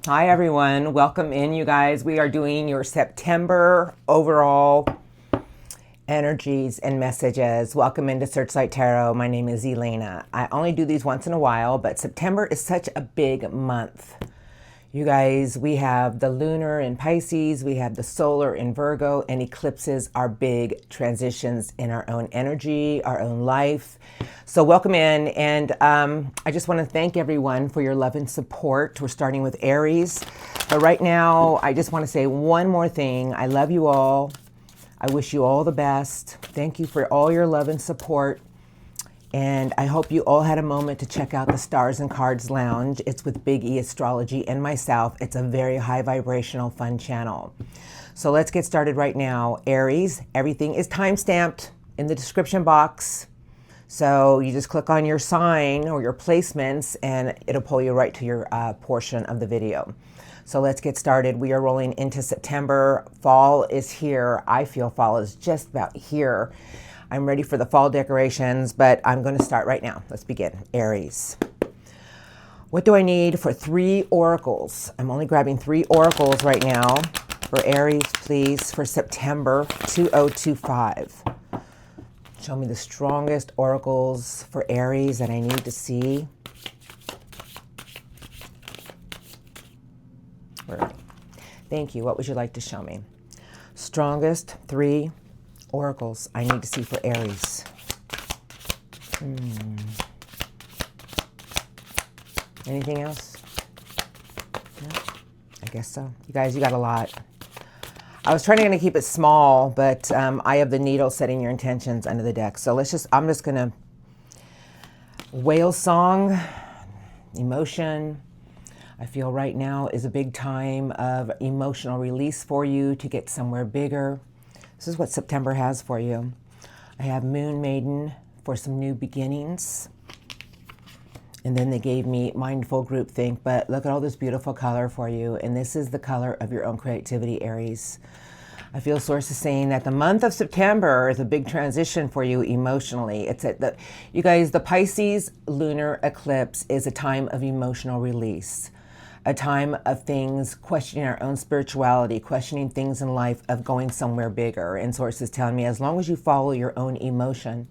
Hi everyone, welcome in you guys. We are doing your September overall energies and messages. Welcome into Searchlight Tarot. My name is Elena. I only do these once in a while, but September is such a big month. You guys, we have the lunar in Pisces, we have the solar in Virgo, and eclipses are big transitions in our own energy, our own life. So welcome in, and I just want to thank everyone for your love and support. We're starting with Aries, but right now I just want to say one more thing. I love you all. I wish you all the best. Thank you for all your love and support. And I hope you all had a moment to check out the Stars and Cards Lounge. It's with Big E Astrology and myself. It's a very high vibrational, fun channel. So let's get started right now. Aries, everything is time-stamped in the description box. So you just click on your sign or your placements and it'll pull you right to your portion of the video. So let's get started. We are rolling into September. Fall is here. I feel fall is just about here. I'm ready for the fall decorations, but I'm going to start right now. Let's begin. Aries. What do I need for 3 oracles? I'm only grabbing 3 oracles right now for Aries, please, for September 2025. Show me the strongest oracles for Aries that I need to see. Where are we? Thank you. What would you like to show me? Strongest 3 oracles I need to see for Aries. Anything else? No? I guess so. You guys, you got a lot. I was trying to keep it small, but I have the needle setting your intentions under the deck. So I'm just going to whale song, emotion. I feel right now is a big time of emotional release for you to get somewhere bigger. This is what September has for you. I have Moon Maiden for some new beginnings. And then they gave me Mindful Groupthink, but look at all this beautiful color for you. And this is the color of your own creativity, Aries. I feel Source is saying that the month of September is a big transition for you emotionally. You guys, the Pisces lunar eclipse is a time of emotional release. A time of things, questioning our own spirituality, questioning things in life, of going somewhere bigger. And Source is telling me, as long as you follow your own emotion,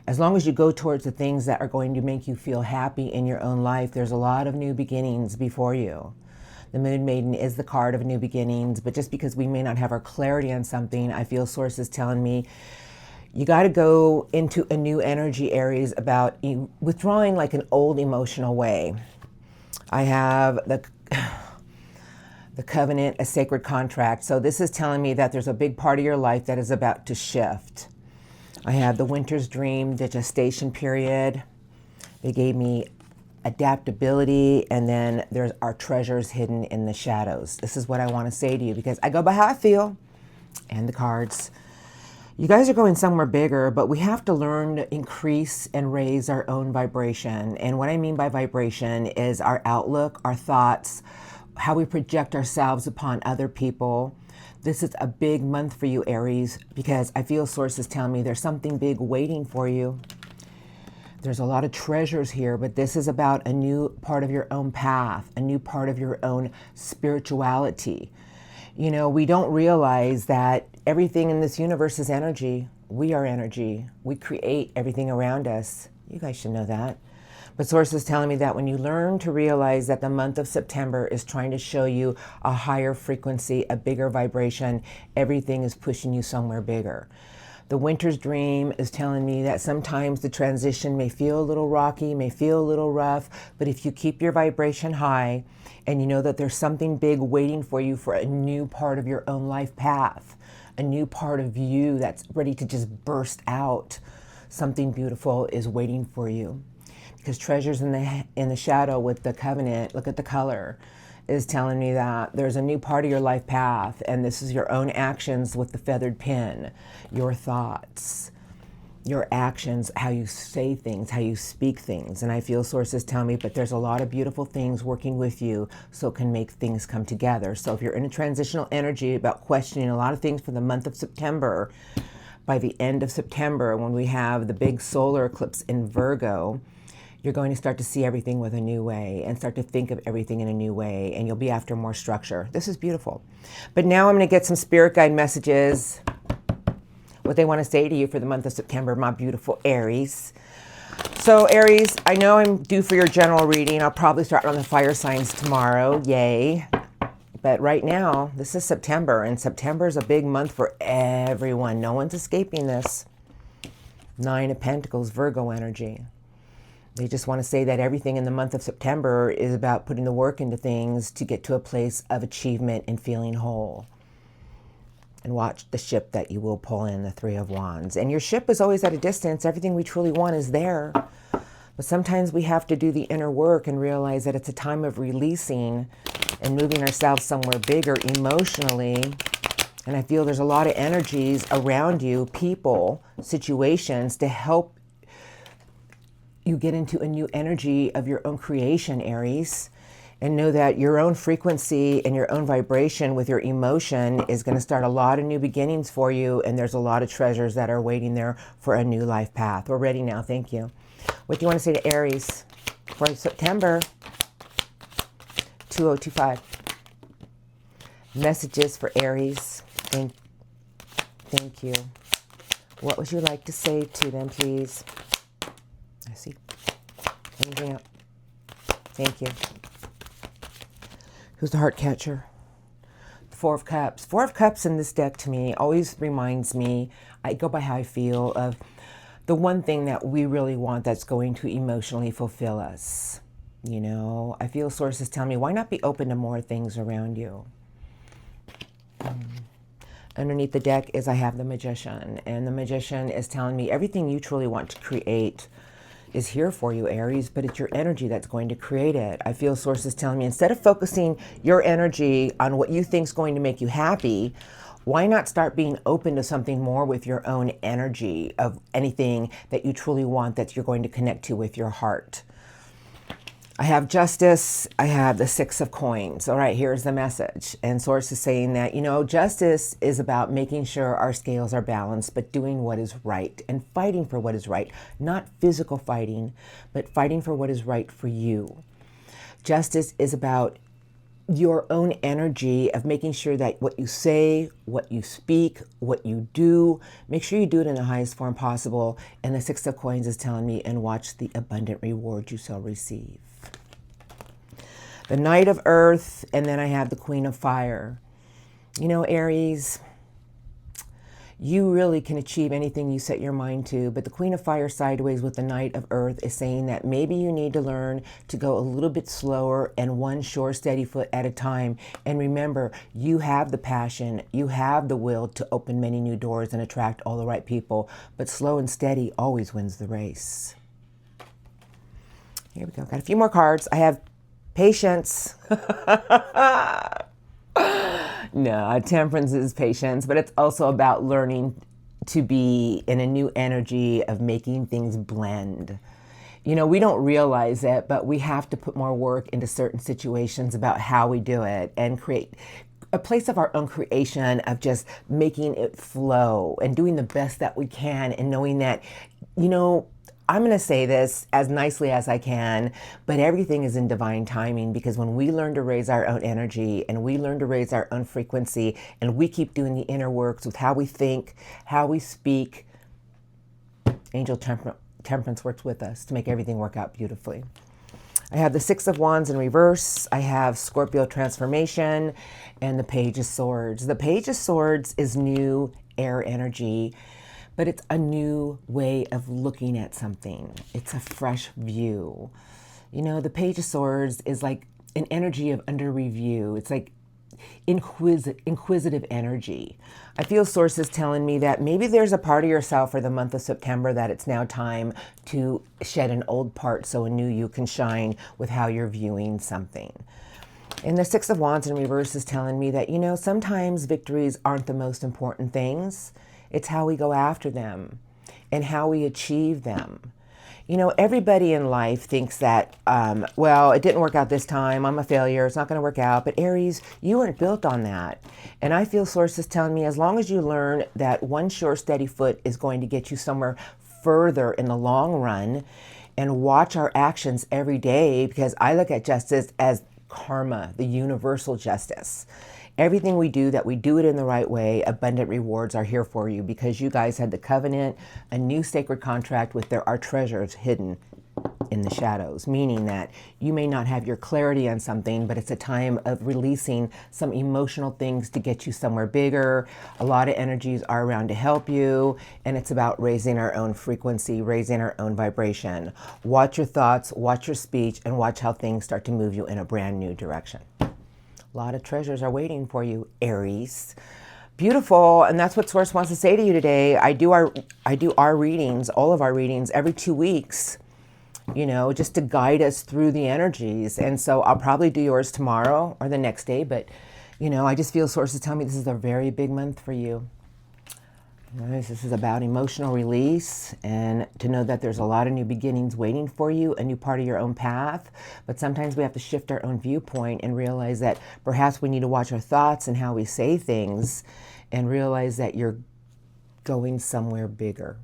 as long as you go towards the things that are going to make you feel happy in your own life, there's a lot of new beginnings before you. The Moon Maiden is the card of new beginnings, but just because we may not have our clarity on something, I feel Source is telling me, you got to go into a new energy, Aries, about withdrawing like an old emotional way. I have the covenant, a sacred contract. So this is telling me that there's a big part of your life that is about to shift. I have the winter's dream, the gestation period. They gave me adaptability, and then there's our treasures hidden in the shadows. This is what I want to say to you because I go by how I feel and the cards. You guys are going somewhere bigger, but we have to learn to increase and raise our own vibration. And what I mean by vibration is our outlook, our thoughts, how we project ourselves upon other people. This is a big month for you, Aries, because I feel Source is telling me there's something big waiting for you. There's a lot of treasures here, but this is about a new part of your own path, a new part of your own spirituality. You know, we don't realize that everything in this universe is energy. We are energy. We create everything around us. You guys should know that. But Source is telling me that when you learn to realize that the month of September is trying to show you a higher frequency, a bigger vibration, everything is pushing you somewhere bigger. The winter's dream is telling me that sometimes the transition may feel a little rocky, may feel a little rough, but if you keep your vibration high and you know that there's something big waiting for you for a new part of your own life path, a new part of you that's ready to just burst out, something beautiful is waiting for you. Because treasures in the shadow with the covenant, look at the color, is telling me that there's a new part of your life path, and this is your own actions with the feathered pen, your thoughts, your actions, how you say things, how you speak things. And I feel Sources tell me, but there's a lot of beautiful things working with you so it can make things come together. So if you're in a transitional energy about questioning a lot of things for the month of September, by the end of September, when we have the big solar eclipse in Virgo, You're going to start to see everything with a new way and start to think of everything in a new way, and you'll be after more structure. This is beautiful. But now I'm going to get some spirit guide messages, what they want to say to you for the month of September, my beautiful Aries. So Aries, I know I'm due for your general reading. I'll probably start on the fire signs tomorrow. Yay. But right now, this is September, and September is a big month for everyone. No one's escaping this. 9 of Pentacles, Virgo energy. They just want to say that everything in the month of September is about putting the work into things to get to a place of achievement and feeling whole. And watch the ship that you will pull in, the 3 of Wands. And your ship is always at a distance. Everything we truly want is there. But sometimes we have to do the inner work and realize that it's a time of releasing and moving ourselves somewhere bigger emotionally. And I feel there's a lot of energies around you, people, situations, to help you get into a new energy of your own creation, Aries. And know that your own frequency and your own vibration with your emotion is going to start a lot of new beginnings for you. And there's a lot of treasures that are waiting there for a new life path. We're ready now. Thank you. What do you want to say to Aries for September? 2025. Messages for Aries. Thank you. What would you like to say to them, please? I see. Anything else? Thank you. Who's the heart catcher? The 4 of Cups. 4 of Cups in this deck to me always reminds me, I go by how I feel, of the one thing that we really want that's going to emotionally fulfill us. You know, I feel sources tell me, why not be open to more things around you? Underneath the deck is I have the Magician. And the Magician is telling me everything you truly want to create is here for you, Aries, but it's your energy that's going to create it. I feel sources telling me, instead of focusing your energy on what you think is going to make you happy, why not start being open to something more with your own energy of anything that you truly want that you're going to connect to with your heart? I have Justice. I have the 6 of Coins. All right, here's the message. And source is saying that, you know, justice is about making sure our scales are balanced, but doing what is right and fighting for what is right. Not physical fighting, but fighting for what is right for you. Justice is about your own energy of making sure that what you say, what you speak, what you do, make sure you do it in the highest form possible. And the 6 of Coins is telling me, and watch the abundant reward you shall receive. The Knight of Earth, and then I have the Queen of Fire. You know, Aries, you really can achieve anything you set your mind to, but the Queen of Fire sideways with the Knight of Earth is saying that maybe you need to learn to go a little bit slower and one sure, steady foot at a time. And remember, you have the passion, you have the will to open many new doors and attract all the right people, but slow and steady always wins the race. Here we go. Got a few more cards. I have Patience. No, Temperance is patience, but it's also about learning to be in a new energy of making things blend. You know, we don't realize it, but we have to put more work into certain situations about how we do it and create a place of our own creation of just making it flow and doing the best that we can and knowing that, you know, I'm going to say this as nicely as I can, but everything is in divine timing, because when we learn to raise our own energy and we learn to raise our own frequency and we keep doing the inner works with how we think, how we speak, Angel Temperance works with us to make everything work out beautifully. I have the 6 of Wands in reverse. I have Scorpio transformation and the Page of Swords. The Page of Swords is new air energy, but it's a new way of looking at something. It's a fresh view. You know, the Page of Swords is like an energy of under review. It's like inquisitive energy. I feel sources telling me that maybe there's a part of yourself for the month of September that it's now time to shed an old part so a new you can shine with how you're viewing something. And the 6 of Wands in reverse is telling me that, you know, sometimes victories aren't the most important things. It's how we go after them and how we achieve them. You know, everybody in life thinks that, well, it didn't work out this time. I'm a failure. It's not going to work out. But Aries, you weren't built on that. And I feel sources telling me as long as you learn that one sure, steady foot is going to get you somewhere further in the long run, and watch our actions every day, because I look at justice as karma, the universal justice. Everything we do, that we do it in the right way, abundant rewards are here for you, because you guys had the covenant, a new sacred contract with there are treasures hidden in the shadows, meaning that you may not have your clarity on something, but it's a time of releasing some emotional things to get you somewhere bigger. A lot of energies are around to help you, and it's about raising our own frequency, raising our own vibration. Watch your thoughts, watch your speech, and watch how things start to move you in a brand new direction. A lot of treasures are waiting for you, Aries. Beautiful, and that's what Source wants to say to you today. I do our readings, all of our readings, every 2 weeks, you know, just to guide us through the energies. And so I'll probably do yours tomorrow or the next day, but, you know, I just feel sources tell me this is a very big month for you. This is about emotional release, and to know that there's a lot of new beginnings waiting for you, a new part of your own path. But sometimes we have to shift our own viewpoint and realize that perhaps we need to watch our thoughts and how we say things, and realize that you're going somewhere bigger.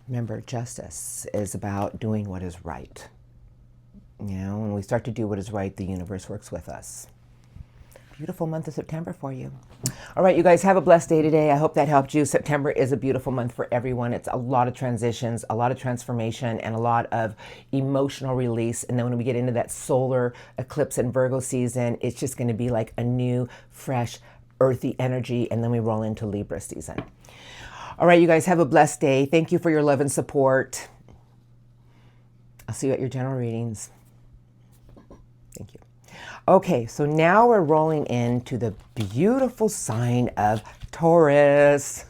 Remember, justice is about doing what is right. You know, when we start to do what is right, the universe works with us. Beautiful month of September for you. All right, you guys, have a blessed day today. I hope that helped you. September is a beautiful month for everyone. It's a lot of transitions, a lot of transformation, and a lot of emotional release. And then when we get into that solar eclipse and Virgo season, it's just going to be like a new, fresh, earthy energy. And then we roll into Libra season. All right, you guys, have a blessed day. Thank you for your love and support. I'll see you at your general readings. Thank you. Okay, so now we're rolling into the beautiful sign of Taurus.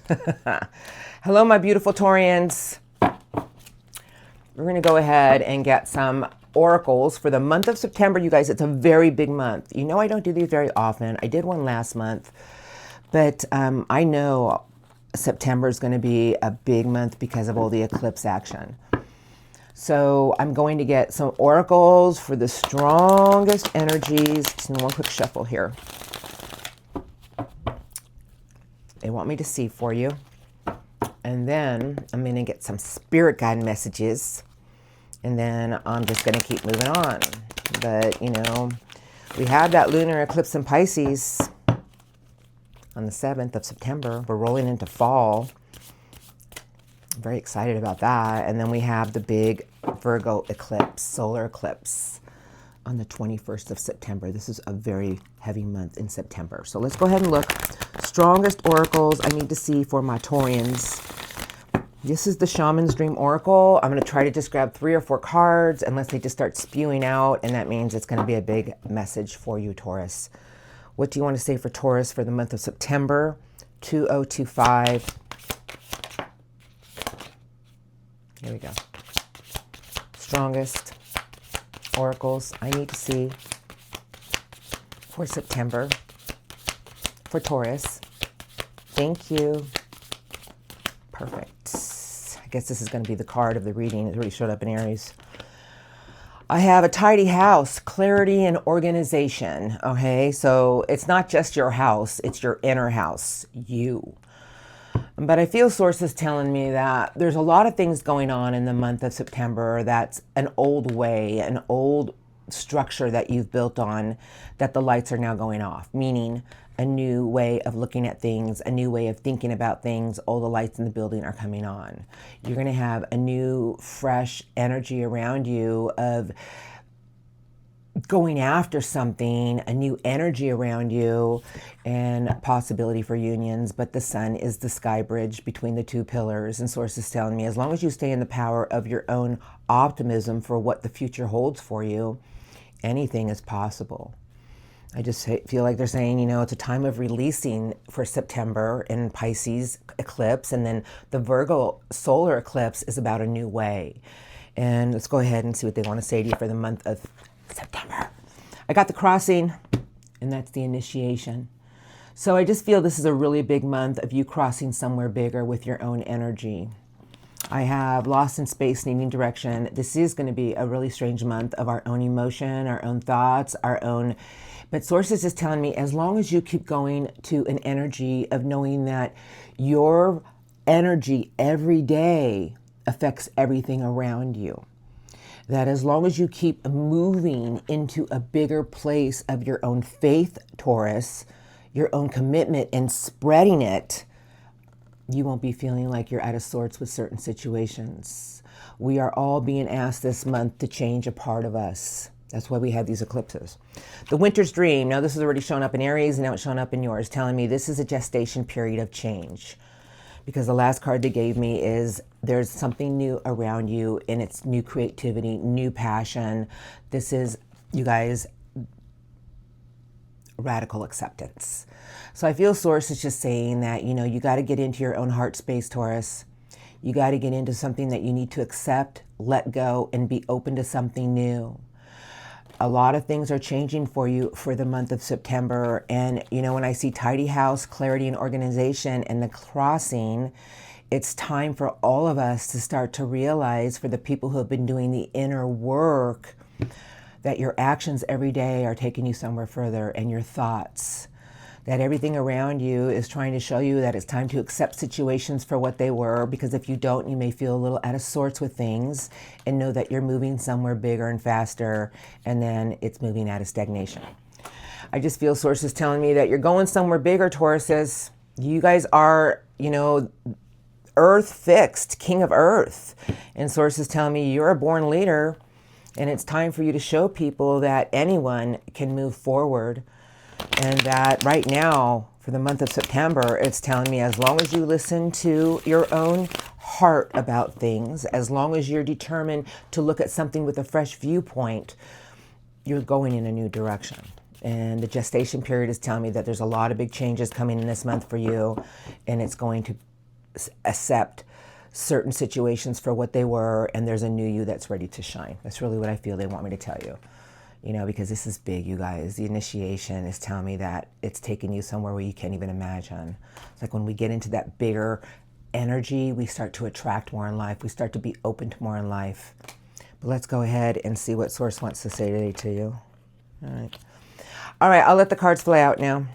Hello, my beautiful Taurians. We're going to go ahead and get some oracles for the month of September. You guys, it's a very big month. You know, I don't do these very often. I did one last month, but I know September is going to be a big month because of all the eclipse action. So I'm going to get some oracles for the strongest energies. Just one quick shuffle here. They want me to see for you. And then I'm going to get some spirit guide messages. And then I'm just going to keep moving on. But, you know, we have that lunar eclipse in Pisces on the 7th of September. We're rolling into fall. I'm very excited about that. And then we have the big Virgo eclipse, solar eclipse, on the 21st of September. This is a very heavy month in September. So let's go ahead and look. Strongest oracles I need to see for my Taurians. This is the Shaman's Dream Oracle. I'm going to try to just grab 3 or 4 cards unless they just start spewing out. And that means it's going to be a big message for you, Taurus. What do you want to say for Taurus for the month of September? 2025. Here we go. Strongest oracles I need to see for September for Taurus. Thank you. Perfect. I guess this is going to be the card of the reading. It already showed up in Aries. I have a tidy house, clarity and organization. Okay, so it's not just your house, it's your inner house, you. But I feel sources telling me that there's a lot of things going on in the month of September that's an old way, an old structure that you've built on, that the lights are now going off, meaning a new way of looking at things, a new way of thinking about things. All the lights in the building are coming on. You're going to have a new, fresh energy around you of going after something, a new energy around you, and a possibility for unions. But the sun is the sky bridge between the two pillars. And sources telling me, as long as you stay in the power of your own optimism for what the future holds for you, anything is possible. I just feel like they're saying, you know, it's a time of releasing for September in Pisces eclipse. And then the Virgo solar eclipse is about a new way. And let's go ahead and see what they want to say to you for the month of September. I got the crossing, and that's the initiation. So I just feel this is a really big month of you crossing somewhere bigger with your own energy. I have lost in space, needing direction. This is going to be a really strange month of our own emotion, our own thoughts, our own... But sources is telling me, as long as you keep going to an energy of knowing that your energy every day affects everything around you. That as long as you keep moving into a bigger place of your own faith, Taurus, your own commitment and spreading it, you won't be feeling like you're out of sorts with certain situations. We are all being asked this month to change a part of us. That's why we had these eclipses. The winter's dream. Now this has already shown up in Aries and now it's shown up in yours, telling me this is a gestation period of change. Because the last card they gave me is there's something new around you and it's new creativity, new passion. This is, you guys, radical acceptance. So I feel Source is just saying that, you know, you got to get into your own heart space, Taurus. You got to get into something that you need to accept, let go, and be open to something new. A lot of things are changing for you for the month of September. And, you know, when I see tidy house, clarity and organization and the crossing, it's time for all of us to start to realize, for the people who have been doing the inner work, that your actions every day are taking you somewhere further, and your thoughts. That everything around you is trying to show you that it's time to accept situations for what they were, because if you don't, you may feel a little out of sorts with things, and know that you're moving somewhere bigger and faster, and then it's moving out of stagnation. I just feel Source is telling me that you're going somewhere bigger, Tauruses. You guys are, you know, Earth fixed, King of Earth. And Source is telling me you're a born leader, and it's time for you to show people that anyone can move forward. And that right now, for the month of September, it's telling me as long as you listen to your own heart about things, as long as you're determined to look at something with a fresh viewpoint, you're going in a new direction. And the gestation period is telling me that there's a lot of big changes coming in this month for you, and it's going to accept certain situations for what they were, and there's a new you that's ready to shine. That's really what I feel they want me to tell you. You know, because this is big, you guys. The initiation is telling me that it's taking you somewhere where you can't even imagine. It's like when we get into that bigger energy, we start to attract more in life. We start to be open to more in life. But let's go ahead and see what Source wants to say today to you. All right, I'll let the cards fly out now.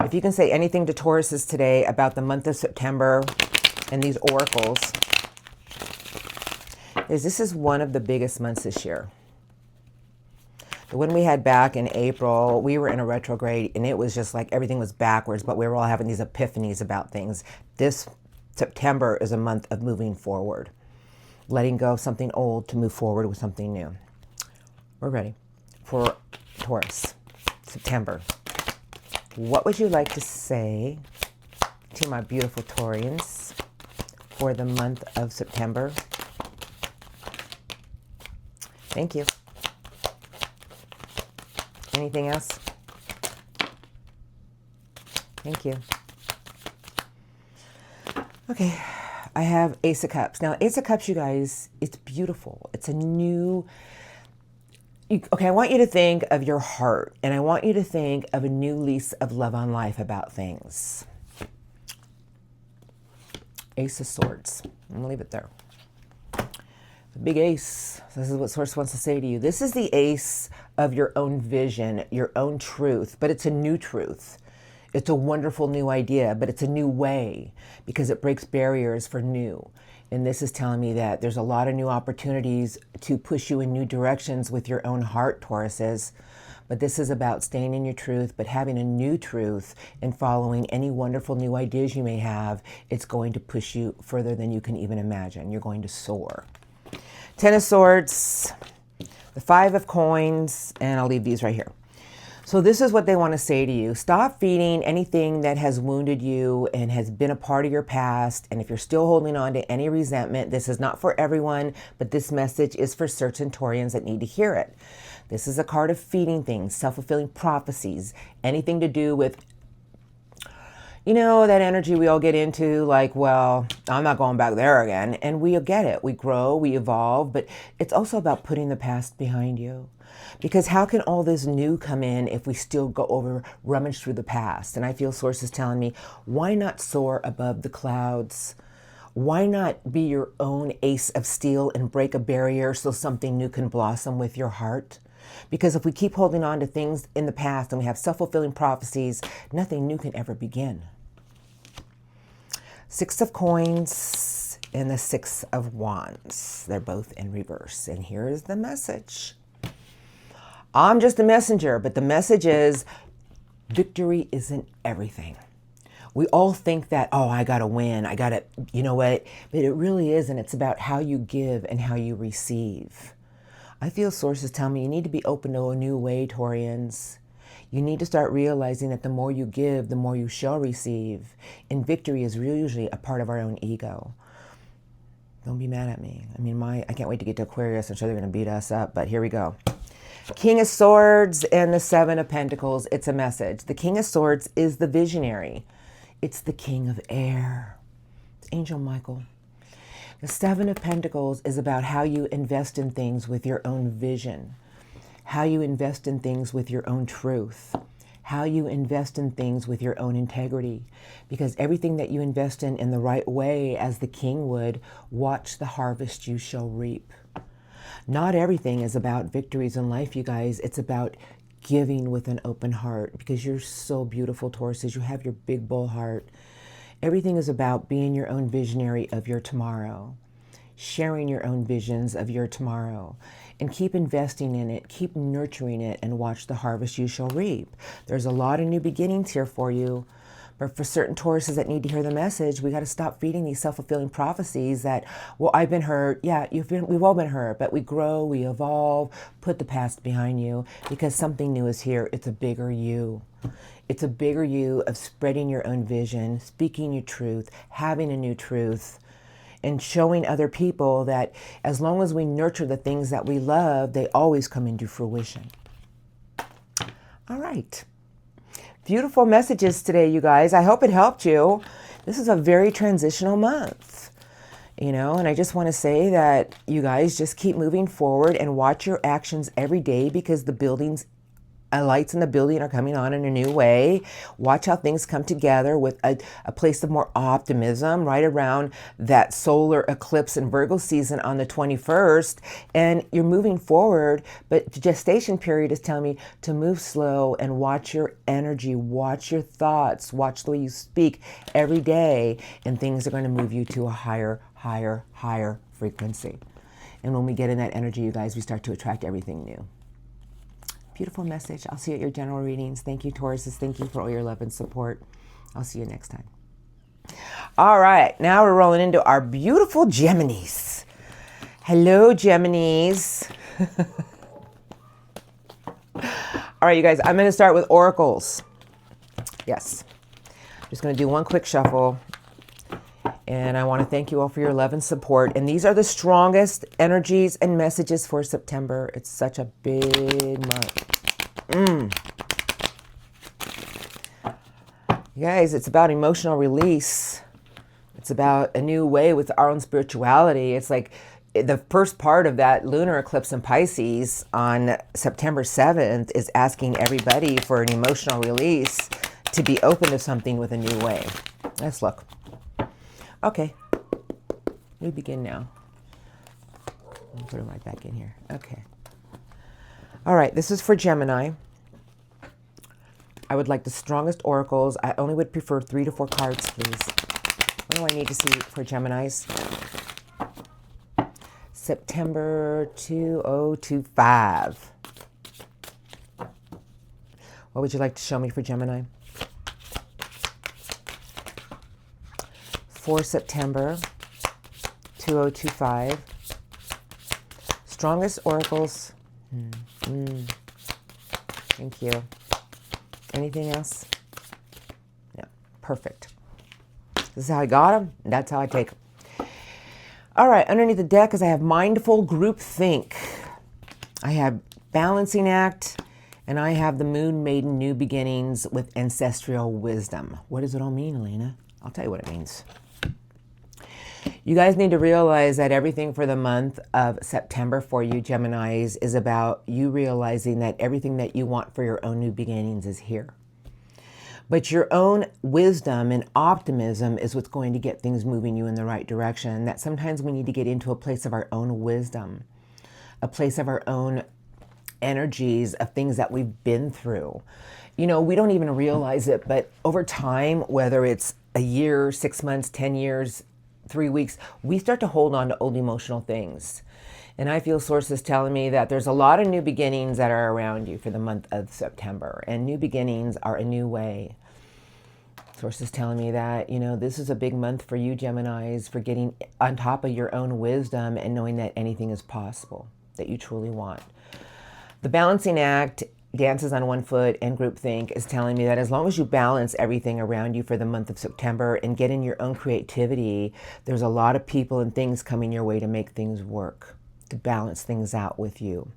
If you can say anything to Tauruses today about the month of September and these oracles, this is one of the biggest months this year. The one we had back in April, we were in a retrograde, and it was just like everything was backwards, but we were all having these epiphanies about things. This September is a month of moving forward, letting go of something old to move forward with something new. We're ready for Taurus, September. What would you like to say to my beautiful Taurians for the month of September? Thank you. Anything else? Thank you. Okay, I have Ace of Cups. Now, Ace of Cups, you guys, it's beautiful. It's a new... Okay, I want you to think of your heart, and I want you to think of a new lease of love on life about things. Ace of Swords. I'm going to leave it there. The big ace. This is what Source wants to say to you. This is the ace of your own vision, your own truth, but it's a new truth. It's a wonderful new idea, but it's a new way because it breaks barriers for new. And this is telling me that there's a lot of new opportunities to push you in new directions with your own heart, Tauruses. But this is about staying in your truth, but having a new truth and following any wonderful new ideas you may have. It's going to push you further than you can even imagine. You're going to soar. Ten of Swords, the Five of Coins, and I'll leave these right here. So this is what they want to say to you. Stop feeding anything that has wounded you and has been a part of your past. And if you're still holding on to any resentment, this is not for everyone, but this message is for certain Taurians that need to hear it. This is a card of feeding things, self-fulfilling prophecies, anything to do with, you know, that energy we all get into, like, well, I'm not going back there again. And we get it. We grow, we evolve, but it's also about putting the past behind you. Because how can all this new come in if we still go over, rummage through the past? And I feel Source is telling me, why not soar above the clouds? Why not be your own ace of steel and break a barrier so something new can blossom with your heart? Because if we keep holding on to things in the past and we have self-fulfilling prophecies, nothing new can ever begin. Six of Coins and the Six of Wands. They're both in reverse. And here is the message. I'm just a messenger, but the message is victory isn't everything. We all think that, oh, I got to win. I got to, you know what? But it really isn't. It's about how you give and how you receive. I feel sources tell me you need to be open to a new way, Taurians. You need to start realizing that the more you give, the more you shall receive. And victory is really usually a part of our own ego. Don't be mad at me. I mean, I can't wait to get to Aquarius. I'm sure they're going to beat us up, but here we go. King of Swords and the Seven of Pentacles. It's a message. The King of Swords is the visionary. It's the King of Air. It's Angel Michael. The Seven of Pentacles is about how you invest in things with your own vision, how you invest in things with your own truth, how you invest in things with your own integrity. Because everything that you invest in the right way, as the king would, watch the harvest you shall reap. Not everything is about victories in life, you guys. It's about giving with an open heart, because you're so beautiful, Tauruses. You have your big bull heart. Everything is about being your own visionary of your tomorrow, sharing your own visions of your tomorrow, and keep investing in it, keep nurturing it, and watch the harvest you shall reap. There's a lot of new beginnings here for you. But for certain Tauruses that need to hear the message, we got to stop feeding these self-fulfilling prophecies that, well, I've been hurt. Yeah, we've all been hurt, but we grow, we evolve, put the past behind you, because something new is here. It's a bigger you. It's a bigger you of spreading your own vision, speaking your truth, having a new truth, and showing other people that as long as we nurture the things that we love, they always come into fruition. All right. Beautiful messages today, you guys. I hope it helped you. This is a very transitional month, you know, and I just want to say that you guys just keep moving forward and watch your actions every day, because the lights in the building are coming on in a new way. Watch how things come together with a place of more optimism right around that solar eclipse in Virgo season on the 21st. And you're moving forward, but the gestation period is telling me to move slow and watch your energy, watch your thoughts, watch the way you speak every day, and things are going to move you to a higher frequency. And when we get in that energy, you guys, we start to attract everything new. Beautiful message. I'll see you at your general readings. Thank you, Tauruses. Thank you for all your love and support. I'll see you next time. All right. Now we're rolling into our beautiful Geminis. Hello, Geminis. All right, you guys. I'm going to start with oracles. Yes. I'm just going to do one quick shuffle. And I want to thank you all for your love and support. And these are the strongest energies and messages for September. It's such a big month. You guys, it's about emotional release. It's about a new way with our own spirituality. It's like the first part of that lunar eclipse in Pisces on September 7th is asking everybody for an emotional release, to be open to something with a new way. Let's look. Okay, we begin now. I'll put them right back in here. Okay. All right, this is for Gemini. I would like the strongest oracles. I only would prefer 3 to 4 cards, please. What do I need to see for Geminis? September 2025. What would you like to show me for Gemini? For September 2025. Strongest oracles. Thank you. Anything else? Yeah, perfect. This is how I got them. That's how I take them. All right, underneath the deck is I have mindful group think. I have balancing act, and I have the moon maiden new beginnings with ancestral wisdom. What does it all mean, Elena? I'll tell you what it means. You guys need to realize that everything for the month of September for you, Geminis, is about you realizing that everything that you want for your own new beginnings is here. But your own wisdom and optimism is what's going to get things moving you in the right direction. That sometimes we need to get into a place of our own wisdom, a place of our own energies of things that we've been through. You know, we don't even realize it, but over time, whether it's a year, 6 months, 10 years, 3 weeks, we start to hold on to old emotional things. And I feel sources telling me that there's a lot of new beginnings that are around you for the month of September. And new beginnings are a new way. Sources telling me that, this is a big month for you, Geminis, for getting on top of your own wisdom and knowing that anything is possible that you truly want. The balancing act, dances on one foot, and groupthink is telling me that as long as you balance everything around you for the month of September and get in your own creativity, there's a lot of people and things coming your way to make things work, to balance things out with you.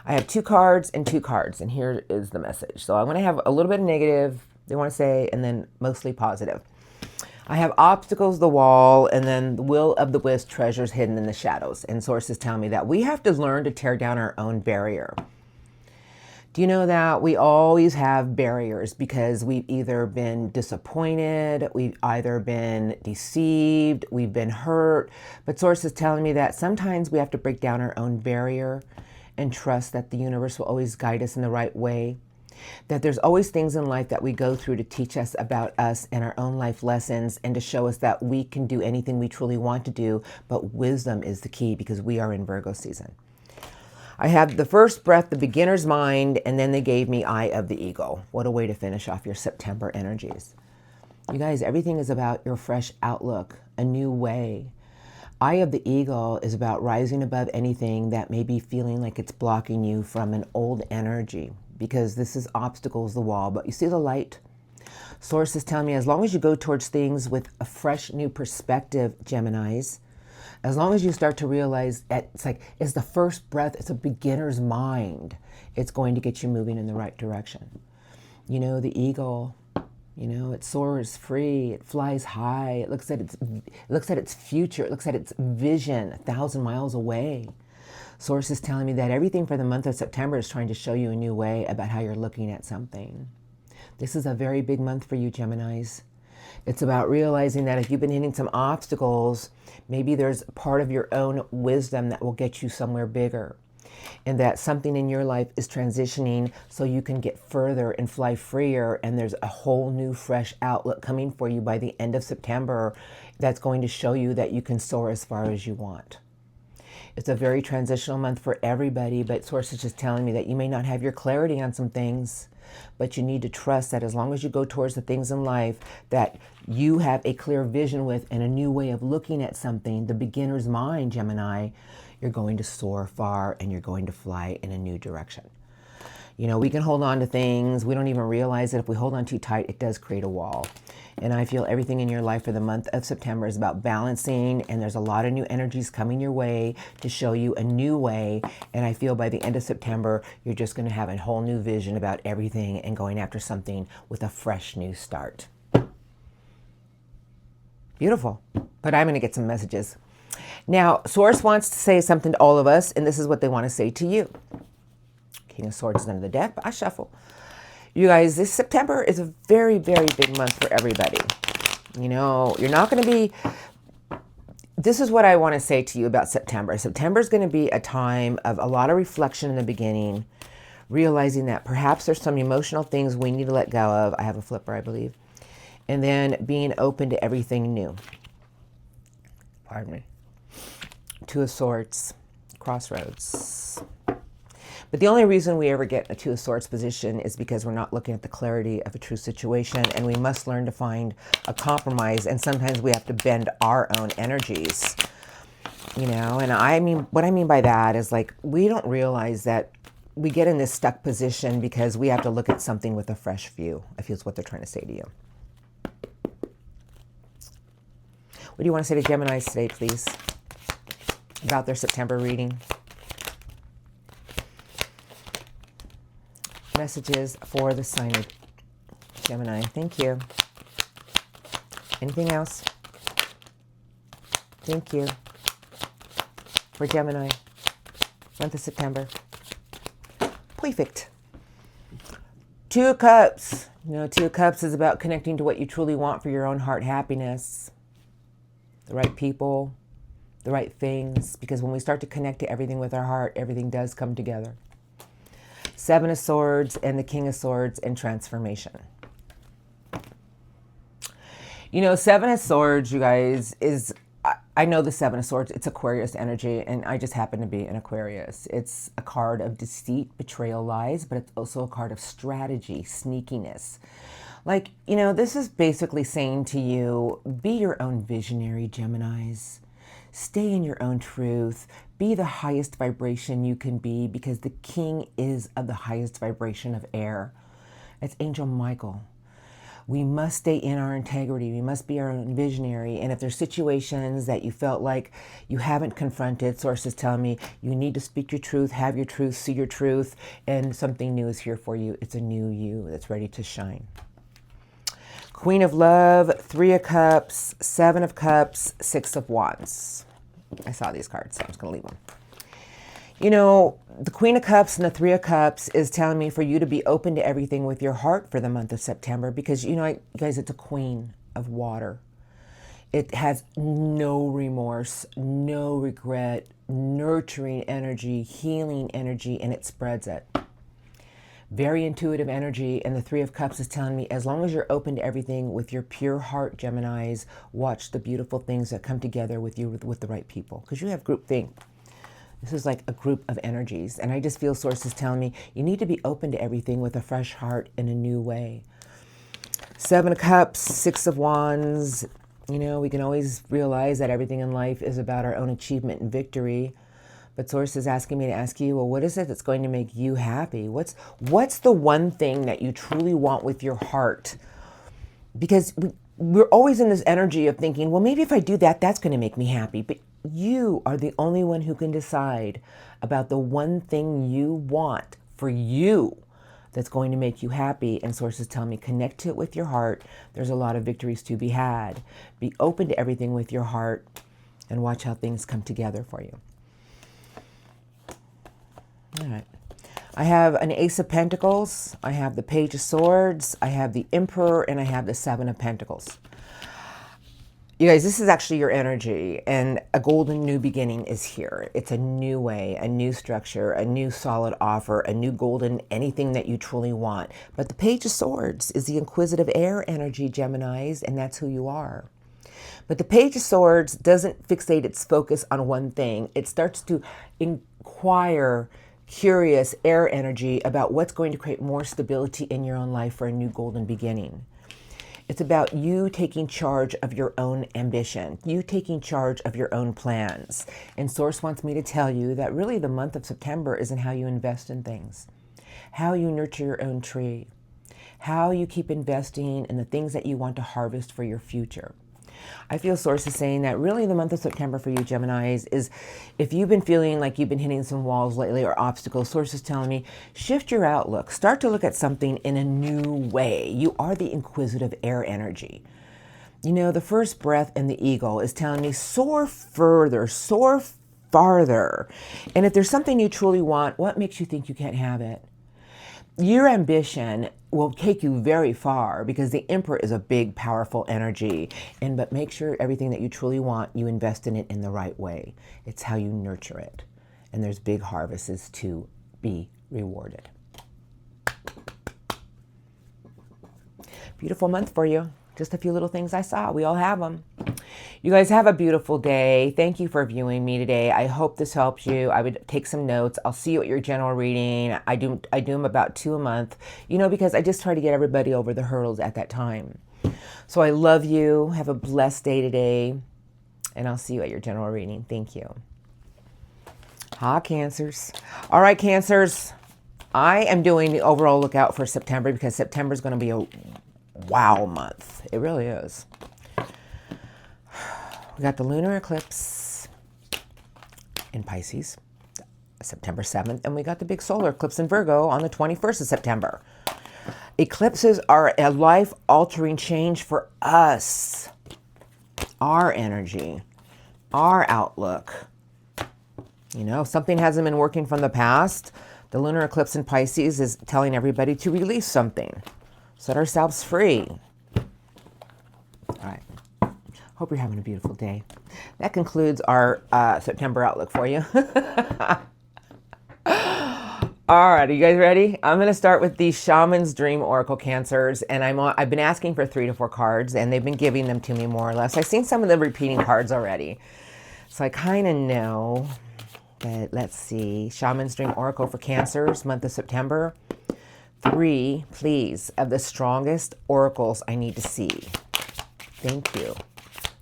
I have 2 cards and 2 cards, and here is the message. So I'm going to have a little bit of negative, they want to say, and then mostly positive. I have obstacles, the wall, and then the will of the wisp, treasures hidden in the shadows. And sources tell me that we have to learn to tear down our own barrier. Do you know that we always have barriers because we've either been disappointed, we've either been deceived, we've been hurt. But sources telling me that sometimes we have to break down our own barrier and trust that the universe will always guide us in the right way. That there's always things in life that we go through to teach us about us and our own life lessons and to show us that we can do anything we truly want to do. But wisdom is the key because we are in Virgo season. I have the first breath, the beginner's mind, and then they gave me eye of the eagle. What a way to finish off your September energies. You guys, everything is about your fresh outlook, a new way. Eye of the eagle is about rising above anything that may be feeling like it's blocking you from an old energy, because this is obstacles, the wall, but you see the light. Sources tell me as long as you go towards things with a fresh new perspective, Geminis, as long as you start to realize that it's the first breath, it's a beginner's mind, it's going to get you moving in the right direction. The eagle, it soars free, it flies high, it looks at its future, it looks at its vision 1,000 miles away. Sources telling me that everything for the month of September is trying to show you a new way about how you're looking at something. This is a very big month for you, Geminis. It's about realizing that if you've been hitting some obstacles, maybe there's part of your own wisdom that will get you somewhere bigger. And that something in your life is transitioning so you can get further and fly freer. And there's a whole new fresh outlook coming for you by the end of September that's going to show you that you can soar as far as you want. It's a very transitional month for everybody, but sources just telling me that you may not have your clarity on some things, but you need to trust that as long as you go towards the things in life that you have a clear vision with and a new way of looking at something, the beginner's mind, Gemini, you're going to soar far and you're going to fly in a new direction. We can hold on to things. We don't even realize that if we hold on too tight, it does create a wall. And I feel everything in your life for the month of September is about balancing, and there's a lot of new energies coming your way to show you a new way. And I feel by the end of September, you're just going to have a whole new vision about everything and going after something with a fresh new start. Beautiful. But I'm going to get some messages. Now, Source wants to say something to all of us, and this is what they want to say to you. King of Swords is under the deck, but I shuffle. You guys, this September is a very, very big month for everybody. You're not going to be... This is what I want to say to you about September. September is going to be a time of a lot of reflection in the beginning, realizing that perhaps there's some emotional things we need to let go of. I have a flipper, I believe. And then being open to everything new. Pardon me. Two of Swords, crossroads. But the only reason we ever get a Two of Swords position is because we're not looking at the clarity of a true situation, and we must learn to find a compromise, and sometimes we have to bend our own energies. And what I mean by that is we don't realize that we get in this stuck position because we have to look at something with a fresh view. I feel it's what they're trying to say to you. What do you want to say to Geminis today, please, about their September reading? Messages for the sign of Gemini. Thank you. Anything else? Thank you. For Gemini, month of September. Perfect. Two of Cups. Two of Cups is about connecting to what you truly want for your own heart happiness. The right people, the right things. Because when we start to connect to everything with our heart, everything does come together. Seven of Swords and the King of Swords and transformation. Seven of Swords, you guys, is I know the Seven of Swords, it's Aquarius energy, and I just happen to be an Aquarius. It's a card of deceit, betrayal, lies, but it's also a card of strategy, sneakiness. Like, you know, this is basically saying to you, be your own visionary, Geminis. Stay in your own truth. Be the highest vibration you can be, because the king is of the highest vibration of air. It's Angel Michael. We must stay in our integrity. We must be our own visionary. And if there's situations that you felt like you haven't confronted, sources tell me you need to speak your truth, have your truth, see your truth, and something new is here for you. It's a new you that's ready to shine. Queen of Love, Three of Cups, Seven of Cups, Six of Wands. I saw these cards, so I'm just going to leave them. You know, the Queen of Cups and the Three of Cups is telling me for you to be open to everything with your heart for the month of September, because, you know, guys, it's a queen of water. It has no remorse, no regret, nurturing energy, healing energy, and it spreads it. Very intuitive energy, and the Three of Cups is telling me as long as you're open to everything with your pure heart, Geminis, watch the beautiful things that come together with you with the right people, because you have groupthink. This is like a group of energies, and I just feel sources telling me you need to be open to everything with a fresh heart in a new way. Seven of Cups, Six of Wands. You know, we can always realize that everything in life is about our own achievement and victory. But source is asking me to ask you, well, what is it that's going to make you happy? What's the one thing that you truly want with your heart? Because we're always in this energy of thinking, well, maybe if I do that, that's going to make me happy. But you are the only one who can decide about the one thing you want for you that's going to make you happy. And sources tell me, connect to it with your heart. There's a lot of victories to be had. Be open to everything with your heart and watch how things come together for you. All right. I have an Ace of Pentacles. I have the Page of Swords. I have the Emperor, and I have the Seven of Pentacles. You guys, this is actually your energy, and a golden new beginning is here. It's a new way, a new structure, a new solid offer, a new golden anything that you truly want. But the Page of Swords is the inquisitive air energy, Geminis, and that's who you are. But the Page of Swords doesn't fixate its focus on one thing. It starts to inquire curious air energy about what's going to create more stability in your own life for a new golden beginning. It's about you taking charge of your own ambition, you taking charge of your own plans. And Source wants me to tell you that really the month of September isn't how you invest in things, how you nurture your own tree, how you keep investing in the things that you want to harvest for your future. I feel Source is saying that really the month of September for you, Geminis, is if you've been feeling like you've been hitting some walls lately or obstacles, Source is telling me, shift your outlook. Start to look at something in a new way. You are the inquisitive air energy. You know, the first breath in the eagle is telling me, soar further, soar farther. And if there's something you truly want, what makes you think you can't have it? Your ambition will take you very far because the Emperor is a big, powerful energy. But make sure everything that you truly want, you invest in it in the right way. It's how you nurture it. And there's big harvests to be rewarded. Beautiful month for you. Just a few little things I saw. We all have them. You guys have a beautiful day. Thank you for viewing me today. I hope this helps you. I would take some notes. I'll see you at your general reading. I do them about 2 a month, you know, because I just try to get everybody over the hurdles at that time. So I love you. Have a blessed day today. And I'll see you at your general reading. Thank you. Cancers. All right, Cancers. I am doing the overall lookout for September because September is going to be a wow month. It really is. We got the lunar eclipse in Pisces, September 7th, and we got the big solar eclipse in Virgo on the 21st of September. Eclipses are a life-altering change for us, our energy, our outlook. You know, if something hasn't been working from the past, the lunar eclipse in Pisces is telling everybody to release something, set ourselves free. All right. Hope you're having a beautiful day. That concludes our September outlook for you. All right, are you guys ready? I'm going to start with the Shaman's Dream Oracle, Cancers, and I've been asking for 3 to 4 cards, and they've been giving them to me more or less. I've seen some of the repeating cards already. So I kind of know, but let's see. Shaman's Dream Oracle for Cancers, month of September. 3, please, of the strongest oracles I need to see. Thank you.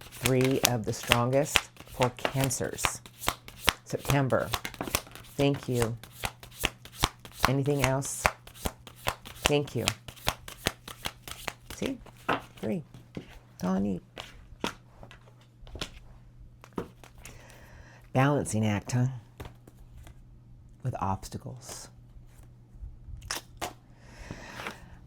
3 of the strongest for Cancers. September. Thank you. Anything else? Thank you. See? 3. That's all I need. Balancing act, huh? With obstacles.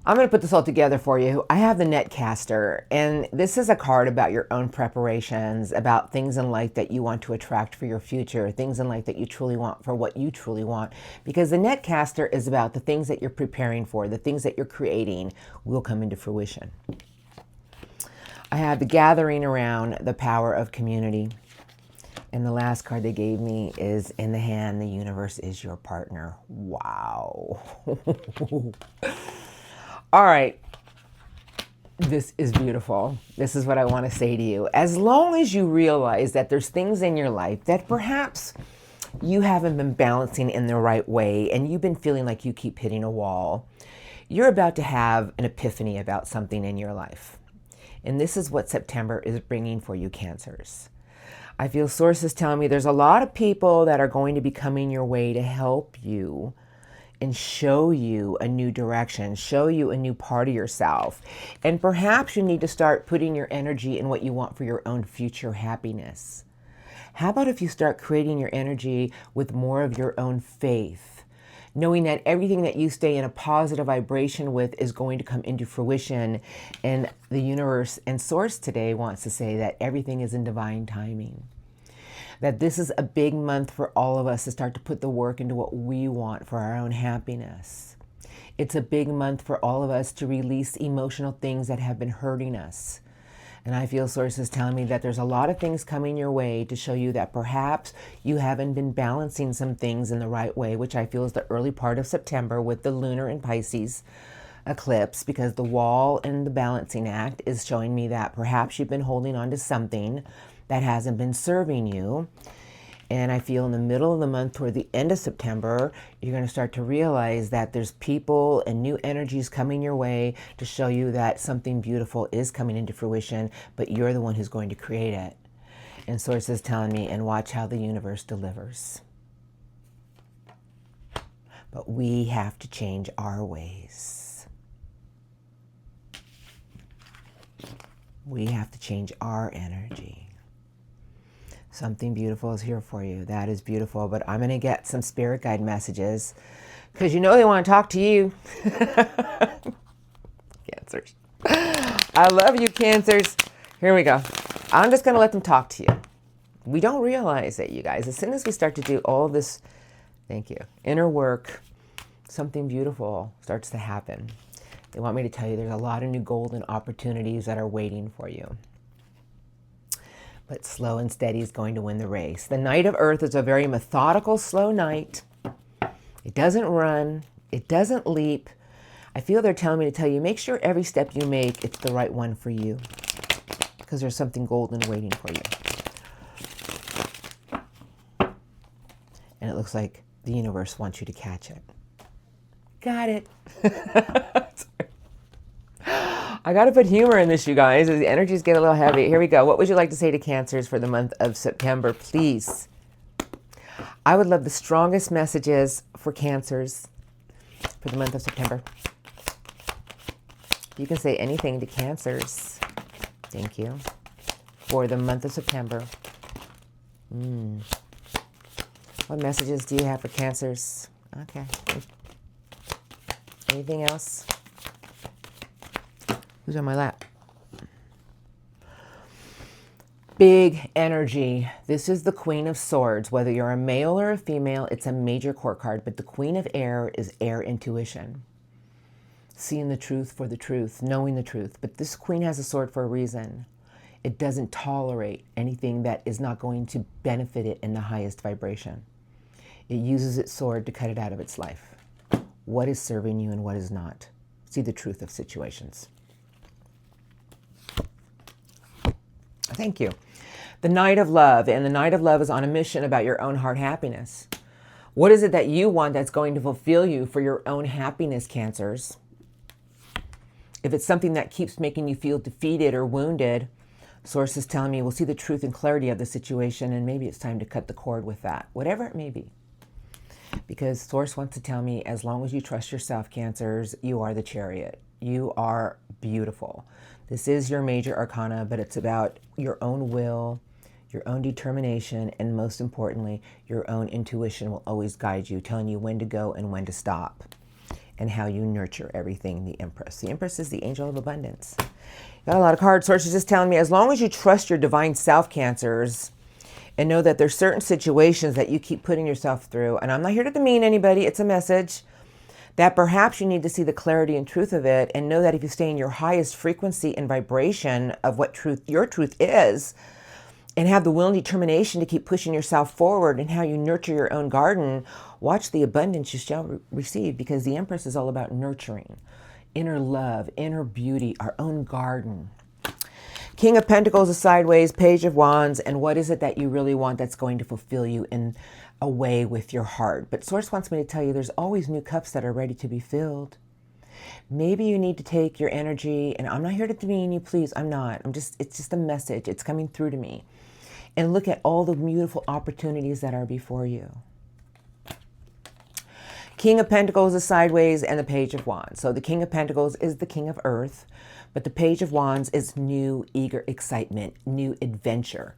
I'm going to put this all together for you. I have the Netcaster, and this is a card about your own preparations, about things in life that you want to attract for your future, things in life that you truly want for what you truly want. Because the Netcaster is about the things that you're preparing for, the things that you're creating will come into fruition. I have the Gathering Around, the Power of Community. And the last card they gave me is in the hand, the universe is your partner. Wow. All right. This is beautiful. This is what I want to say to you. As long as you realize that there's things in your life that perhaps you haven't been balancing in the right way and you've been feeling like you keep hitting a wall, you're about to have an epiphany about something in your life. And this is what September is bringing for you, Cancers. I feel sources telling me there's a lot of people that are going to be coming your way to help you and show you a new direction, show you a new part of yourself. And perhaps you need to start putting your energy in what you want for your own future happiness. How about if you start creating your energy with more of your own faith, knowing that everything that you stay in a positive vibration with is going to come into fruition. And the universe and source today wants to say that everything is in divine timing. That this is a big month for all of us to start to put the work into what we want for our own happiness. It's a big month for all of us to release emotional things that have been hurting us. And I feel sources telling me that there's a lot of things coming your way to show you that perhaps you haven't been balancing some things in the right way, which I feel is the early part of September with the lunar and Pisces eclipse, because the wall and the balancing act is showing me that perhaps you've been holding on to something that hasn't been serving you. And I feel in the middle of the month, toward the end of September, you're going to start to realize that there's people and new energies coming your way to show you that something beautiful is coming into fruition, but you're the one who's going to create it. And sources telling me, and watch how the universe delivers. But we have to change our ways. We have to change our energy. Something beautiful is here for you. That is beautiful. But I'm going to get some spirit guide messages because you know they want to talk to you. Cancers. I love you, Cancers. Here we go. I'm just going to let them talk to you. We don't realize it, you guys. As soon as we start to do all this, thank you, inner work, something beautiful starts to happen. They want me to tell you there's a lot of new golden opportunities that are waiting for you. But slow and steady is going to win the race. The Knight of Earth is a very methodical, slow knight. It doesn't run. It doesn't leap. I feel they're telling me to tell you, make sure every step you make, it's the right one for you. Because there's something golden waiting for you. And it looks like the universe wants you to catch it. Got it. I got to put humor in this, you guys, as the energies get a little heavy. Here we go. What would you like to say to Cancers for the month of September, please? I would love the strongest messages for Cancers for the month of September. You can say anything to Cancers. Thank you. For the month of September. What messages do you have for Cancers? Okay. Anything else? Who's on my lap? Big energy. This is the Queen of Swords. Whether you're a male or a female, it's a major court card. But the Queen of Air is air intuition. Seeing the truth for the truth, knowing the truth. But this queen has a sword for a reason. It doesn't tolerate anything that is not going to benefit it in the highest vibration. It uses its sword to cut it out of its life. What is serving you and what is not. See the truth of situations. Thank you. The Knight of Love, and the Knight of Love is on a mission about your own heart happiness. What is it that you want that's going to fulfill you for your own happiness, Cancers? If it's something that keeps making you feel defeated or wounded, Source is telling me we'll see the truth and clarity of the situation, and maybe it's time to cut the cord with that, whatever it may be. Because Source wants to tell me, as long as you trust yourself, Cancers, you are the Chariot. You are beautiful. This is your major arcana, but it's about your own will, your own determination, and most importantly, your own intuition will always guide you, telling you when to go and when to stop, and how you nurture everything. The Empress. The Empress is the angel of abundance. Got a lot of cards. Source is just telling me, as long as you trust your divine self, Cancers, and know that there's certain situations that you keep putting yourself through, and I'm not here to demean anybody, it's a message, that perhaps you need to see the clarity and truth of it, and know that if you stay in your highest frequency and vibration of what your truth is, and have the will and determination to keep pushing yourself forward, and how you nurture your own garden, watch the abundance you shall receive, because the Empress is all about nurturing, inner love, inner beauty, our own garden. King of Pentacles is sideways, Page of Wands, and what is it that you really want that's going to fulfill you in a way with your heart? But Source wants me to tell you there's always new cups that are ready to be filled. Maybe you need to take your energy, and I'm not here to demean you, please, I'm not. It's just a message. It's coming through to me. And look at all the beautiful opportunities that are before you. King of Pentacles is sideways, and the Page of Wands. So the King of Pentacles is the King of Earth, but the Page of Wands is new, eager excitement, new adventure.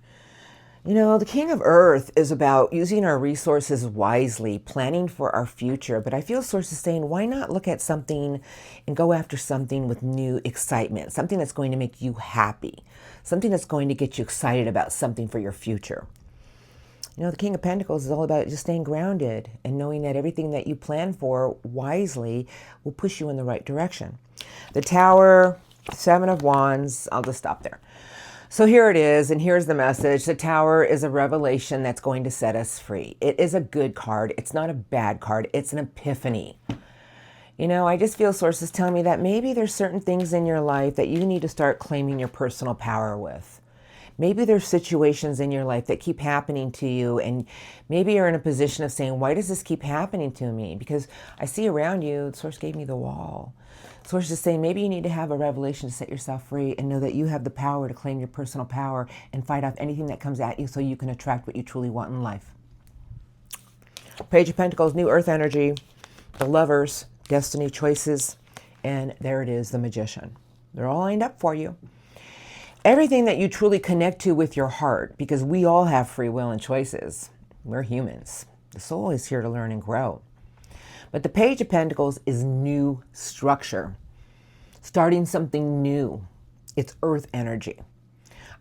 You know, the King of Earth is about using our resources wisely, planning for our future. But I feel Source is saying, why not look at something and go after something with new excitement, something that's going to make you happy, something that's going to get you excited about something for your future. You know, the King of Pentacles is all about just staying grounded and knowing that everything that you plan for wisely will push you in the right direction. The Tower, Seven of Wands, I'll just stop there. So here it is, and here's the message. The Tower is a revelation that's going to set us free. It is a good card. It's not a bad card. It's an epiphany. You know, I just feel Source is telling me that maybe there's certain things in your life that you need to start claiming your personal power with. Maybe there's situations in your life that keep happening to you, and maybe you're in a position of saying, why does this keep happening to me? Because I see around you, Source gave me the Wall. Source is saying maybe you need to have a revelation to set yourself free and know that you have the power to claim your personal power and fight off anything that comes at you so you can attract what you truly want in life. Page of Pentacles, new earth energy, the Lovers, destiny, choices, and there it is, the Magician. They're all lined up for you. Everything that you truly connect to with your heart, because we all have free will and choices. We're humans. The soul is here to learn and grow. But the Page of Pentacles is new structure, starting something new. It's earth energy.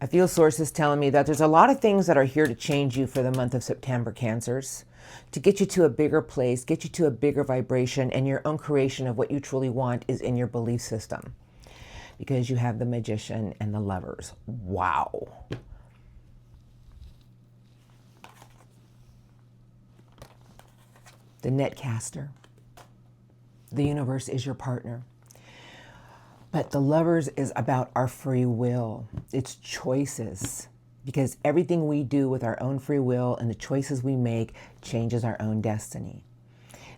I feel Source is telling me that there's a lot of things that are here to change you for the month of September, Cancers, to get you to a bigger place, get you to a bigger vibration, and your own creation of what you truly want is in your belief system. Because you have the Magician and the Lovers. Wow. The Netcaster. The universe is your partner. But the Lovers is about our free will. It's choices. Because everything we do with our own free will and the choices we make changes our own destiny.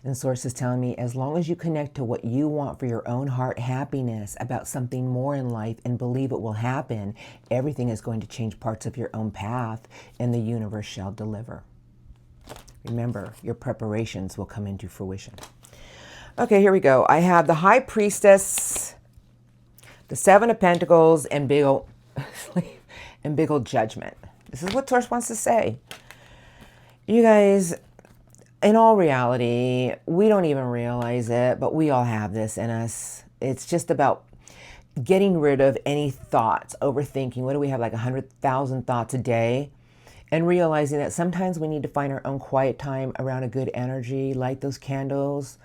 And Source is telling me, as long as you connect to what you want for your own heart happiness about something more in life and believe it will happen, everything is going to change parts of your own path and the universe shall deliver. Remember, your preparations will come into fruition. Okay, here we go. I have the High Priestess, the Seven of Pentacles, and big old Judgment. This is what Source wants to say. You guys, in all reality, we don't even realize it, but we all have this in us. It's just about getting rid of any thoughts, overthinking. What do we have, like 100,000 thoughts a day? And realizing that sometimes we need to find our own quiet time around a good energy, light those candles,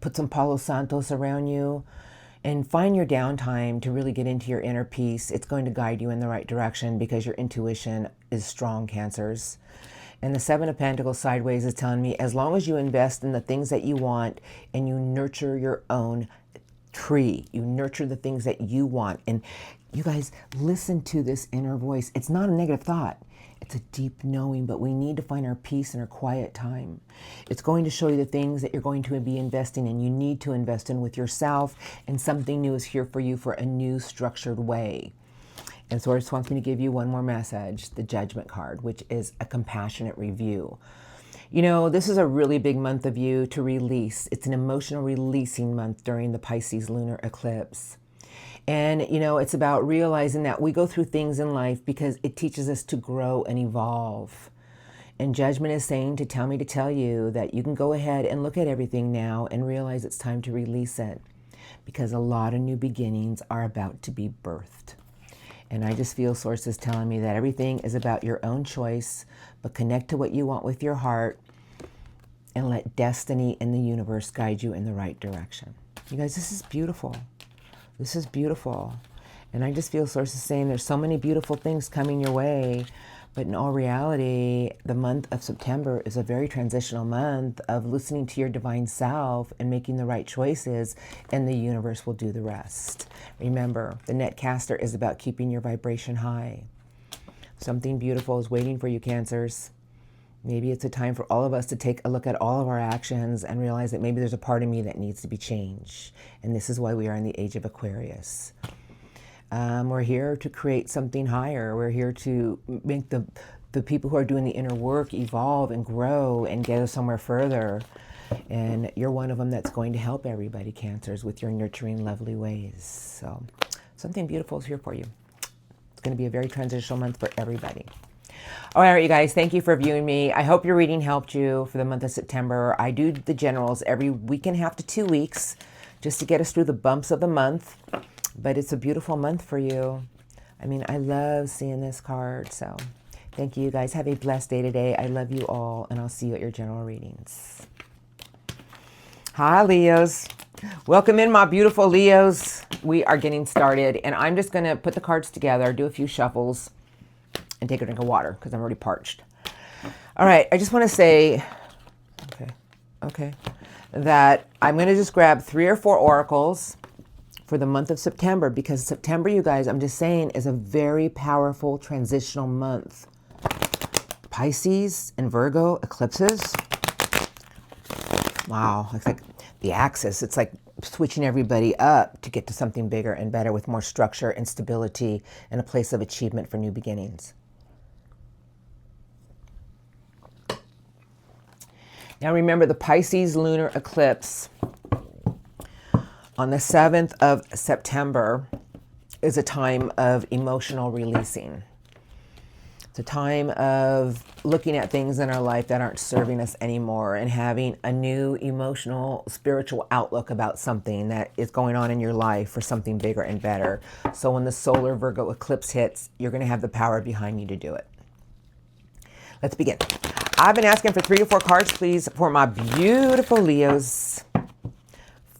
put some Palo Santos around you, and find your downtime to really get into your inner peace. It's going to guide you in the right direction because your intuition is strong, Cancers. And the Seven of Pentacles sideways is telling me, as long as you invest in the things that you want and you nurture your own tree. You nurture the things that you want. And you guys, listen to this inner voice. It's not a negative thought. It's a deep knowing, but we need to find our peace and our quiet time. It's going to show you the things that you're going to be investing in. You need to invest in with yourself, and something new is here for you for a new structured way. And Source wants me to give you one more message, the Judgment card, which is a compassionate review. You know, this is a really big month of you to release. It's an emotional releasing month during the Pisces lunar eclipse. And, you know, it's about realizing that we go through things in life because it teaches us to grow and evolve. And Judgment is saying to tell me to tell you that you can go ahead and look at everything now and realize it's time to release it, because a lot of new beginnings are about to be birthed. And I just feel Source is telling me that everything is about your own choice, but connect to what you want with your heart and let destiny and the universe guide you in the right direction. You guys, this is beautiful. This is beautiful. And I just feel Source is saying there's so many beautiful things coming your way. But in all reality, the month of September is a very transitional month of listening to your divine self and making the right choices, and the universe will do the rest. Remember, the Netcaster is about keeping your vibration high. Something beautiful is waiting for you, Cancers. Maybe it's a time for all of us to take a look at all of our actions and realize that maybe there's a part of me that needs to be changed. And this is why we are in the age of Aquarius. We're here to create something higher. We're here to make the people who are doing the inner work evolve and grow and get us somewhere further. And you're one of them that's going to help everybody, Cancers, with your nurturing, lovely ways. So something beautiful is here for you. It's going to be a very transitional month for everybody. All right, you guys, thank you for viewing me. I hope your reading helped you for the month of September. I do the generals every week and a half to 2 weeks just to get us through the bumps of the month. But it's a beautiful month for you. I mean, I love seeing this card. So thank you, guys. Have a blessed day today. I love you all, and I'll see you at your general readings. Hi, Leos. Welcome in, my beautiful Leos. We are getting started, and I'm just going to put the cards together, do a few shuffles, and take a drink of water because I'm already parched. All right, I just want to say, okay, that I'm going to just grab 3 or 4 oracles for the month of September, because September, you guys, I'm just saying, is a very powerful transitional month. Pisces and Virgo eclipses. Wow, it's like the axis. It's like switching everybody up to get to something bigger and better with more structure and stability and a place of achievement for new beginnings. Now remember, the Pisces lunar eclipse on the 7th of September is a time of emotional releasing. It's a time of looking at things in our life that aren't serving us anymore and having a new emotional, spiritual outlook about something that is going on in your life for something bigger and better. So when the solar Virgo eclipse hits, you're going to have the power behind you to do it. Let's begin. I've been asking for 3 or 4 cards, please, for my beautiful Leos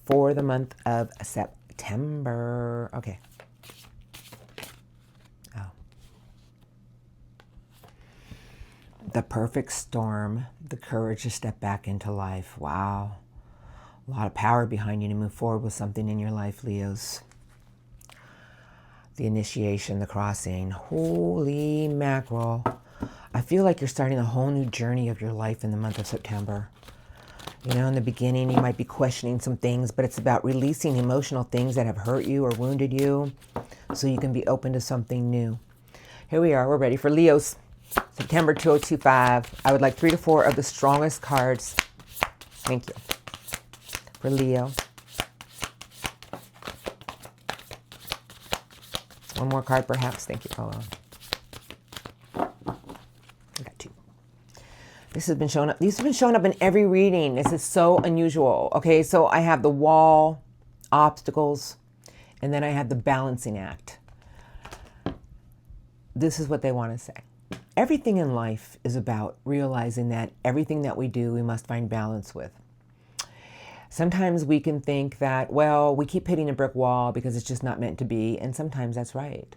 for the month of September. Okay. Oh. The perfect storm, the courage to step back into life. Wow. A lot of power behind you to move forward with something in your life, Leos. The initiation, the crossing. Holy mackerel. I feel like you're starting a whole new journey of your life in the month of September. You know, in the beginning, you might be questioning some things, but it's about releasing emotional things that have hurt you or wounded you so you can be open to something new. Here we are. We're ready for Leos. September 2025. I would like 3 to 4 of the strongest cards. Thank you. For Leo. One more card, perhaps. Thank you. Hold on. I got 2. This has been showing up. These have been showing up in every reading. This is so unusual. Okay, so I have the wall, obstacles, and then I have the balancing act. This is what they want to say. Everything in life is about realizing that everything that we do, we must find balance with. Sometimes we can think that, well, we keep hitting a brick wall because it's just not meant to be, and sometimes that's right.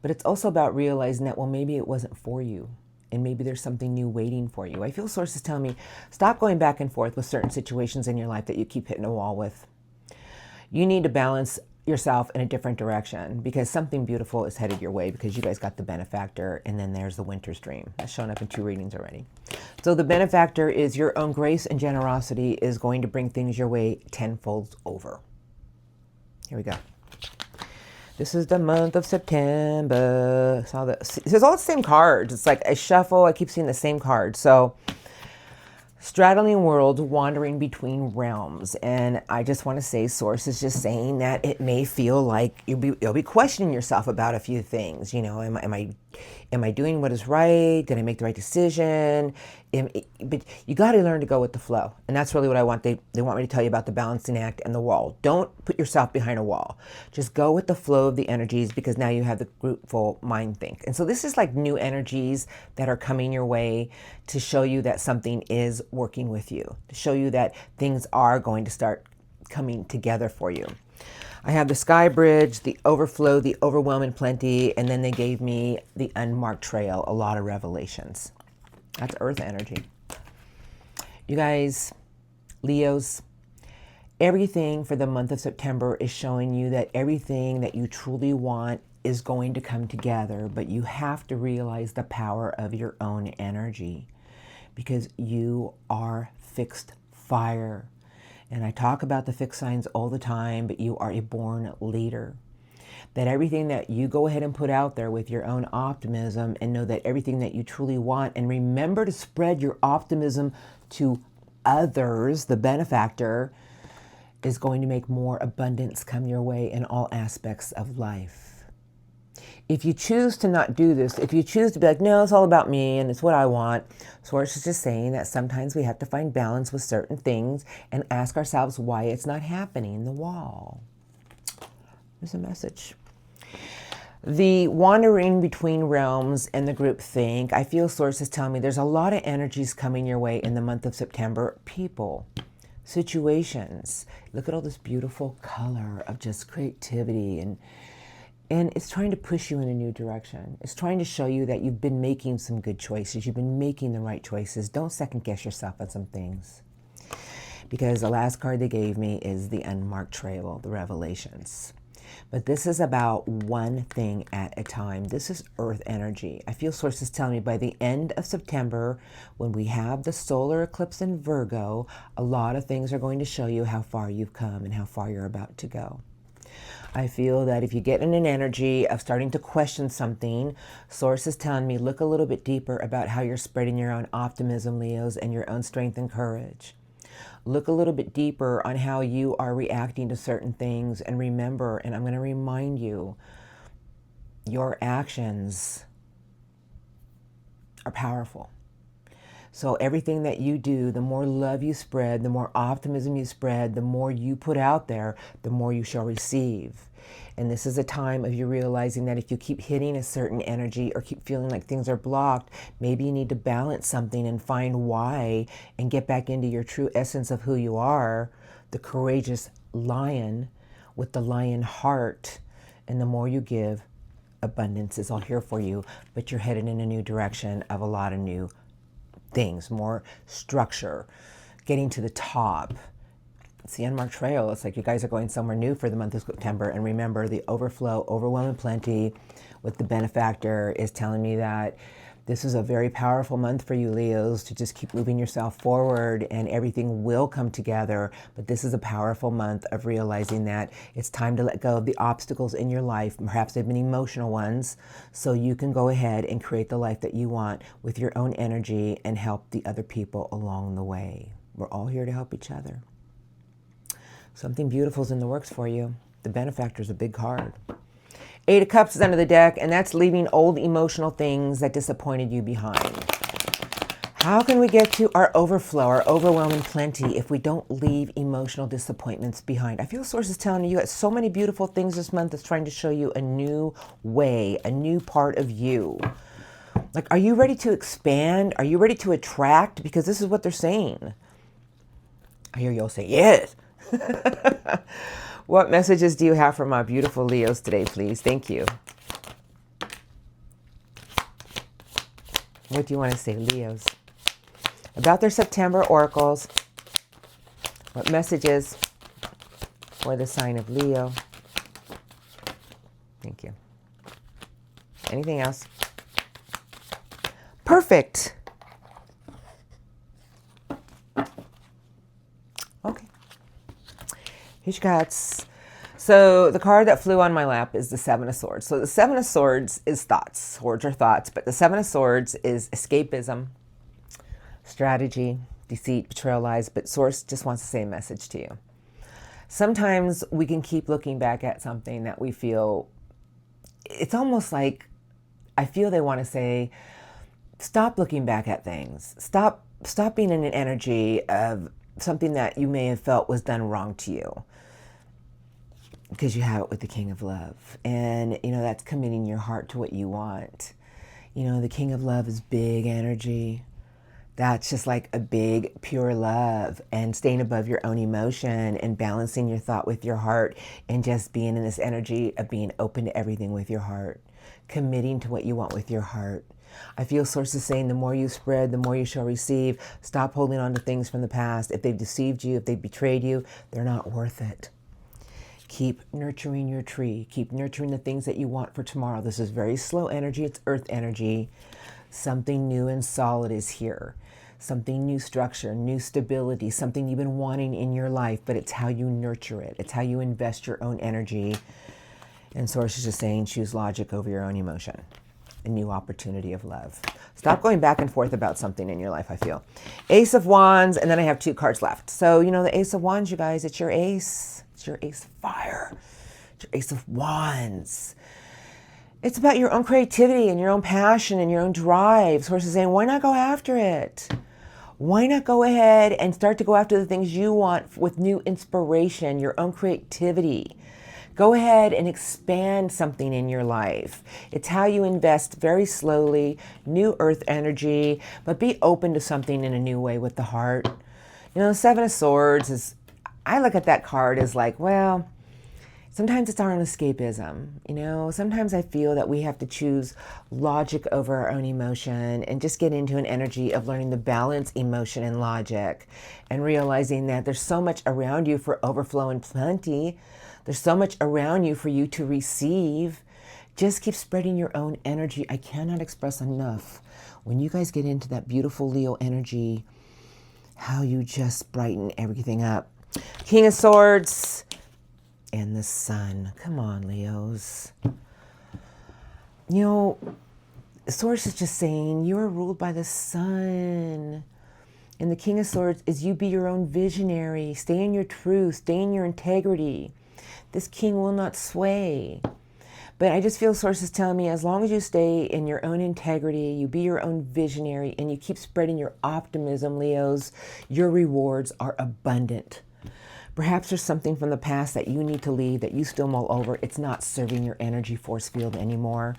But it's also about realizing that, well, maybe it wasn't for you. And maybe there's something new waiting for you. I feel sources telling me, stop going back and forth with certain situations in your life that you keep hitting a wall with. You need to balance yourself in a different direction because something beautiful is headed your way, because you guys got the benefactor and then there's the winter's dream. That's shown up in 2 readings already. So the benefactor is your own grace and generosity is going to bring things your way tenfold over. Here we go. This is the month of September. It's all the same cards. It's like I shuffle, I keep seeing the same cards. So straddling worlds, wandering between realms. And I just want to say, Source is just saying that it may feel like you'll be questioning yourself about a few things. You know, am I doing what is right? Did I make the right decision? But you got to learn to go with the flow. And that's really what I want. They want me to tell you about the balancing act and the wall. Don't put yourself behind a wall. Just go with the flow of the energies, because now you have the groupful mind think. And so this is like new energies that are coming your way to show you that something is working with you, to show you that things are going to start coming together for you. I have the sky bridge, the overflow, the overwhelming plenty, and then they gave me the unmarked trail, a lot of revelations. That's earth energy. You guys, Leos, everything for the month of September is showing you that everything that you truly want is going to come together, but you have to realize the power of your own energy, because you are fixed fire. And I talk about the fixed signs all the time, but you are a born leader. That everything that you go ahead and put out there with your own optimism, and know that everything that you truly want, and remember to spread your optimism to others, the benefactor, is going to make more abundance come your way in all aspects of life. If you choose to not do this, if you choose to be like, no, it's all about me and it's what I want, Source is just saying that sometimes we have to find balance with certain things and ask ourselves why it's not happening. The wall. There's a message. The wandering between realms and the group think, I feel Source is telling me there's a lot of energies coming your way in the month of September. People, situations. Look at all this beautiful color of just creativity, and it's trying to push you in a new direction. It's trying to show you that you've been making some good choices. You've been making the right choices. Don't second guess yourself on some things. Because the last card they gave me is the unmarked trail, the revelations. But this is about one thing at a time. This is earth energy. I feel Source is telling me by the end of September, when we have the solar eclipse in Virgo, a lot of things are going to show you how far you've come and how far you're about to go. I feel that if you get in an energy of starting to question something, Source is telling me look a little bit deeper about how you're spreading your own optimism, Leos, and your own strength and courage. Look a little bit deeper on how you are reacting to certain things, and remember, and I'm going to remind you, your actions are powerful. So everything that you do, the more love you spread, the more optimism you spread, the more you put out there, the more you shall receive. And this is a time of you realizing that if you keep hitting a certain energy or keep feeling like things are blocked, maybe you need to balance something and find why and get back into your true essence of who you are, the courageous lion with the lion heart. And the more you give, abundance is all here for you, but you're headed in a new direction of a lot of new things, more structure, getting to the top. It's the unmarked trail. It's like you guys are going somewhere new for the month of September. And remember, the overflow, overwhelming plenty with the benefactor is telling me that this is a very powerful month for you, Leos, to just keep moving yourself forward and everything will come together. But this is a powerful month of realizing that it's time to let go of the obstacles in your life. Perhaps they've been emotional ones, so you can go ahead and create the life that you want with your own energy and help the other people along the way. We're all here to help each other. Something beautiful is in the works for you. The benefactor is a big card. 8 of Cups is under the deck, and that's leaving old emotional things that disappointed you behind. How can we get to our overflow, our overwhelming plenty, if we don't leave emotional disappointments behind? I feel Source is telling you got so many beautiful things this month that's trying to show you a new way, a new part of you. Like, are you ready to expand? Are you ready to attract? Because this is what they're saying. I hear you all say, yes. What messages do you have for my beautiful Leos today, please? Thank you. What do you want to say, Leos? About their September oracles. What messages for the sign of Leo. Thank you. Anything else? Perfect. Okay. Here's your cards. So the card that flew on my lap is the Seven of Swords. So the Seven of Swords is thoughts. Swords are thoughts. But the Seven of Swords is escapism, strategy, deceit, betrayal, lies. But Source just wants to say a message to you. Sometimes we can keep looking back at something that we feel, it's almost like, I feel they want to say, stop looking back at things. Stop being in an energy of something that you may have felt was done wrong to you. Because you have it with the King of Love. And, you know, that's committing your heart to what you want. You know, the King of Love is big energy. That's just like a big, pure love. And staying above your own emotion and balancing your thought with your heart. And just being in this energy of being open to everything with your heart. Committing to what you want with your heart. I feel sources saying the more you spread, the more you shall receive. Stop holding on to things from the past. If they've deceived you, if they've betrayed you, they're not worth it. Keep nurturing your tree. Keep nurturing the things that you want for tomorrow. This is very slow energy. It's earth energy. Something new and solid is here. Something new structure, new stability, something you've been wanting in your life, but it's how you nurture it. It's how you invest your own energy. And Source is just saying, choose logic over your own emotion. A new opportunity of love. Stop going back and forth about something in your life, I feel. Ace of Wands, and then I have 2 cards left. So, you know, the Ace of Wands, you guys, it's your ace. It's your ace of fire. It's your Ace of Wands. It's about your own creativity and your own passion and your own drive. Source is saying, why not go after it? Why not go ahead and start to go after the things you want with new inspiration, your own creativity? Go ahead and expand something in your life. It's how you invest very slowly, new earth energy, but be open to something in a new way with the heart. You know, the Seven of Swords is, I look at that card as like, well, sometimes it's our own escapism. You know, sometimes I feel that we have to choose logic over our own emotion and just get into an energy of learning to balance emotion and logic and realizing that there's so much around you for overflow and plenty. There's so much around you for you to receive. Just keep spreading your own energy. I cannot express enough. When you guys get into that beautiful Leo energy, how you just brighten everything up. King of Swords and the Sun. Come on, Leos. You know, Source is just saying you are ruled by the Sun. And the King of Swords is you be your own visionary. Stay in your truth. Stay in your integrity. This king will not sway. But I just feel Source is telling me as long as you stay in your own integrity, you be your own visionary, and you keep spreading your optimism, Leos, your rewards are abundant. Perhaps there's something from the past that you need to leave, that you still mull over. It's not serving your energy force field anymore.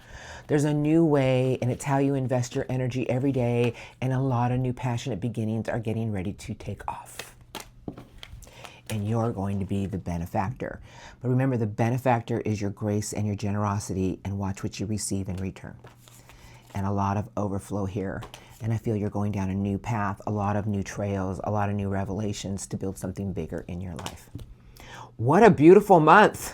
There's a new way, and it's how you invest your energy every day, and a lot of new passionate beginnings are getting ready to take off. And you're going to be the benefactor. But remember, the benefactor is your grace and your generosity, and watch what you receive in return. And a lot of overflow here. And I feel you're going down a new path, a lot of new trails, a lot of new revelations to build something bigger in your life. What a beautiful month.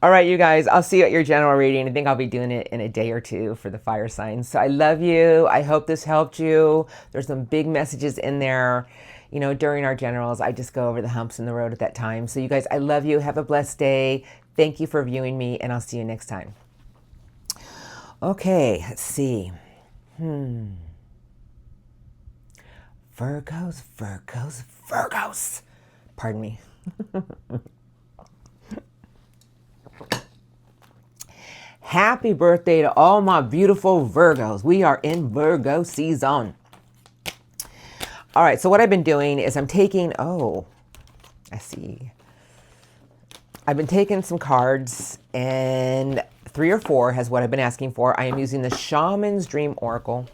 All right, you guys, I'll see you at your general reading. I think I'll be doing it in a day or two for the fire signs. So I love you. I hope this helped you. There's some big messages in there. You know, during our generals, I just go over the humps in the road at that time. So you guys, I love you. Have a blessed day. Thank you for viewing me, and I'll see you next time. Okay, let's see. Virgos, Virgos, Virgos. Pardon me. Happy birthday to all my beautiful Virgos. We are in Virgo season. All right, so what I've been doing is I'm taking, I see. I've been taking some cards, and 3 or 4 has what I've been asking for. I am using the Shaman's Dream Oracle.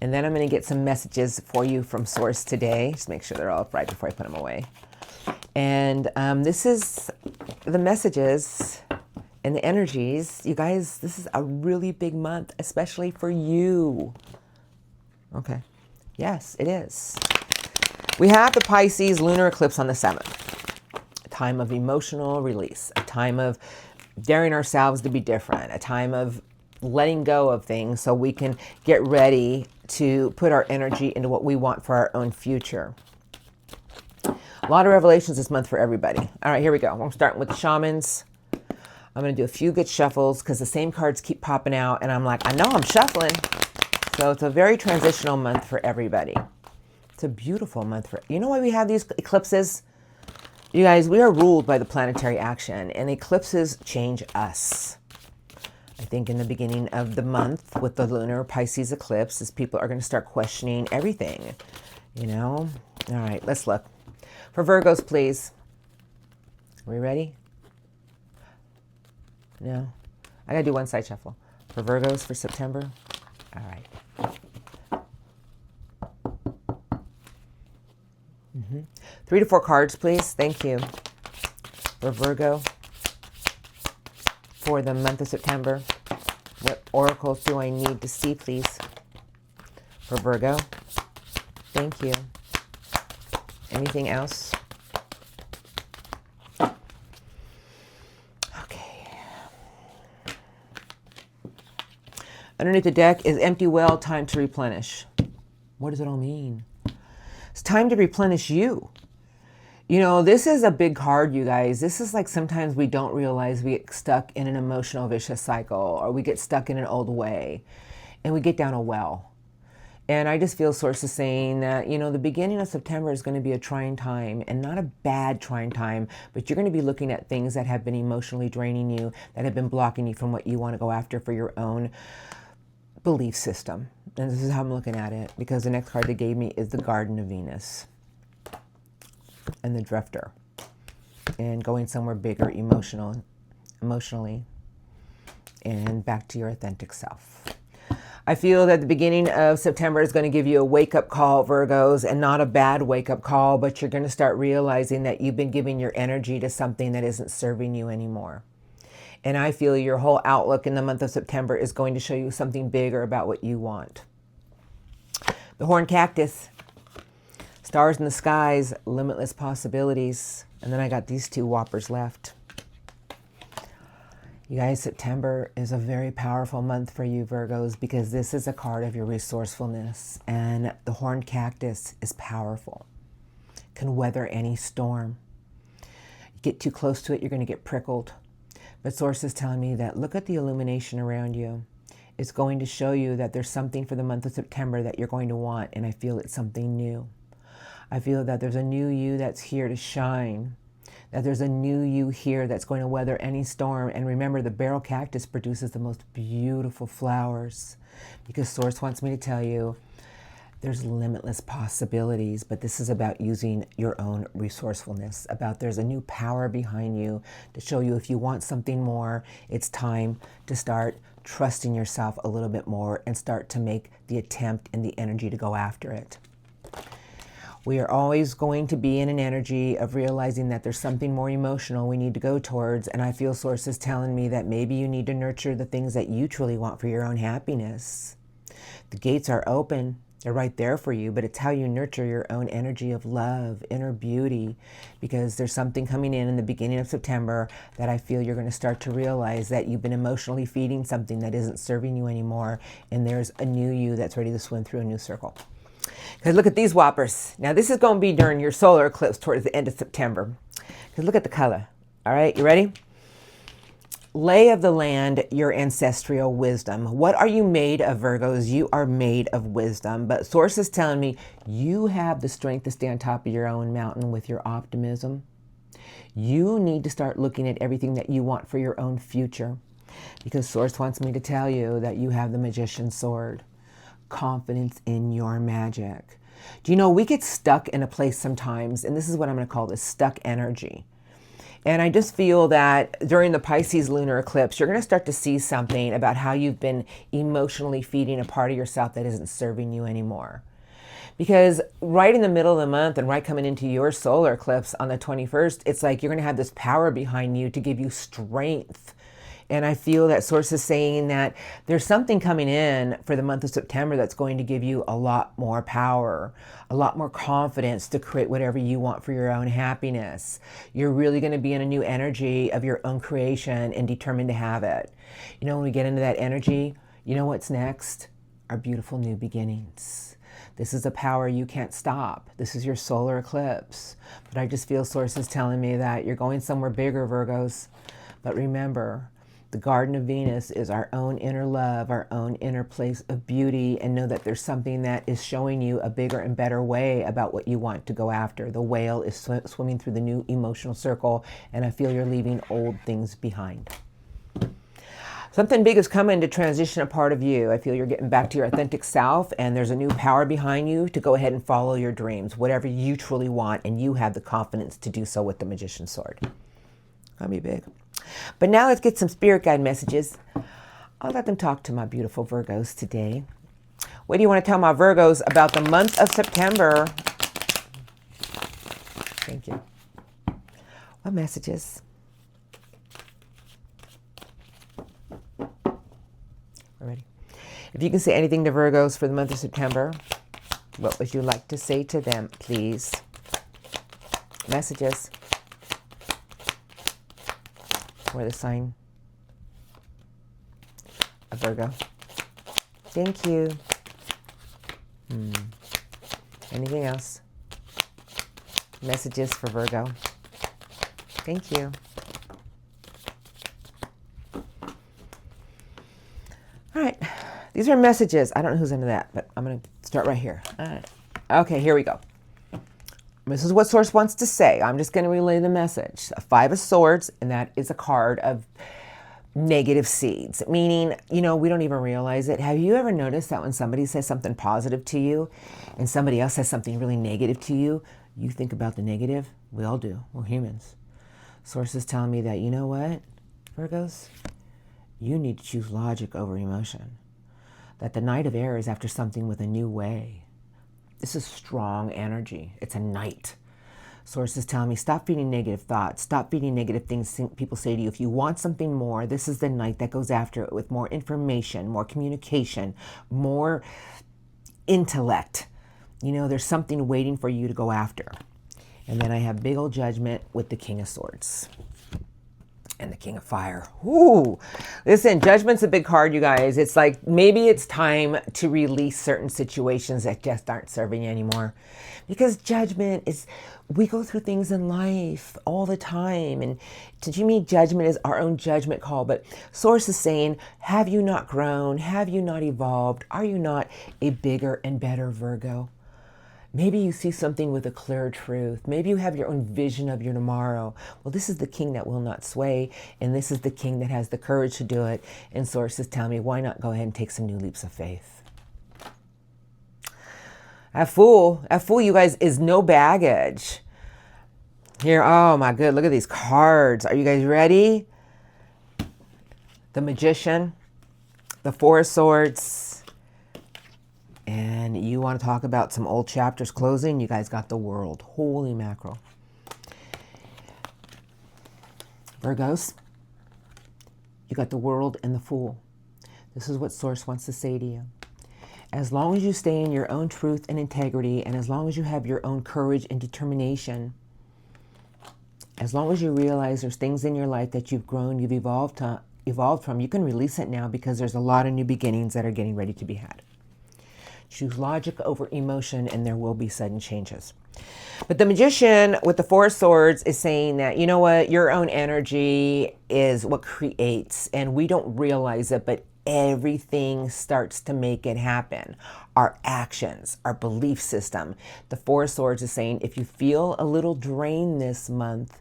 And then I'm going to get some messages for you from Source today. Just make sure they're all upright before I put them away. And this is the messages and the energies. You guys, this is a really big month, especially for you. Okay. Yes, it is. We have the Pisces lunar eclipse on the 7th. A time of emotional release, a time of daring ourselves to be different, a time of letting go of things so we can get ready to put our energy into what we want for our own future. A lot of revelations this month for everybody. All right, here we go. We're starting with the shamans. I'm going to do a few good shuffles because the same cards keep popping out. And I'm like, I know I'm shuffling. So it's a very transitional month for everybody. It's a beautiful month for, you know why we have these eclipses? You guys, we are ruled by the planetary action, and eclipses change us. I think in the beginning of the month with the lunar Pisces eclipse, as people are going to start questioning everything, you know? All right, let's look. For Virgos, please. Are we ready? No? I got to do one side shuffle. For Virgos for September. All right. 3 to 4 cards, please. Thank you. For Virgo, for the month of September, what oracles do I need to see, please? For Virgo, thank you. Anything else? Okay. Underneath the deck is empty well, time to replenish. What does it all mean? It's time to replenish you. You know, this is a big card, you guys. This is like sometimes we don't realize we get stuck in an emotional vicious cycle, or we get stuck in an old way and we get down a well. And I just feel sources saying that, you know, the beginning of September is going to be a trying time, and not a bad trying time, but you're going to be looking at things that have been emotionally draining you, that have been blocking you from what you want to go after for your own belief system. And this is how I'm looking at it, because the next card they gave me is the Garden of Venus and the Drifter, and going somewhere bigger emotionally, and back to your authentic self. I feel that the beginning of September is going to give you a wake-up call, Virgos, and not a bad wake-up call, but you're going to start realizing that you've been giving your energy to something that isn't serving you anymore. And I feel your whole outlook in the month of September is going to show you something bigger about what you want. The horned cactus. Stars in the skies, limitless possibilities. And then I got these 2 whoppers left. You guys, September is a very powerful month for you, Virgos, because this is a card of your resourcefulness. And the horned cactus is powerful. Can weather any storm. You get too close to it, you're going to get prickled. But source is telling me that look at the illumination around you. It's going to show you that there's something for the month of September that you're going to want. And I feel it's something new. I feel that there's a new you that's here to shine, that there's a new you here that's going to weather any storm. And remember, the barrel cactus produces the most beautiful flowers, because Source wants me to tell you there's limitless possibilities, but this is about using your own resourcefulness, about there's a new power behind you to show you if you want something more, it's time to start trusting yourself a little bit more and start to make the attempt and the energy to go after it. We are always going to be in an energy of realizing that there's something more emotional we need to go towards. And I feel Source is telling me that maybe you need to nurture the things that you truly want for your own happiness. The gates are open. They're right there for you, but it's how you nurture your own energy of love, inner beauty, because there's something coming in the beginning of September that I feel you're going to start to realize that you've been emotionally feeding something that isn't serving you anymore. And there's a new you that's ready to swim through a new circle. Because look at these whoppers. Now, this is going to be during your solar eclipse towards the end of September. Because look at the color. All right, you ready? Lay of the land, your ancestral wisdom. What are you made of, Virgos? You are made of wisdom. But Source is telling me you have the strength to stay on top of your own mountain with your optimism. You need to start looking at everything that you want for your own future. Because Source wants me to tell you that you have the magician's sword. Confidence in your magic. Do you know, we get stuck in a place sometimes, and this is what I'm going to call this stuck energy. And I just feel that during the Pisces lunar eclipse, you're going to start to see something about how you've been emotionally feeding a part of yourself that isn't serving you anymore. Because right in the middle of the month and right coming into your solar eclipse on the 21st, it's like you're going to have this power behind you to give you strength And I feel that source is saying that there's something coming in for the month of September that's going to give you a lot more power, a lot more confidence to create whatever you want for your own happiness. You're really going to be in a new energy of your own creation and determined to have it. You know, when we get into that energy, you know what's next? Our beautiful new beginnings. This is a power you can't stop. This is your solar eclipse. But I just feel sources telling me that you're going somewhere bigger, Virgos. But remember, the Garden of Venus is our own inner love, our own inner place of beauty, and know that there's something that is showing you a bigger and better way about what you want to go after. The whale is swimming through the new emotional circle, and I feel you're leaving old things behind. Something big is coming to transition a part of you. I feel you're getting back to your authentic self, and there's a new power behind you to go ahead and follow your dreams, whatever you truly want, and you have the confidence to do so with the Magician's Sword. That'll be big. But now let's get some spirit guide messages. I'll let them talk to my beautiful Virgos today. What do you want to tell my Virgos about the month of September? Thank you. What messages? We're ready. If you can say anything to Virgos for the month of September, what would you like to say to them, please? Messages. For the sign of Virgo. Thank you. Anything else? Messages for Virgo. Thank you. All right. These are messages. I don't know who's into that, but I'm going to start right here. All right. Okay, here we go. This is what source wants to say. I'm just going to relay the message. A 5 of Swords, and that is a card of negative seeds, meaning, you know, we don't even realize it. Have you ever noticed that when somebody says something positive to you and somebody else says something really negative to you, you think about the negative? We all do. We're humans. Source is telling me that, you know what, Virgos? You need to choose logic over emotion. That the Knight of Air is after something with a new way. This is strong energy. It's a knight. Sources tell me, stop feeding negative thoughts. Stop feeding negative things people say to you. If you want something more, this is the knight that goes after it with more information, more communication, more intellect. You know, there's something waiting for you to go after. And then I have big old Judgment with the King of Swords. And the King of Fire. Ooh, listen, Judgment's a big card, you guys. It's like maybe it's time to release certain situations that just aren't serving you anymore. Because Judgment is, we go through things in life all the time. And to me, Judgment is our own judgment call. But Source is saying, have you not grown? Have you not evolved? Are you not a bigger and better Virgo? Maybe you see something with a clear truth. Maybe you have your own vision of your tomorrow. Well, this is the king that will not sway, and this is the king that has the courage to do it. And sources tell me, why not go ahead and take some new leaps of faith? That fool, you guys, is no baggage. Here, oh my good, look at these cards. Are you guys ready? The Magician, the Four of Swords, and you want to talk about some old chapters closing, you guys got the World. Holy mackerel. Virgos, you got the World and the Fool. This is what Source wants to say to you. As long as you stay in your own truth and integrity, and as long as you have your own courage and determination, as long as you realize there's things in your life that you've grown, you've evolved from, you can release it now because there's a lot of new beginnings that are getting ready to be had. Choose logic over emotion, and there will be sudden changes. But the Magician with the Four of Swords is saying that, you know what, your own energy is what creates, and we don't realize it, but everything starts to make it happen. Our actions, our belief system. The Four of Swords is saying, if you feel a little drained this month,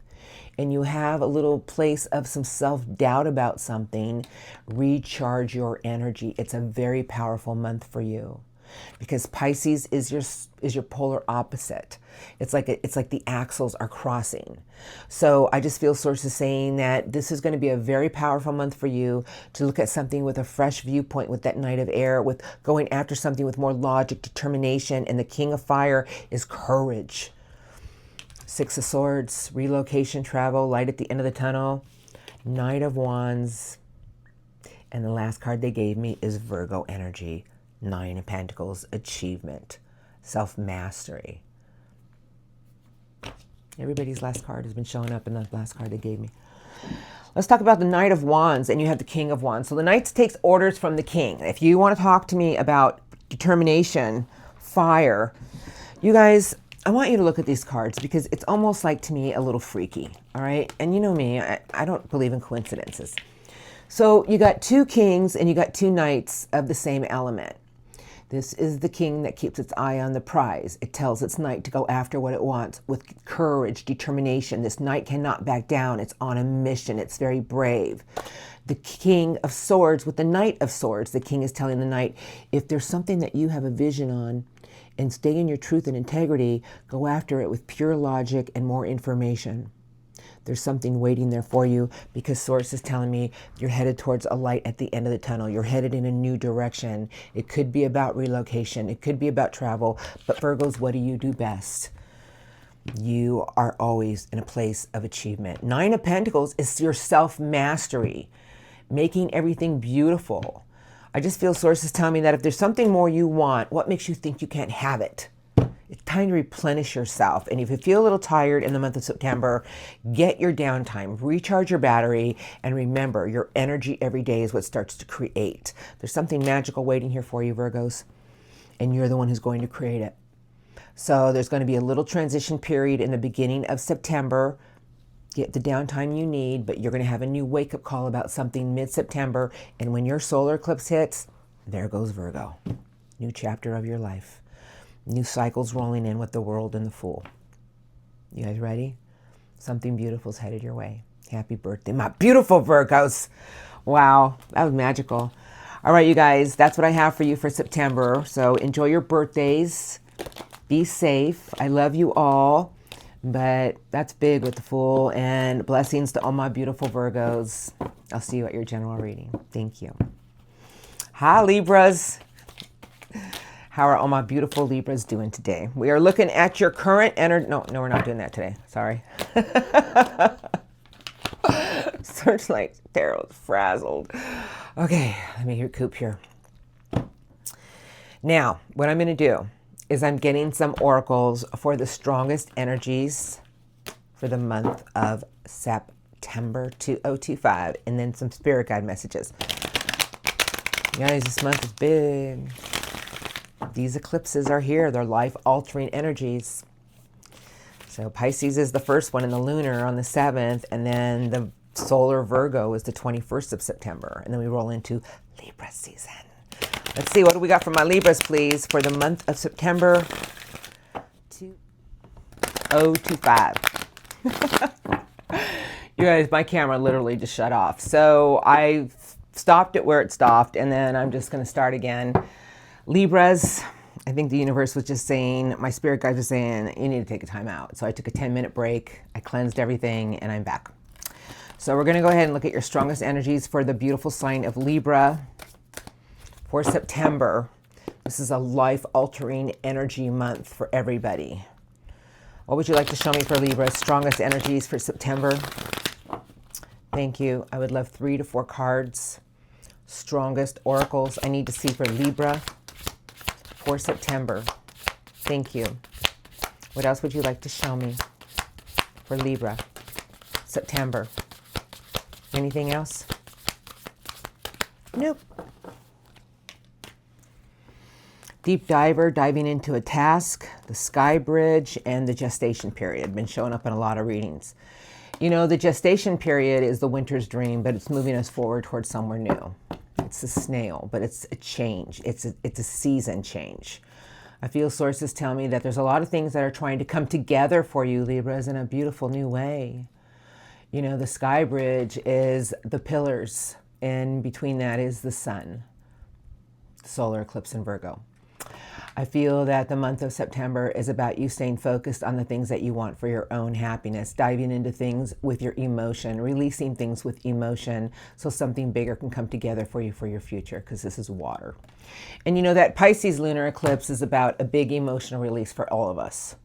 and you have a little place of some self-doubt about something, recharge your energy. It's a very powerful month for you. Because Pisces is your polar opposite. It's like the axles are crossing. So I just feel sources saying that this is going to be a very powerful month for you to look at something with a fresh viewpoint with that Knight of Air, with going after something with more logic, determination, and the King of Fire is courage. Six of Swords, relocation, travel, light at the end of the tunnel. Knight of Wands, And the last card they gave me is Virgo energy, 9 of Pentacles, achievement, self-mastery. Everybody's last card has been showing up in the last card they gave me. Let's talk about the Knight of Wands, and you have the King of Wands. So the Knight takes orders from the King. If you want to talk to me about determination, fire, you guys, I want you to look at these cards because it's almost like, to me, a little freaky, all right? And you know me, I don't believe in coincidences. So you got 2 kings and you got 2 knights of the same element. This is the king that keeps its eye on the prize. It tells its knight to go after what it wants with courage, determination. This knight cannot back down. It's on a mission. It's very brave. The King of Swords with the Knight of Swords. The king is telling the knight, if there's something that you have a vision on, and stay in your truth and integrity, go after it with pure logic and more information. There's something waiting there for you, because Source is telling me you're headed towards a light at the end of the tunnel. You're headed in a new direction. It could be about relocation. It could be about travel. But Virgos, what do you do best? You are always in a place of achievement. 9 of Pentacles is your self-mastery, making everything beautiful. I just feel Source is telling me that if there's something more you want, what makes you think you can't have it? It's time to replenish yourself. And if you feel a little tired in the month of September, get your downtime, recharge your battery, and remember, your energy every day is what starts to create. There's something magical waiting here for you, Virgos, and you're the one who's going to create it. So there's going to be a little transition period in the beginning of September. Get the downtime you need, but you're going to have a new wake-up call about something mid-September. And when your solar eclipse hits, there goes Virgo. New chapter of your life. New cycles rolling in with the World and the Fool. You guys ready? Something beautiful is headed your way. Happy birthday, my beautiful Virgos. Wow, that was magical. All right, you guys, that's what I have for you for September. So enjoy your birthdays. Be safe. I love you all. But that's big with the Fool. And blessings to all my beautiful Virgos. I'll see you at your general reading. Thank you. Hi, Libras. How are all my beautiful Libras doing today? We are looking at your current energy. No, we're not doing that today. Sorry. Searchlight Tarot is frazzled. Okay, let me recoup here. Now, what I'm going to do is I'm getting some oracles for the strongest energies for the month of September 2025, and then some spirit guide messages. Guys, this month is big. These eclipses are here. They're life-altering energies. So Pisces is the first one in the lunar on the 7th, and then the solar Virgo is the 21st of September. And then we roll into Libra season. Let's see, what do we got for my Libras, please, for the month of September 2025. You guys, my camera literally just shut off. So I stopped it where it stopped, and then I'm just going to start again. Libras, I think the universe was just saying, my spirit guides were saying, you need to take a time out. So I took a 10-minute break. I cleansed everything, and I'm back. So we're going to go ahead and look at your strongest energies for the beautiful sign of Libra for September. This is a life-altering energy month for everybody. What would you like to show me for Libra? Strongest energies for September. Thank you. I would love 3 to 4 cards. Strongest oracles I need to see for Libra for September. Thank you. What else would you like to show me for Libra, September? Anything else? Nope. Deep diver, diving into a task, the sky bridge, and the gestation period. Been showing up in a lot of readings. You know, the gestation period is the winter's dream, but it's moving us forward towards somewhere new. It's a snail, but it's a change. It's a season change. I feel sources tell me that there's a lot of things that are trying to come together for you, Libras, in a beautiful new way. You know, the sky bridge is the pillars, and between that is the sun, solar eclipse in Virgo. I feel that the month of September is about you staying focused on the things that you want for your own happiness, diving into things with your emotion, releasing things with emotion so something bigger can come together for you for your future, because this is water. And you know that Pisces lunar eclipse is about a big emotional release for all of us.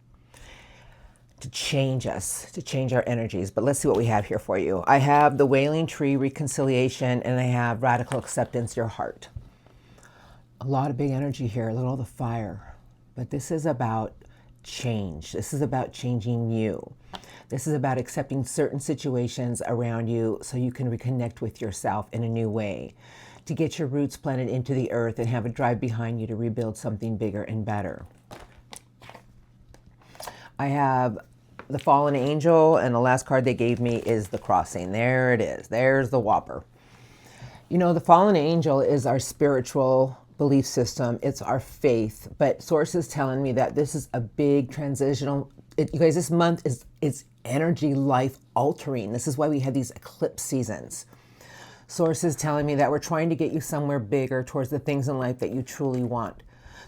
to change us, to change our energies. But let's see what we have here for you. I have the Wailing Tree, reconciliation, and I have radical acceptance, your heart. A lot of big energy here. Look at all the fire. But this is about change. This is about changing you. This is about accepting certain situations around you so you can reconnect with yourself in a new way, to get your roots planted into the earth and have a drive behind you to rebuild something bigger and better. I have the Fallen Angel, and the last card they gave me is the Crossing. There it is. There's the whopper. You know, the Fallen Angel is our spiritual belief system. It's our faith. But Source is telling me that this is a big transitional. You guys, this month is energy life altering. This is why we have these eclipse seasons. Source is telling me that we're trying to get you somewhere bigger towards the things in life that you truly want.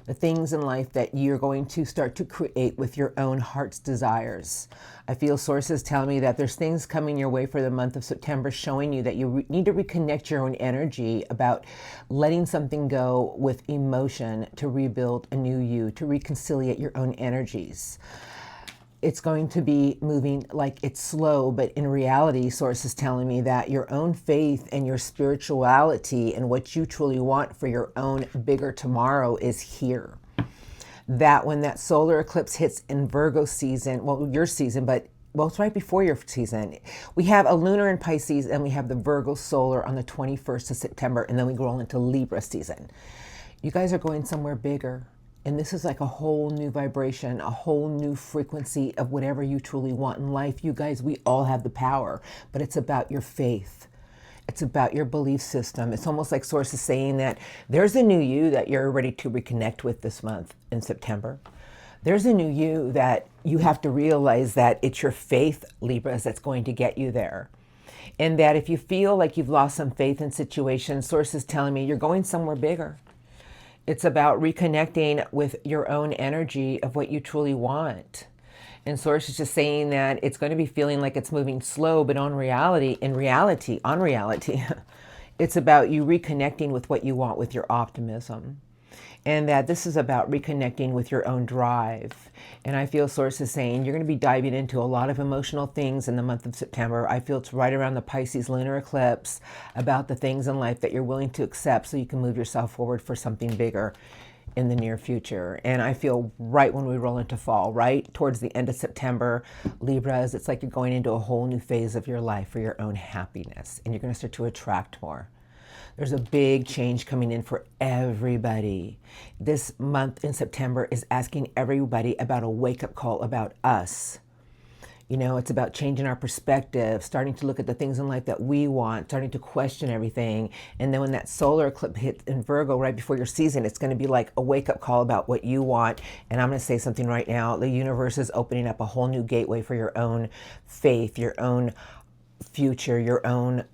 The things in life that you're going to start to create with your own heart's desires. I feel Source is telling me that there's things coming your way for the month of September showing you that you need to reconnect your own energy about letting something go with emotion to rebuild a new you, to reconciliate your own energies. It's going to be moving like it's slow, but in reality, Source is telling me that your own faith and your spirituality and what you truly want for your own bigger tomorrow is here. That when that solar eclipse hits in Virgo season, well, your season, but well, it's right before your season. We have a lunar in Pisces and we have the Virgo solar on the 21st of September, and then we roll into Libra season. You guys are going somewhere bigger. And this is like a whole new vibration, a whole new frequency of whatever you truly want in life. You guys, we all have the power, but it's about your faith. It's about your belief system. It's almost like Source is saying that there's a new you that you're ready to reconnect with this month in September. There's a new you that you have to realize that it's your faith, Libras, that's going to get you there. And that if you feel like you've lost some faith in situations, Source is telling me you're going somewhere bigger. It's about reconnecting with your own energy of what you truly want. And Source is just saying that it's going to be feeling like it's moving slow, but on reality, it's about you reconnecting with what you want with your optimism. And that this is about reconnecting with your own drive. And I feel Source is saying you're going to be diving into a lot of emotional things in the month of September. I feel it's right around the Pisces lunar eclipse about the things in life that you're willing to accept so you can move yourself forward for something bigger in the near future. And I feel right when we roll into fall, right towards the end of September, Libras, it's like you're going into a whole new phase of your life for your own happiness. And you're going to start to attract more. There's a big change coming in for everybody. This month in September is asking everybody about a wake-up call about us. You know, it's about changing our perspective, starting to look at the things in life that we want, starting to question everything. And then when that solar eclipse hits in Virgo right before your season, it's going to be like a wake-up call about what you want. And I'm going to say something right now. The universe is opening up a whole new gateway for your own faith, your own future, your own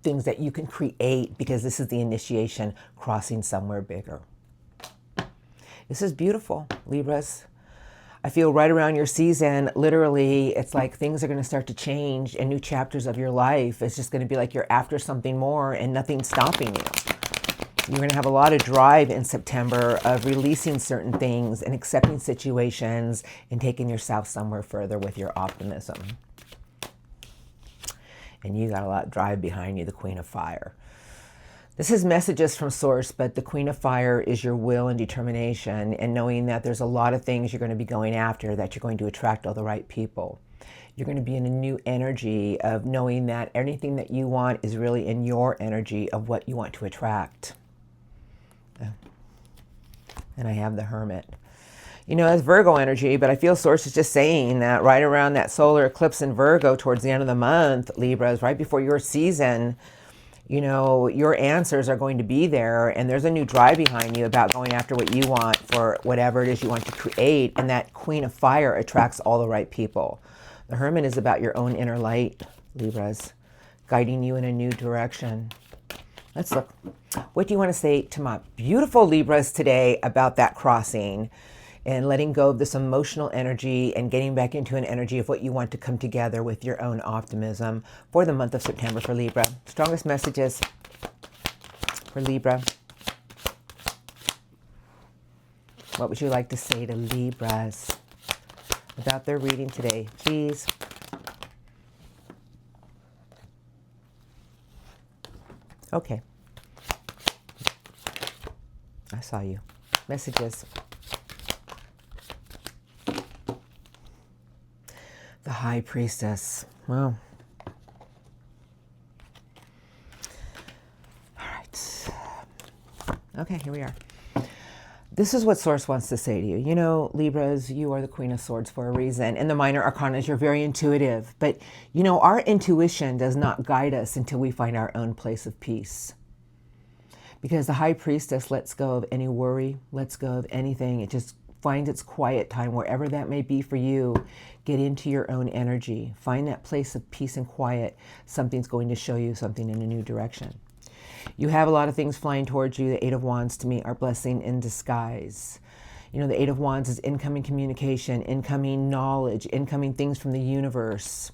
things that you can create, because this is the initiation, crossing somewhere bigger. This is beautiful, Libras. I feel right around your season, literally, it's like things are going to start to change and new chapters of your life. It's just going to be like you're after something more and nothing's stopping you. You're going to have a lot of drive in September of releasing certain things and accepting situations and taking yourself somewhere further with your optimism. And you got a lot of drive behind you, the Queen of Fire. This is messages from Source, but the Queen of Fire is your will and determination, and knowing that there's a lot of things you're going to be going after, that you're going to attract all the right people. You're going to be in a new energy of knowing that anything that you want is really in your energy of what you want to attract. And I have the Hermit. You know, it's Virgo energy, but I feel Source is just saying that right around that solar eclipse in Virgo towards the end of the month, Libras, right before your season, you know, your answers are going to be there, and there's a new drive behind you about going after what you want for whatever it is you want to create, and that Queen of Fire attracts all the right people. The Hermit is about your own inner light, Libras, guiding you in a new direction. Let's look. What do you want to say to my beautiful Libras today about that crossing? And letting go of this emotional energy and getting back into an energy of what you want to come together with your own optimism for the month of September for Libra. Strongest messages for Libra. What would you like to say to Libras? about their reading today, please. Okay. I saw you. Messages. The High Priestess. Well. All right. Okay, here we are. This is what Source wants to say to you. You know, Libras, you are the Queen of Swords for a reason. In the minor arcana, you're very intuitive. But, you know, our intuition does not guide us until we find our own place of peace. Because the High Priestess lets go of any worry, lets go of anything. It just finds its quiet time, wherever that may be for you. Get into your own energy. Find that place of peace and quiet. Something's going to show you something in a new direction. You have a lot of things flying towards you. The Eight of Wands, to me, are blessing in disguise. You know, the Eight of Wands is incoming communication, incoming knowledge, incoming things from the universe.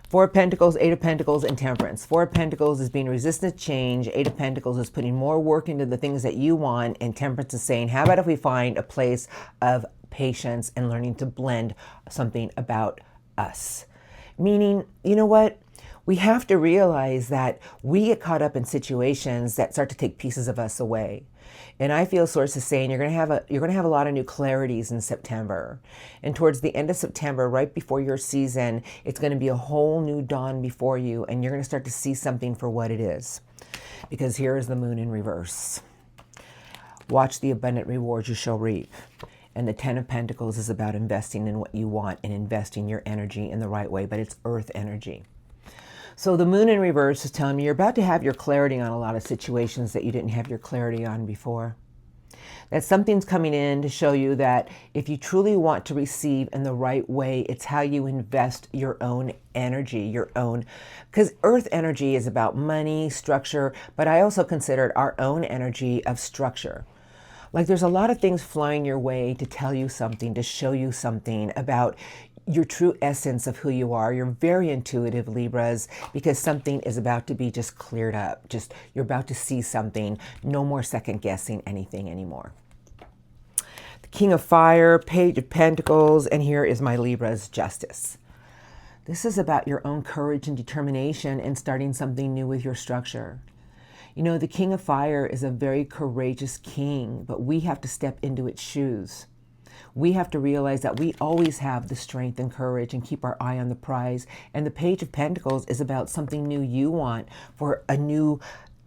Four of Pentacles, Eight of Pentacles, and Temperance. Four of Pentacles is being resistant to change. Eight of Pentacles is putting more work into the things that you want. And Temperance is saying, how about if we find a place of patience and learning to blend something about us? Meaning, you know what? We have to realize that we get caught up in situations that start to take pieces of us away. And I feel Source is saying you're going to have a lot of new clarities in September. And towards the end of September, right before your season, it's going to be a whole new dawn before you, and you're going to start to see something for what it is. Because here is the moon in reverse. Watch the abundant rewards you shall reap. And the Ten of Pentacles is about investing in what you want and investing your energy in the right way, but it's earth energy. So the moon in reverse is telling me you're about to have your clarity on a lot of situations that you didn't have your clarity on before. That something's coming in to show you that if you truly want to receive in the right way, it's how you invest your own energy, your own, because earth energy is about money, structure, but I also consider our own energy of structure. Like there's a lot of things flying your way to tell you something, to show you something about your true essence of who you are. You're very intuitive, Libras, because something is about to be just cleared up. Just you're about to see something. No more second guessing anything anymore. The King of Fire, Page of Pentacles, and here is my Libra's Justice. This is about your own courage and determination and starting something new with your structure. You know, the King of Fire is a very courageous king, but we have to step into its shoes. We have to realize that we always have the strength and courage and keep our eye on the prize. And the Page of Pentacles is about something new you want for a new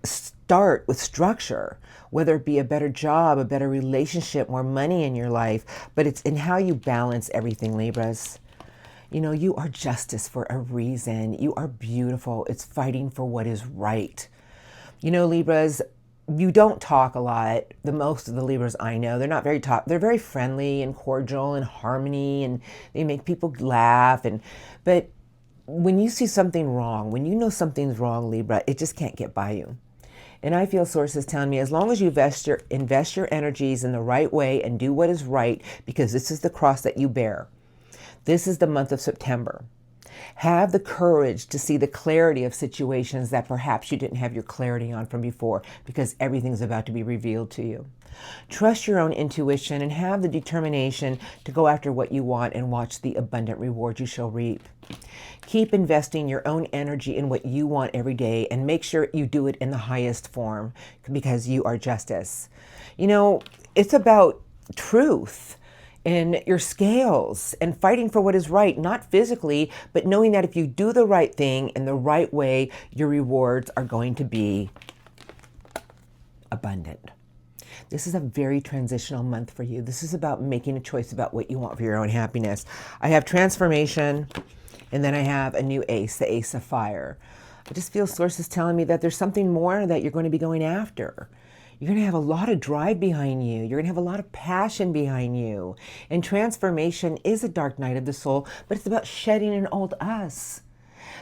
start with structure, whether it be a better job, a better relationship, more money in your life, but it's in how you balance everything, Libras. You know, you are justice for a reason. You are beautiful. It's fighting for what is right. You know, Libras, you don't talk a lot. The most of the Libras I know, they're not very talk. They're very friendly and cordial and harmony, and they make people laugh. But when you see something wrong, when you know something's wrong, Libra, it just can't get by you. And I feel Source is telling me as long as you invest your energies in the right way and do what is right, because this is the cross that you bear. This is the month of September. Have the courage to see the clarity of situations that perhaps you didn't have your clarity on from before, because everything's about to be revealed to you. Trust your own intuition and have the determination to go after what you want and watch the abundant reward you shall reap. Keep investing your own energy in what you want every day and make sure you do it in the highest form, because you are justice. You know, it's about truth and your scales and fighting for what is right, not physically, but knowing that if you do the right thing in the right way, your rewards are going to be abundant. This is a very transitional month for you. This is about making a choice about what you want for your own happiness. I have transformation, and then I have a new ace, the Ace of Fire. I just feel Source is telling me that there's something more that you're going to be going after. You're going to have a lot of drive behind you. You're going to have a lot of passion behind you. And transformation is a dark night of the soul, but it's about shedding an old us.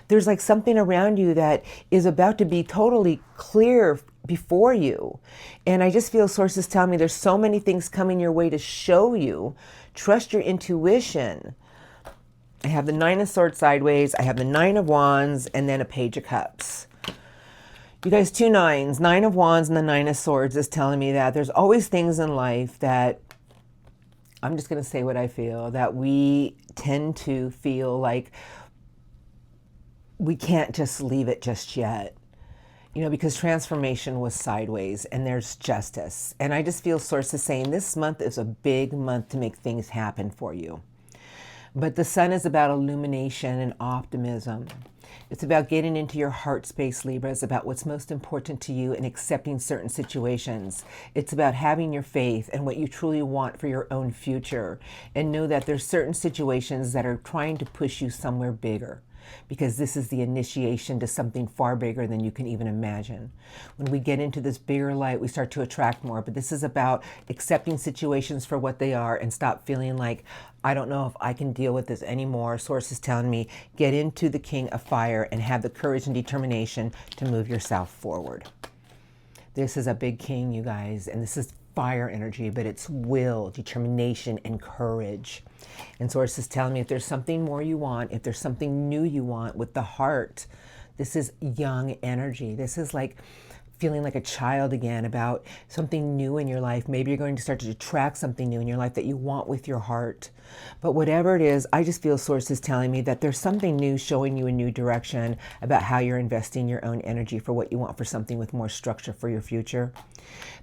There's like something around you that is about to be totally clear before you. And I just feel Source is telling me there's so many things coming your way to show you. Trust your intuition. I have the Nine of Swords sideways. I have the Nine of Wands, and then a Page of Cups. You guys, two nines, Nine of Wands and the Nine of Swords is telling me that there's always things in life that I'm just going to say what I feel, that we tend to feel like we can't just leave it just yet. You know, because transformation was sideways and there's justice. And I just feel Source is saying this month is a big month to make things happen for you. But the sun is about illumination and optimism. It's about getting into your heart space, Libra. It's about what's most important to you and accepting certain situations. It's about having your faith and what you truly want for your own future. And know that there's certain situations that are trying to push you somewhere bigger, because this is the initiation to something far bigger than you can even imagine. When we get into this bigger light, we start to attract more. But this is about accepting situations for what they are and stop feeling like, I don't know if I can deal with this anymore. Source is telling me, get into the King of Fire and have the courage and determination to move yourself forward. This is a big king, you guys, and this is fire energy, but it's will, determination, and courage. And Source is telling me if there's something more you want, if there's something new you want with the heart, this is young energy. This is like feeling like a child again about something new in your life. Maybe you're going to start to attract something new in your life that you want with your heart. But whatever it is, I just feel Source is telling me that there's something new showing you a new direction about how you're investing your own energy for what you want, for something with more structure for your future.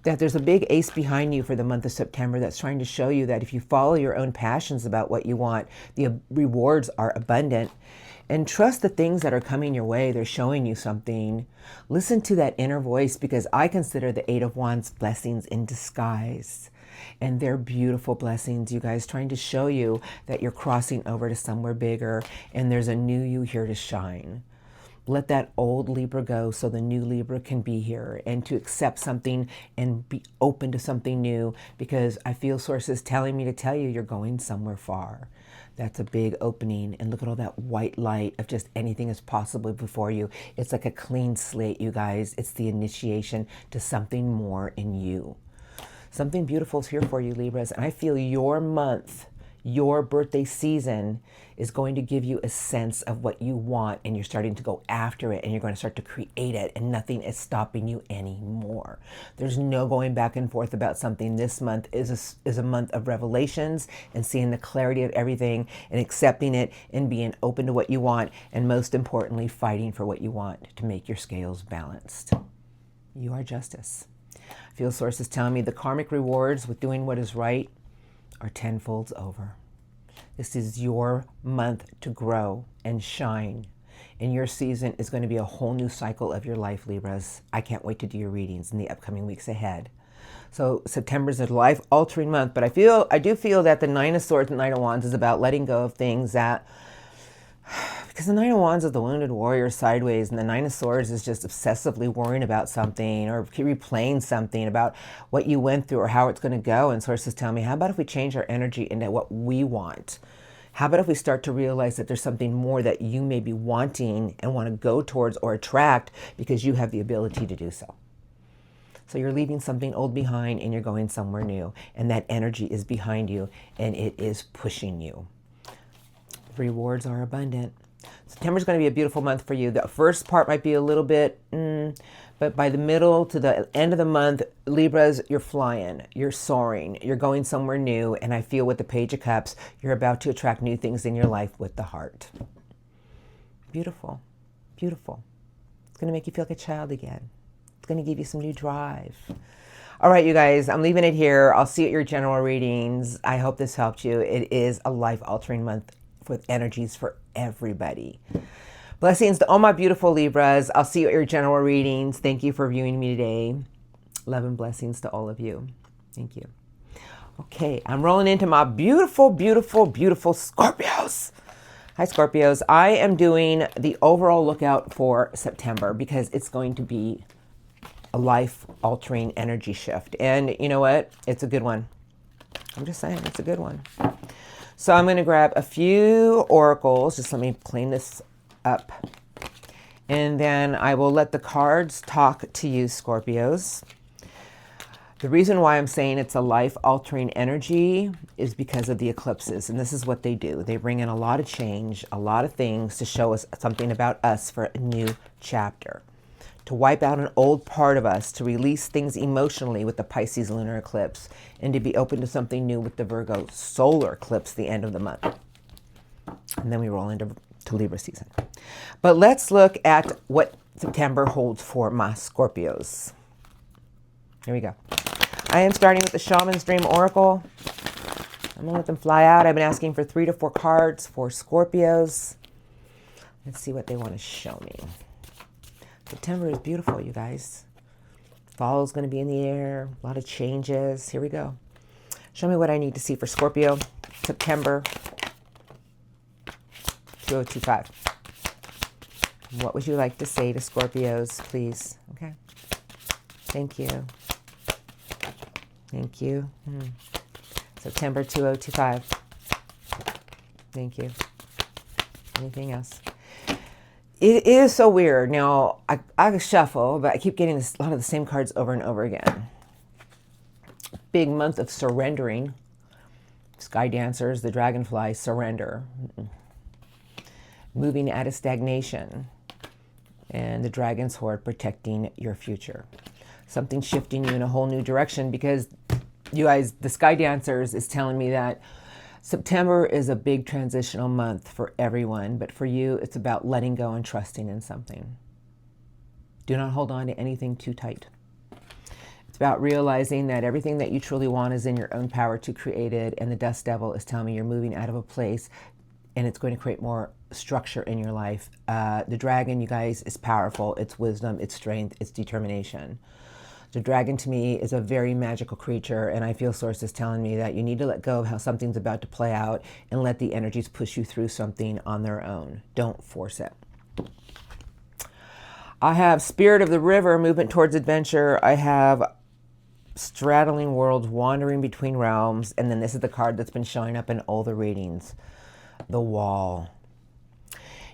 That there's a big ace behind you for the month of September that's trying to show you that if you follow your own passions about what you want, the rewards are abundant. And trust the things that are coming your way. They're showing you something. Listen to that inner voice, because I consider the Eight of Wands blessings in disguise. And they're beautiful blessings, you guys, trying to show you that you're crossing over to somewhere bigger and there's a new you here to shine. Let that old Libra go so the new Libra can be here, and to accept something and be open to something new, because I feel Source is telling me to tell you you're going somewhere far. That's a big opening, and look at all that white light of just anything is possible before you. It's like a clean slate, you guys. It's the initiation to something more in you. Something beautiful is here for you, Libras, and I feel your month, your birthday season is going to give you a sense of what you want, and you're starting to go after it, and you're going to start to create it, and nothing is stopping you anymore. There's no going back and forth about something. This month is a month of revelations and seeing the clarity of everything and accepting it and being open to what you want, and most importantly, fighting for what you want to make your scales balanced. You are justice. I feel Source is telling me the karmic rewards with doing what is right are tenfolds over. This is your month to grow and shine. And your season is going to be a whole new cycle of your life, Libras. I can't wait to do your readings in the upcoming weeks ahead. So September is a life-altering month, but I do feel that the Nine of Swords and Knight of Wands is about letting go of things that, because the Nine of Wands is the wounded warrior sideways, and the Nine of Swords is just obsessively worrying about something or replaying something about what you went through or how it's going to go. And Sources tell me, how about if we change our energy into what we want? How about if we start to realize that there's something more that you may be wanting and want to go towards or attract, because you have the ability to do so. So you're leaving something old behind and you're going somewhere new, and that energy is behind you and it is pushing you. Rewards are abundant. September is going to be a beautiful month for you. The first part might be a little bit, but by the middle to the end of the month, Libras, you're flying, you're soaring, you're going somewhere new. And I feel with the Page of Cups, you're about to attract new things in your life with the heart. Beautiful, beautiful. It's going to make you feel like a child again. It's going to give you some new drive. All right, you guys, I'm leaving it here. I'll see you at your general readings. I hope this helped you. It is a life-altering month with energies for everybody. Blessings to all my beautiful Libras. I'll see you at your general readings. Thank you for viewing me today. Love and blessings to all of you. Thank you. Okay, I'm rolling into my beautiful, beautiful, beautiful Scorpios. Hi, Scorpios. I am doing the overall lookout for September because it's going to be a life-altering energy shift. And you know what? It's a good one. I'm just saying, it's a good one. So I'm going to grab a few oracles. Just let me clean this up. And then I will let the cards talk to you, Scorpios. The reason why I'm saying it's a life-altering energy is because of the eclipses. And this is what they do. They bring in a lot of change, a lot of things to show us something about us for a new chapter. to wipe out an old part of us, to release things emotionally with the Pisces lunar eclipse, and to be open to something new with the Virgo solar eclipse the end of the month. And then we roll into Libra season. But let's look at what September holds for my Scorpios. Here we go. I am starting with the Shaman's Dream Oracle. I'm going to let them fly out. I've been asking for 3 to 4 cards for Scorpios. Let's see what they want to show me. September is beautiful, you guys. Fall is going to be in the air. A lot of changes. Here we go. Show me what I need to see for Scorpio. September 2025. What would you like to say to Scorpios, please? Okay. Thank you. Thank you. September 2025. Thank you. Anything else? It is so weird. Now, I shuffle, but I keep getting a lot of the same cards over and over again. Big month of surrendering. Sky Dancers, the Dragonfly, surrender. Moving out of stagnation. And the Dragon's Horde, protecting your future. Something shifting you in a whole new direction, because you guys, the Sky Dancers is telling me that September is a big transitional month for everyone, but for you, it's about letting go and trusting in something. Do not hold on to anything too tight. It's about realizing that everything that you truly want is in your own power to create it, and the Dust Devil is telling me you're moving out of a place and it's going to create more structure in your life. The dragon, you guys, is powerful. It's wisdom, it's strength, it's determination. The dragon to me is a very magical creature, and I feel Source is telling me that you need to let go of how something's about to play out and let the energies push you through something on their own. Don't force it. I have Spirit of the River, movement towards adventure. I have straddling worlds, wandering between realms, and then this is the card that's been showing up in all the readings. The Wall.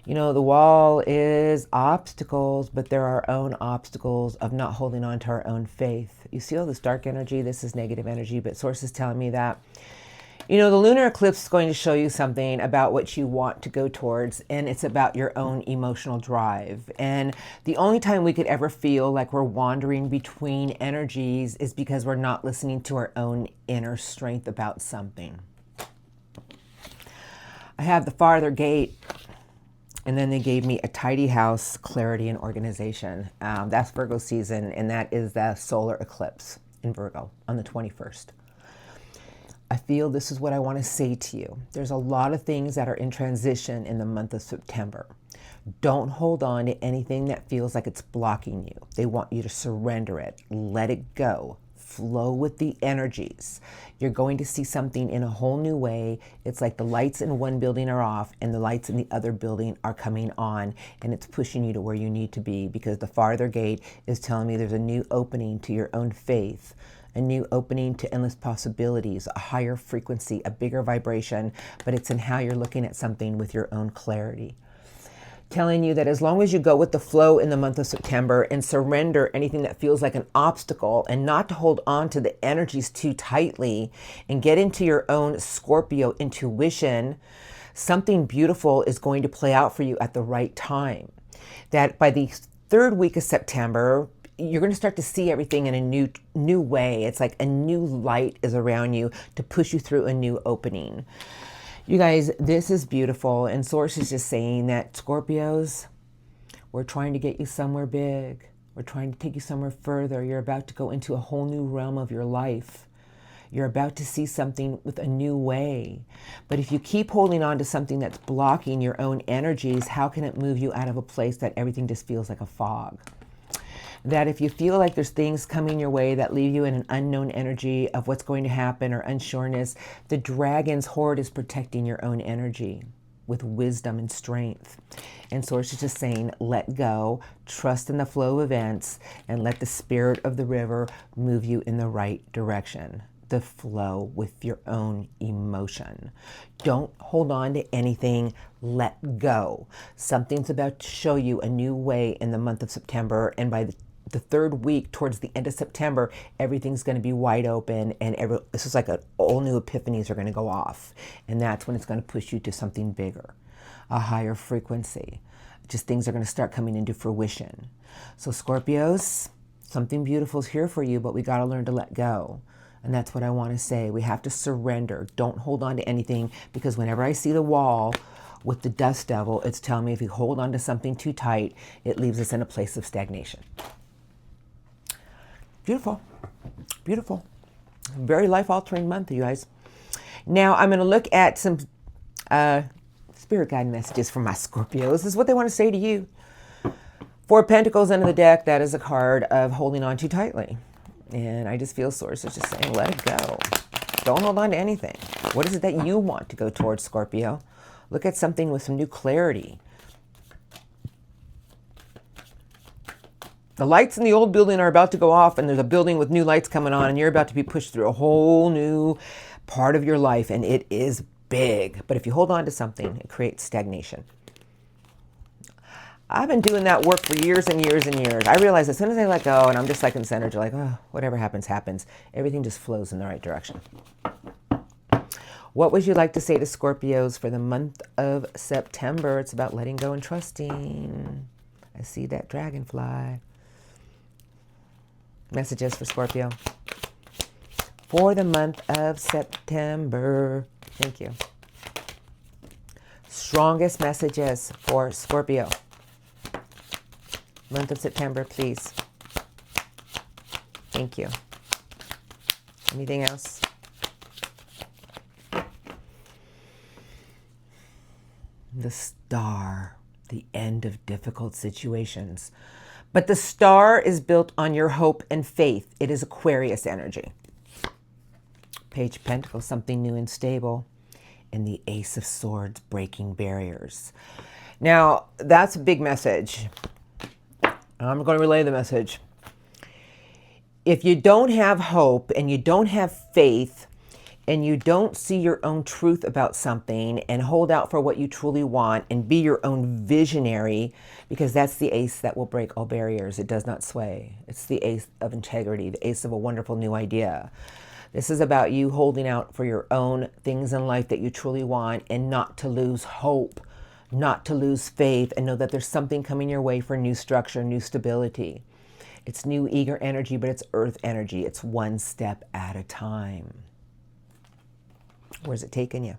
You know, the wall is obstacles, but there are our own obstacles of not holding on to our own faith. You see all this dark energy? This is negative energy, but Source is telling me that, you know, the lunar eclipse is going to show you something about what you want to go towards, and it's about your own emotional drive. And the only time we could ever feel like we're wandering between energies is because we're not listening to our own inner strength about something. I have the Farther Gate. And then they gave me a tidy house, clarity, and organization. That's Virgo season, and that is the solar eclipse in Virgo on the 21st. I feel this is what I want to say to you. There's a lot of things that are in transition in the month of September. Don't hold on to anything that feels like it's blocking you. They want you to surrender it, let it go. Flow with the energies. You're going to see something in a whole new way. It's like the lights in one building are off and the lights in the other building are coming on, and it's pushing you to where you need to be, because the Farther Gate is telling me there's a new opening to your own faith, a new opening to endless possibilities, a higher frequency, a bigger vibration, but it's in how you're looking at something with your own clarity. Telling you that as long as you go with the flow in the month of September and surrender anything that feels like an obstacle, and not to hold on to the energies too tightly, and get into your own Scorpio intuition, something beautiful is going to play out for you at the right time. That by the 3rd week of September, you're going to start to see everything in a new way. It's like a new light is around you to push you through a new opening. You guys, this is beautiful, and Source is just saying that Scorpios, we're trying to get you somewhere big. We're trying to take you somewhere further. You're about to go into a whole new realm of your life. You're about to see something with a new way. But if you keep holding on to something that's blocking your own energies, how can it move you out of a place that everything just feels like a fog? That if you feel like there's things coming your way that leave you in an unknown energy of what's going to happen or unsureness, the Dragon's Horde is protecting your own energy with wisdom and strength. And Source is just saying, let go, trust in the flow of events, and let the Spirit of the River move you in the right direction. The flow with your own emotion. Don't hold on to anything, let go. Something's about to show you a new way in the month of September, and by the the third week towards the end of September, everything's going to be wide open, and this is like all new epiphanies are going to go off. And that's when it's going to push you to something bigger, a higher frequency. Just things are going to start coming into fruition. So Scorpios, something beautiful is here for you, but we got to learn to let go. And that's what I want to say. We have to surrender. Don't hold on to anything, because whenever I see the wall with the dust devil, it's telling me if you hold on to something too tight, it leaves us in a place of stagnation. Beautiful. Beautiful. Very life-altering month, you guys. Now, I'm going to look at some spirit guide messages from my Scorpios. This is what they want to say to you. Four of Pentacles under the deck. That is a card of holding on too tightly. And I just feel Source is just saying, let it go. Don't hold on to anything. What is it that you want to go towards, Scorpio? Look at something with some new clarity. The lights in the old building are about to go off, and there's a building with new lights coming on, and you're about to be pushed through a whole new part of your life, and it is big. But if you hold on to something, it creates stagnation. I've been doing that work for years and years and years. I realize as soon as I let go, and I'm just like in this energy, like, oh, whatever happens, happens. Everything just flows in the right direction. What would you like to say to Scorpios for the month of September? It's about letting go and trusting. I see that dragonfly. Messages for Scorpio for the month of September. Thank you. Strongest messages for Scorpio. Month of September, please. Thank you. Anything else? The Star, the end of difficult situations. But the Star is built on your hope and faith. It is Aquarius energy. Page of Pentacles, something new and stable. And the Ace of Swords, breaking barriers. Now, that's a big message. I'm going to relay the message. If you don't have hope and you don't have faith and you don't see your own truth about something and hold out for what you truly want and be your own visionary, because that's the ace that will break all barriers. It does not sway. It's the ace of integrity, the ace of a wonderful new idea. This is about you holding out for your own things in life that you truly want, and not to lose hope, not to lose faith, and know that there's something coming your way for new structure, new stability. It's new eager energy, but it's earth energy. It's one step at a time. Where's it taking you?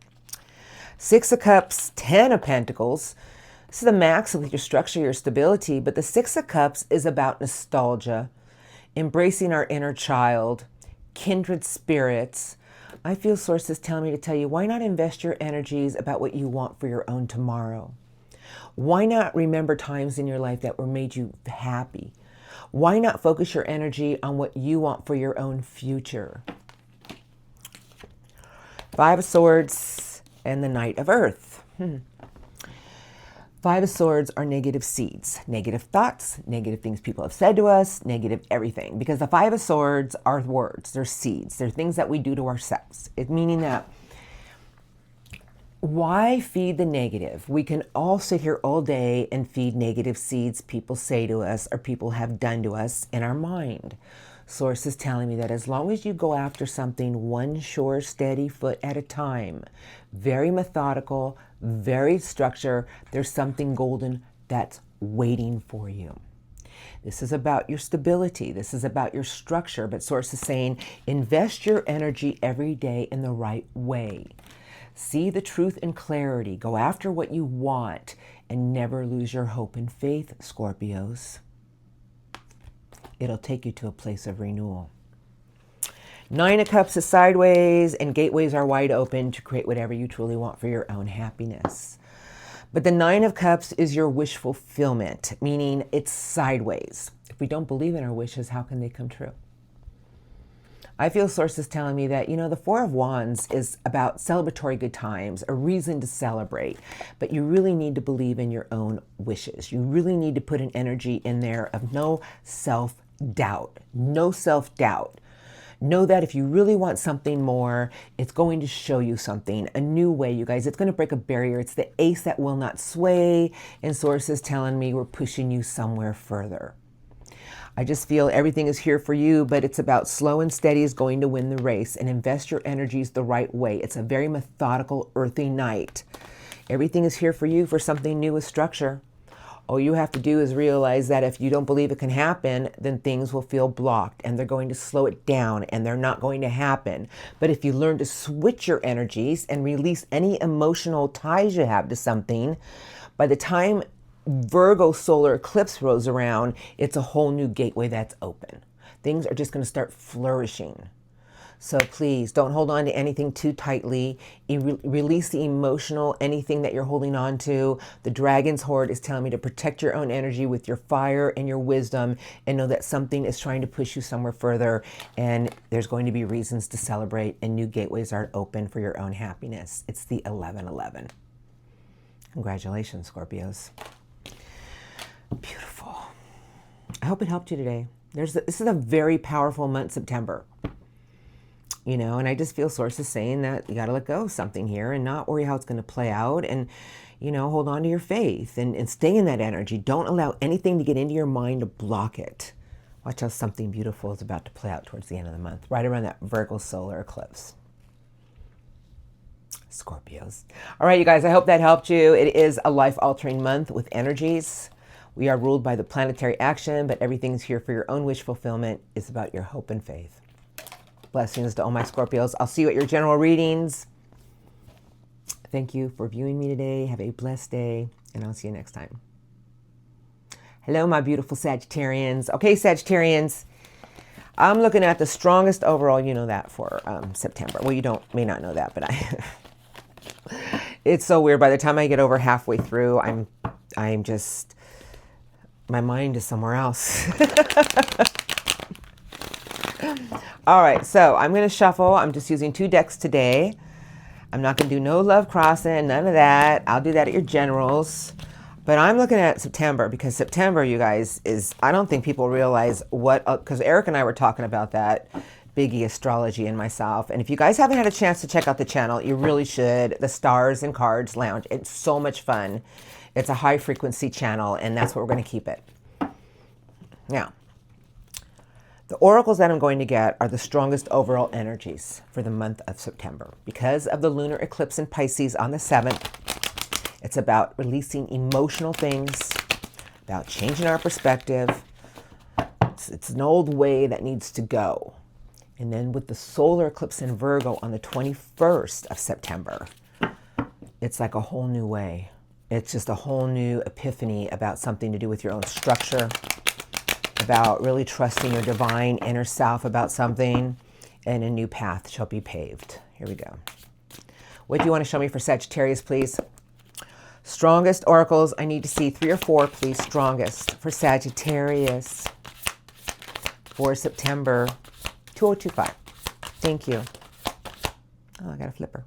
Six of Cups, 10 of Pentacles. This is the max of your structure, your stability, but the Six of Cups is about nostalgia, embracing our inner child, kindred spirits. I feel Source is telling me to tell you, why not invest your energies about what you want for your own tomorrow? Why not remember times in your life that were made you happy? Why not focus your energy on what you want for your own future? Five of Swords and the Knight of Earth. Five of Swords are negative seeds, negative thoughts, negative things people have said to us, negative everything. Because the Five of Swords are words, they're seeds, they're things that we do to ourselves. It meaning that, why feed the negative? We can all sit here all day and feed negative seeds people say to us or people have done to us in our mind. Source is telling me that as long as you go after something one sure, steady foot at a time, very methodical, very structured, there's something golden that's waiting for you. This is about your stability. This is about your structure. But Source is saying, invest your energy every day in the right way. See the truth and clarity. Go after what you want and never lose your hope and faith, Scorpios. It'll take you to a place of renewal. Nine of Cups is sideways, and gateways are wide open to create whatever you truly want for your own happiness. But the Nine of Cups is your wish fulfillment, meaning it's sideways. If we don't believe in our wishes, how can they come true? I feel Source is telling me that, the Four of Wands is about celebratory good times, a reason to celebrate, but you really need to believe in your own wishes. You really need to put an energy in there of no self-doubt, no self-doubt. Know that if you really want something more, it's going to show you something, a new way, you guys. It's going to break a barrier. It's the ace that will not sway, and Source is telling me we're pushing you somewhere further. I just feel everything is here for you, but it's about slow and steady is going to win the race, and invest your energies the right way. It's a very methodical, earthy night. Everything is here for you for something new with structure. All you have to do is realize that if you don't believe it can happen, then things will feel blocked and they're going to slow it down and they're not going to happen. But if you learn to switch your energies and release any emotional ties you have to something, by the time Virgo solar eclipse rolls around, it's a whole new gateway that's open. Things are just going to start flourishing. So please don't hold on to anything too tightly. Release the emotional, anything that you're holding on to. The dragon's horde is telling me to protect your own energy with your fire and your wisdom, and know that something is trying to push you somewhere further, and there's going to be reasons to celebrate, and new gateways are open for your own happiness. It's the 1111. Congratulations, Scorpios. Beautiful. I hope it helped you today. This is a very powerful month, September. You know, and I just feel sources saying that you got to let go of something here and not worry how it's going to play out, and, you know, hold on to your faith and stay in that energy. Don't allow anything to get into your mind to block it. Watch how something beautiful is about to play out towards the end of the month, right around that Virgo solar eclipse. Scorpios. All right, you guys, I hope that helped you. It is a life-altering month with energies. We are ruled by the planetary action, but everything's here for your own wish fulfillment. It's about your hope and faith. Blessings to all my Scorpios. I'll see you at your general readings. Thank you for viewing me today. Have a blessed day, and I'll see you next time. Hello, my beautiful Sagittarians. Okay, Sagittarians, I'm looking at the strongest overall, you know that, for September. Well, you may not know that, but it's so weird. By the time I get over halfway through, I'm just, my mind is somewhere else. All right, so I'm going to shuffle. I'm just using 2 decks today. I'm not going to do no love crossing, none of that. I'll do that at your generals. But I'm looking at September, because September, you guys, is, I don't think people realize what, because Eric and I were talking about that, Biggie Astrology and myself. And if you guys haven't had a chance to check out the channel, you really should. The Stars and Cards Lounge. It's so much fun. It's a high frequency channel, and that's what we're going to keep it. Now, the oracles that I'm going to get are the strongest overall energies for the month of September. Because of the lunar eclipse in Pisces on the 7th, it's about releasing emotional things, about changing our perspective. It's an old way that needs to go. And then with the solar eclipse in Virgo on the 21st of September, it's like a whole new way. It's just a whole new epiphany about something to do with your own structure, about really trusting your divine inner self about something, and a new path shall be paved. Here we go. What do you want to show me for Sagittarius, please? Strongest oracles. I need to see 3 or 4, please. Strongest for Sagittarius for September 2025. Thank you. Oh, I got a flipper.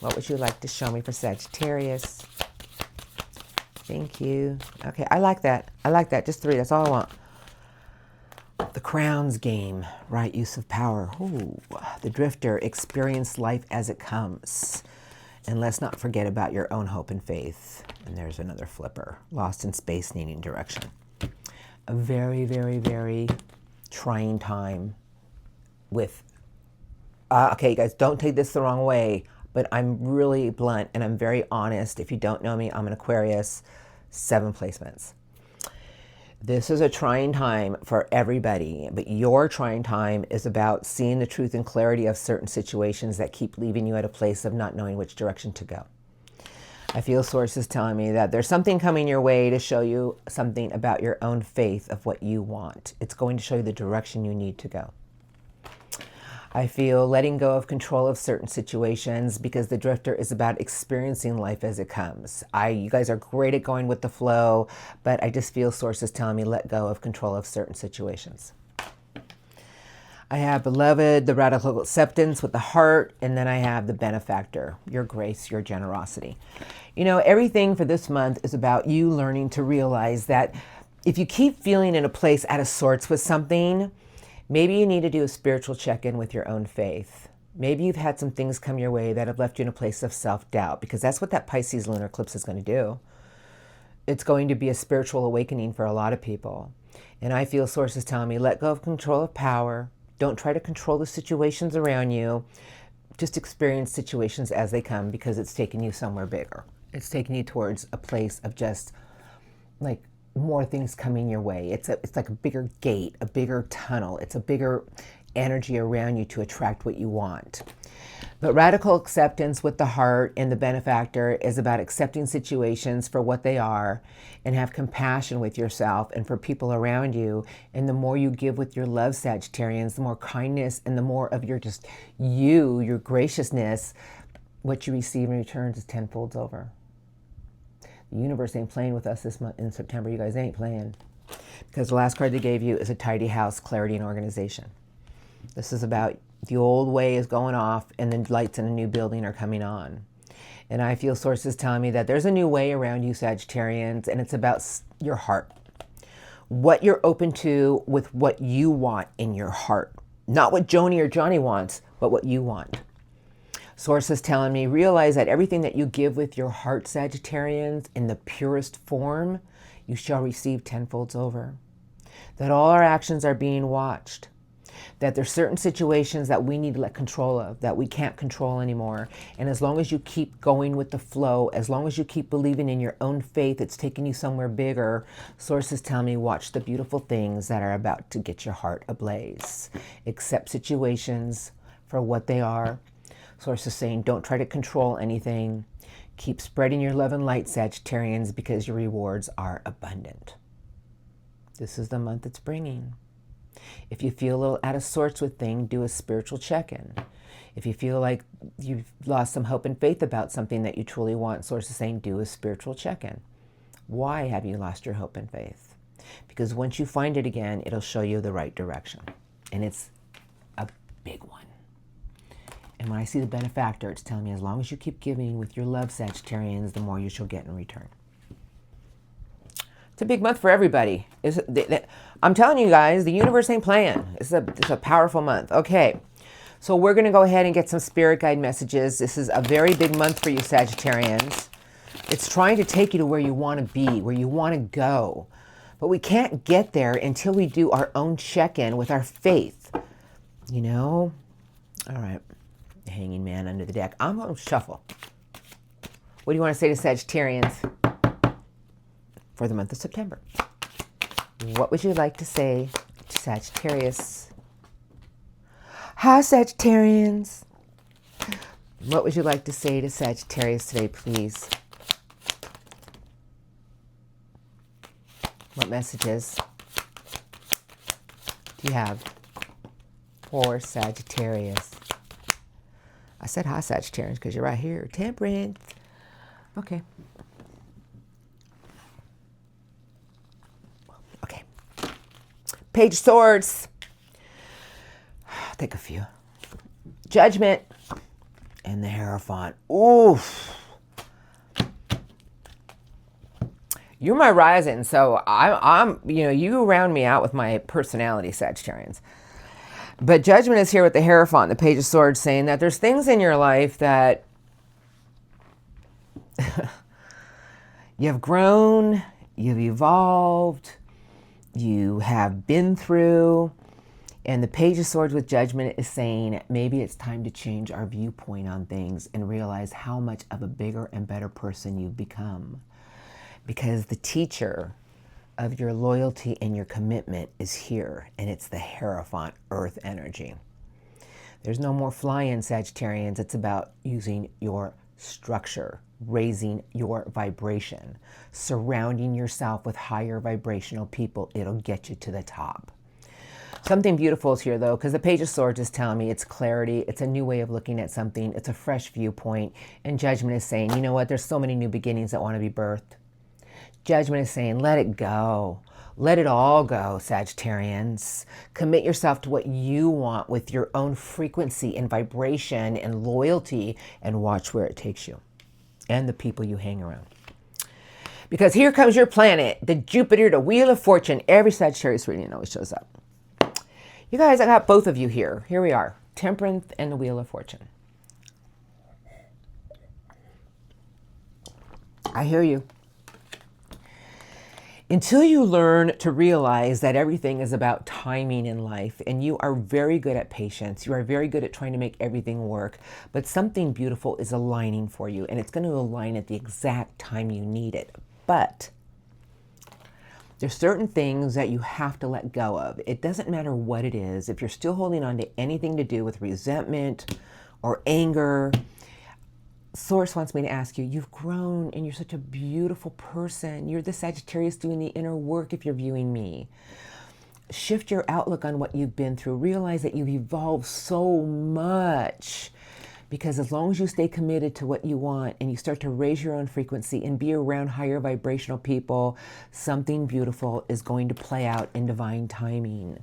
What would you like to show me for Sagittarius? Thank you. Okay, I like that. I like that. Just 3. That's all I want. The Crowns game. Right use of power. Ooh, the Drifter. Experience life as it comes. And let's not forget about your own hope and faith. And there's another flipper. Lost in space, needing direction. A very, very, very trying time with... okay, you guys, don't take this the wrong way. But I'm really blunt and I'm very honest. If you don't know me, I'm an Aquarius, 7 placements. This is a trying time for everybody, but your trying time is about seeing the truth and clarity of certain situations that keep leaving you at a place of not knowing which direction to go. I feel sources telling me that there's something coming your way to show you something about your own faith of what you want. It's going to show you the direction you need to go. I feel letting go of control of certain situations, because the Drifter is about experiencing life as it comes. You guys are great at going with the flow, but I just feel sources telling me let go of control of certain situations. I have Beloved, the radical acceptance with the heart, and then I have the Benefactor, your grace, your generosity. You know, everything for this month is about you learning to realize that if you keep feeling in a place out of sorts with something, maybe you need to do a spiritual check-in with your own faith. Maybe you've had some things come your way that have left you in a place of self-doubt, because that's what that Pisces lunar eclipse is going to do. It's going to be a spiritual awakening for a lot of people. And I feel sources telling me, let go of control of power. Don't try to control the situations around you. Just experience situations as they come, because it's taking you somewhere bigger. It's taking you towards a place of just like more things coming your way. It's like a bigger gate, a bigger tunnel. It's a bigger energy around you to attract what you want. But radical acceptance with the heart and the benefactor is about accepting situations for what they are and have compassion with yourself and for people around you. And the more you give with your love, Sagittarians, the more kindness and the more of your just your graciousness, what you receive in return is tenfold over. The universe ain't playing with us this month in September. You guys ain't playing. Because the last card they gave you is a tidy house, clarity, and organization. This is about the old way is going off and the lights in a new building are coming on. And I feel sources telling me that there's a new way around you, Sagittarians, and it's about your heart. What you're open to with what you want in your heart. Not what Joni or Johnny wants, but what you want. Sources telling me, realize that everything that you give with your heart, Sagittarians, in the purest form, you shall receive tenfolds over. That all our actions are being watched. That there's certain situations that we need to let control of, that we can't control anymore. And as long as you keep going with the flow, as long as you keep believing in your own faith, it's taking you somewhere bigger. Sources tell me, watch the beautiful things that are about to get your heart ablaze. Accept situations for what they are. Sources saying, don't try to control anything. Keep spreading your love and light, Sagittarians, because your rewards are abundant. This is the month it's bringing. If you feel a little out of sorts with things, do a spiritual check-in. If you feel like you've lost some hope and faith about something that you truly want, sources saying, do a spiritual check-in. Why have you lost your hope and faith? Because once you find it again, it'll show you the right direction. And it's a big one. And when I see the benefactor, it's telling me as long as you keep giving with your love, Sagittarians, the more you shall get in return. It's a big month for everybody. I'm telling you guys, the universe ain't playing. It's a powerful month. Okay, so we're going to go ahead and get some spirit guide messages. This is a very big month for you, Sagittarians. It's trying to take you to where you want to be, where you want to go. But we can't get there until we do our own check-in with our faith. You know? All right. Hanging man under the deck. I'm going to shuffle. What do you want to say to Sagittarians for the month of September? What would you like to say to Sagittarius? Hi, Sagittarians. What would you like to say to Sagittarius today, please? What messages do you have for Sagittarius? I said hi, Sagittarius, because you're right here. Temperance. Okay. Okay. Page of Swords. I'll take a few. Judgment. And the Hierophant. Oof. You're my rising, so I'm you round me out with my personality, Sagittarians. But Judgment is here with the Hierophant, the Page of Swords, saying that there's things in your life that you have grown, you've evolved, you have been through. And the Page of Swords with Judgment is saying maybe it's time to change our viewpoint on things and realize how much of a bigger and better person you've become. Because the teacher of your loyalty and your commitment is here, and it's the Hierophant, earth energy. There's no more flying, Sagittarians. It's about using your structure, raising your vibration, surrounding yourself with higher vibrational people. It'll get you to the top. Something beautiful is here, though, because the Page of Swords is telling me it's clarity, it's a new way of looking at something, it's a fresh viewpoint, and Judgment is saying, you know what, there's so many new beginnings that want to be birthed. Judgment is saying, let it go. Let it all go, Sagittarians. Commit yourself to what you want with your own frequency and vibration and loyalty, and watch where it takes you and the people you hang around. Because here comes your planet, the Jupiter, the Wheel of Fortune. Every Sagittarius reading always shows up. You guys, I got both of you here. Here we are, Temperance and the Wheel of Fortune. I hear you. Until you learn to realize that everything is about timing in life, and you are very good at patience, you are very good at trying to make everything work, but something beautiful is aligning for you, and it's going to align at the exact time you need it. But there's certain things that you have to let go of. It doesn't matter what it is. If you're still holding on to anything to do with resentment or anger, Source wants me to ask you, you've grown and you're such a beautiful person. You're the Sagittarius doing the inner work if you're viewing me. Shift your outlook on what you've been through. Realize that you've evolved so much. Because as long as you stay committed to what you want and you start to raise your own frequency and be around higher vibrational people, something beautiful is going to play out in divine timing.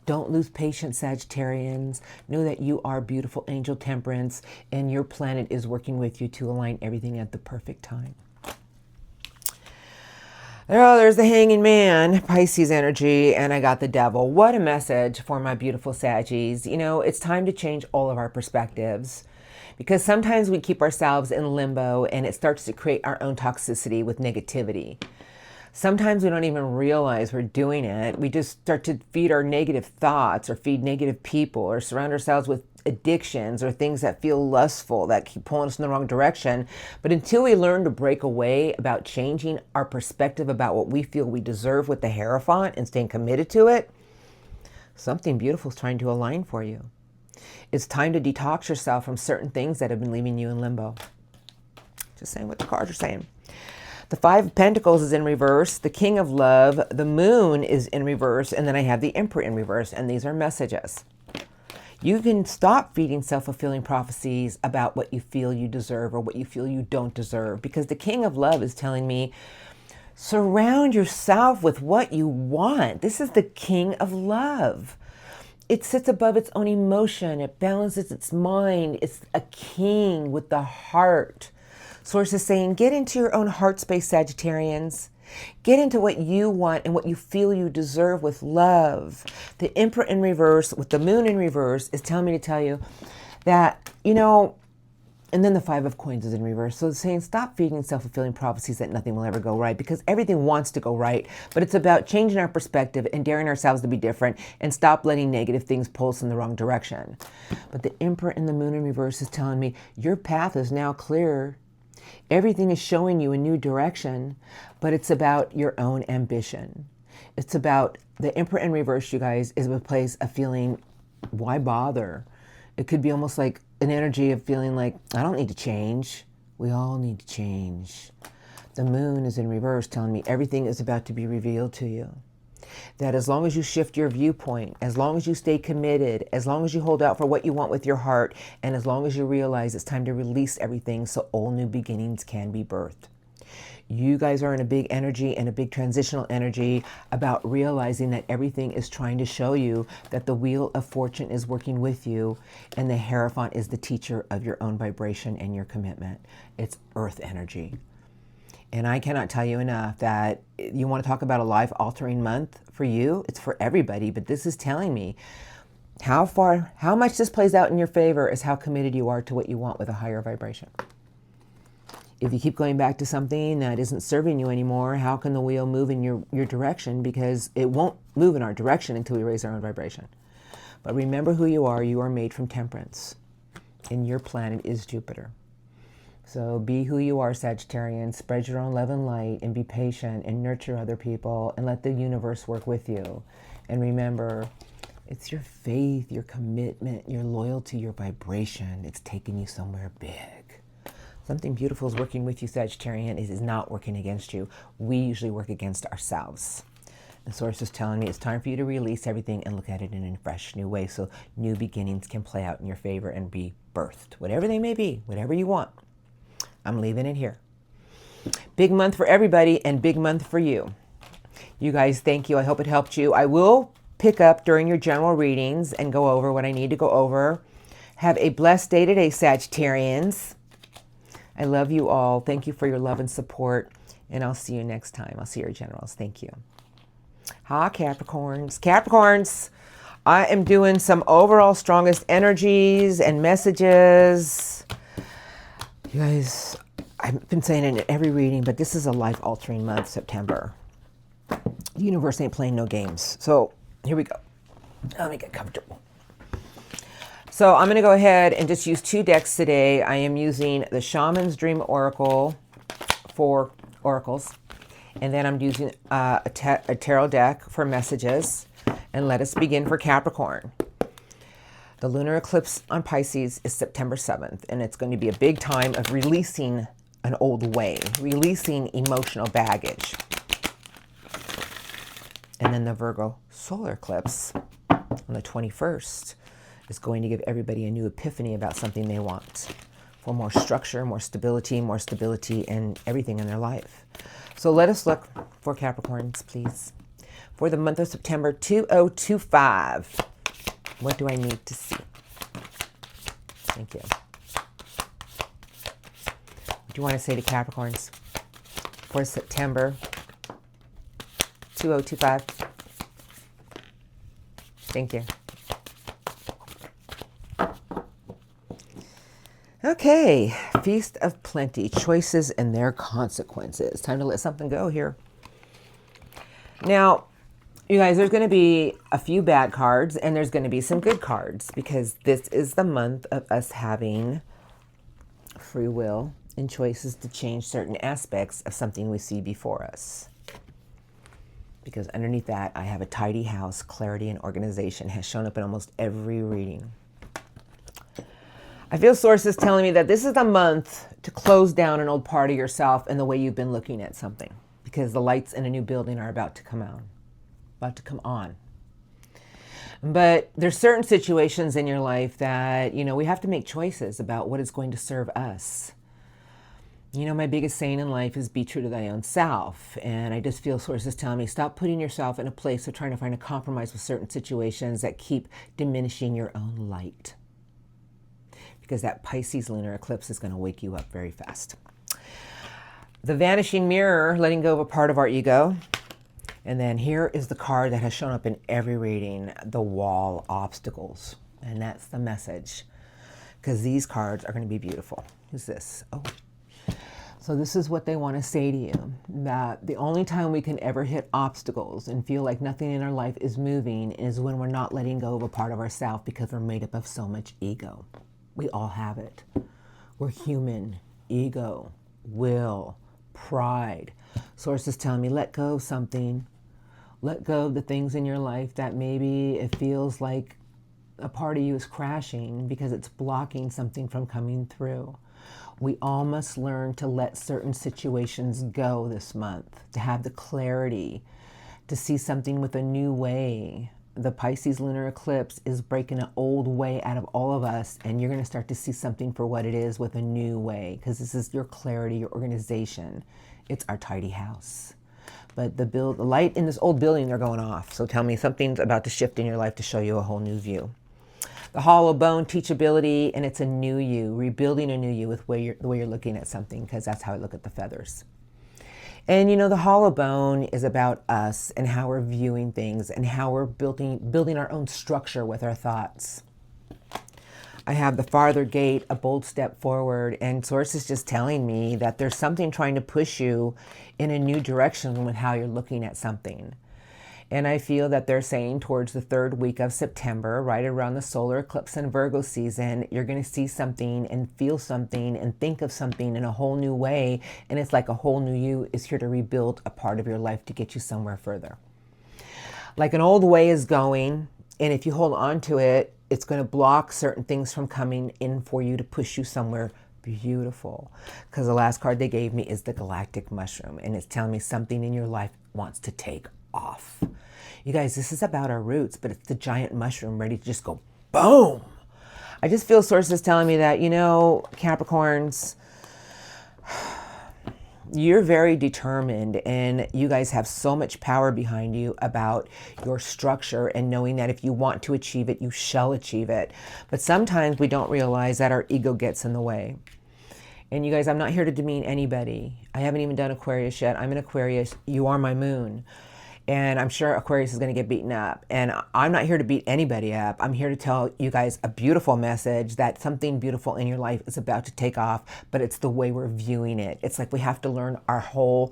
Don't lose patience, Sagittarians. Know that you are beautiful angel Temperance, and your planet is working with you to align everything at the perfect time. Oh, there's the Hanging Man, Pisces energy, and I got the Devil. What a message for my beautiful Saggies. You know, it's time to change all of our perspectives. Because sometimes we keep ourselves in limbo and it starts to create our own toxicity with negativity. Sometimes we don't even realize we're doing it. We just start to feed our negative thoughts or feed negative people or surround ourselves with addictions or things that feel lustful that keep pulling us in the wrong direction. But until we learn to break away about changing our perspective about what we feel we deserve with the Hierophant and staying committed to it, something beautiful is trying to align for you. It's time to detox yourself from certain things that have been leaving you in limbo. Just saying what the cards are saying. The Five of Pentacles is in reverse. The King of Love. The Moon is in reverse. And then I have the Emperor in reverse. And these are messages. You can stop feeding self-fulfilling prophecies about what you feel you deserve or what you feel you don't deserve. Because the King of Love is telling me, surround yourself with what you want. This is the King of Love. It sits above its own emotion. It balances its mind. It's a king with the heart. Source is saying, get into your own heart space, Sagittarians. Get into what you want and what you feel you deserve with love. The Emperor in reverse with the Moon in reverse is telling me to tell you that, you know, and then the Five of Coins is in reverse. So it's saying stop feeding self-fulfilling prophecies that nothing will ever go right, because everything wants to go right. But it's about changing our perspective and daring ourselves to be different and stop letting negative things pull us in the wrong direction. But the Emperor and the Moon in reverse is telling me your path is now clear. Everything is showing you a new direction, but it's about your own ambition. It's about the Emperor in reverse, you guys, is a place of feeling, why bother? It could be almost like an energy of feeling like, I don't need to change. We all need to change. The Moon is in reverse, telling me everything is about to be revealed to you. That as long as you shift your viewpoint, as long as you stay committed, as long as you hold out for what you want with your heart, and as long as you realize it's time to release everything so all new beginnings can be birthed. You guys are in a big energy and a big transitional energy about realizing that everything is trying to show you that the Wheel of Fortune is working with you, and the Hierophant is the teacher of your own vibration and your commitment. It's earth energy. And I cannot tell you enough that you want to talk about a life-altering month for you. It's for everybody, but this is telling me how much this plays out in your favor is how committed you are to what you want with a higher vibration. If you keep going back to something that isn't serving you anymore, how can the wheel move in your direction? Because it won't move in our direction until we raise our own vibration. But remember who you are. You are made from Temperance, and your planet is Jupiter. So be who you are, Sagittarian. Spread your own love and light, and be patient and nurture other people, and let the universe work with you. And remember, it's your faith, your commitment, your loyalty, your vibration. It's taking you somewhere big. Something beautiful is working with you, Sagittarian. It is not working against you. We usually work against ourselves. The Source is telling me it's time for you to release everything and look at it in a fresh new way so new beginnings can play out in your favor and be birthed. Whatever they may be, whatever you want. I'm leaving it here. Big month for everybody and big month for you. You guys, thank you. I hope it helped you. I will pick up during your general readings and go over what I need to go over. Have a blessed day today, Sagittarians. I love you all. Thank you for your love and support. And I'll see you next time. I'll see your generals. Thank you. Hi, Capricorns. Capricorns, I am doing some overall strongest energies and messages. You guys, I've been saying it in every reading, but this is a life-altering month, September. The universe ain't playing no games. So here we go. Let me get comfortable. So I'm going to go ahead and just use 2 decks today. I am using the Shaman's Dream Oracle for oracles. And then I'm using a tarot deck for messages. And let us begin for Capricorn. The lunar eclipse on Pisces is September 7th. And it's going to be a big time of releasing an old way, releasing emotional baggage. And then the Virgo solar eclipse on the 21st is going to give everybody a new epiphany about something they want. For more structure, more stability in everything in their life. So let us look for Capricorns, please. For the month of September 2025, what do I need to see? Thank you. What do you want to say to Capricorns for September 2025? Thank you. Okay, Feast of Plenty, choices and their consequences. Time to let something go here. Now, you guys, there's going to be a few bad cards and there's going to be some good cards because this is the month of us having free will and choices to change certain aspects of something we see before us. Because underneath that, I have a tidy house, clarity and organization has shown up in almost every reading. I feel sources telling me that this is the month to close down an old part of yourself and the way you've been looking at something, because the lights in a new building are about to come on. But there's certain situations in your life that, we have to make choices about what is going to serve us. My biggest saying in life is be true to thy own self. And I just feel sources telling me, stop putting yourself in a place of trying to find a compromise with certain situations that keep diminishing your own light. Because that Pisces lunar eclipse is going to wake you up very fast. The Vanishing Mirror, letting go of a part of our ego. And then here is the card that has shown up in every reading, the Wall Obstacles. And that's the message. Because these cards are going to be beautiful. Who's this? Oh. So this is what they want to say to you. That the only time we can ever hit obstacles and feel like nothing in our life is moving is when we're not letting go of a part of ourselves because we're made up of so much ego. We all have it. We're human. Ego, will, pride. Sources tell me, let go of something. Let go of the things in your life that maybe it feels like a part of you is crashing because it's blocking something from coming through. We all must learn to let certain situations go this month, to have the clarity, to see something with a new way. The Pisces lunar eclipse is breaking an old way out of all of us, and you're going to start to see something for what it is with a new way, because this is your clarity, your organization. It's our tidy house. But the light in this old building, they're going off. So tell me something's about to shift in your life to show you a whole new view. The Hollow Bone, teachability, and it's a new you, rebuilding a new you with the way you're looking at something, because that's how I look at the feathers. And the hollow bone is about us and how we're viewing things and how we're building our own structure with our thoughts. I have the Farther Gate, a bold step forward, and Source is just telling me that there's something trying to push you in a new direction with how you're looking at something. And I feel that they're saying towards the 3rd week of September, right around the solar eclipse and Virgo season, you're going to see something and feel something and think of something in a whole new way. And it's like a whole new you is here to rebuild a part of your life to get you somewhere further. Like an old way is going, and if you hold on to it, it's going to block certain things from coming in for you to push you somewhere beautiful. Because the last card they gave me is the Galactic Mushroom, and it's telling me something in your life wants to take off. You guys, this is about our roots, but it's the giant mushroom ready to just go boom. I just feel sources telling me that, Capricorns, you're very determined and you guys have so much power behind you about your structure and knowing that if you want to achieve it, you shall achieve it. But sometimes we don't realize that our ego gets in the way. And you guys, I'm not here to demean anybody. I haven't even done Aquarius yet. I'm an Aquarius. You are my moon. And I'm sure Aquarius is going to get beaten up. And I'm not here to beat anybody up. I'm here to tell you guys a beautiful message that something beautiful in your life is about to take off, but it's the way we're viewing it. It's like we have to learn a whole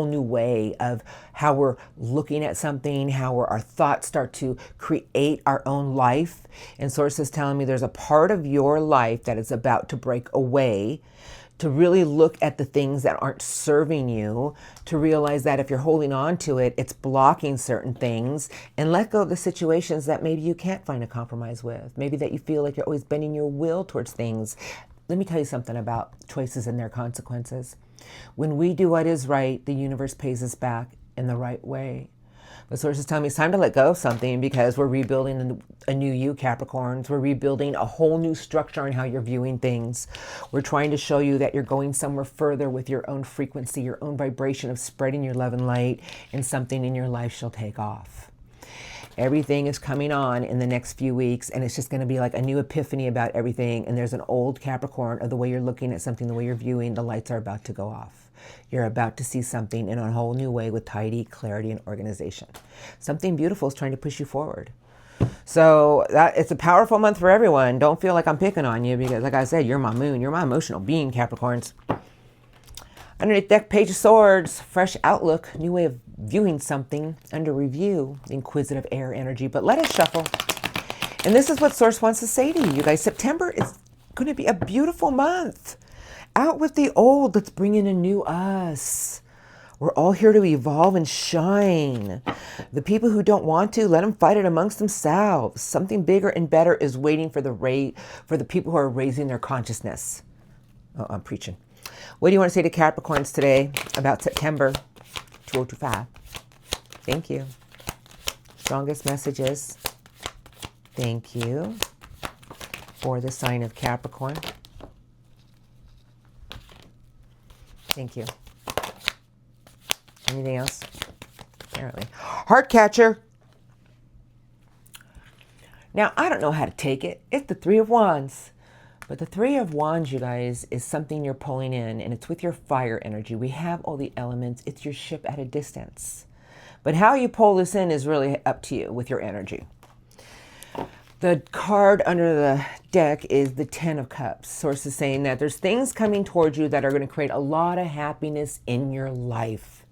new way of how we're looking at something, how our thoughts start to create our own life. And Source is telling me there's a part of your life that is about to break away, to really look at the things that aren't serving you, to realize that if you're holding on to it, it's blocking certain things, and let go of the situations that maybe you can't find a compromise with. Maybe that you feel like you're always bending your will towards things. Let me tell you something about choices and their consequences. When we do what is right, the universe pays us back in the right way. The Source is telling me it's time to let go of something because we're rebuilding a new you, Capricorns. We're rebuilding a whole new structure on how you're viewing things. We're trying to show you that you're going somewhere further with your own frequency, your own vibration of spreading your love and light, and something in your life shall take off. Everything is coming on in the next few weeks, and it's just going to be like a new epiphany about everything. And there's an old Capricorn of the way you're looking at something, the way you're viewing, the lights are about to go off. You're about to see something in a whole new way with tidy, clarity, and organization. Something beautiful is trying to push you forward. So it's a powerful month for everyone. Don't feel like I'm picking on you because, like I said, you're my moon. You're my emotional being, Capricorns. Underneath deck, Page of Swords, fresh outlook, new way of viewing something, under review, inquisitive air energy. But let us shuffle. And this is what Source wants to say to you, you guys. September is going to be a beautiful month. Out with the old. Let's bring in a new us. We're all here to evolve and shine. The people who don't want to, let them fight it amongst themselves. Something bigger and better is waiting for the people who are raising their consciousness. Oh, I'm preaching. What do you want to say to Capricorns today about September 2025? Thank you. Strongest messages. Thank you for the sign of Capricorn. Thank you. Anything else? Apparently. Heart catcher. Now, I don't know how to take it. It's the Three of Wands. But the Three of Wands, you guys, is something you're pulling in, and it's with your fire energy. We have all the elements. It's your ship at a distance. But how you pull this in is really up to you with your energy. The card under the deck is the Ten of Cups. Source is saying that there's things coming towards you that are going to create a lot of happiness in your life.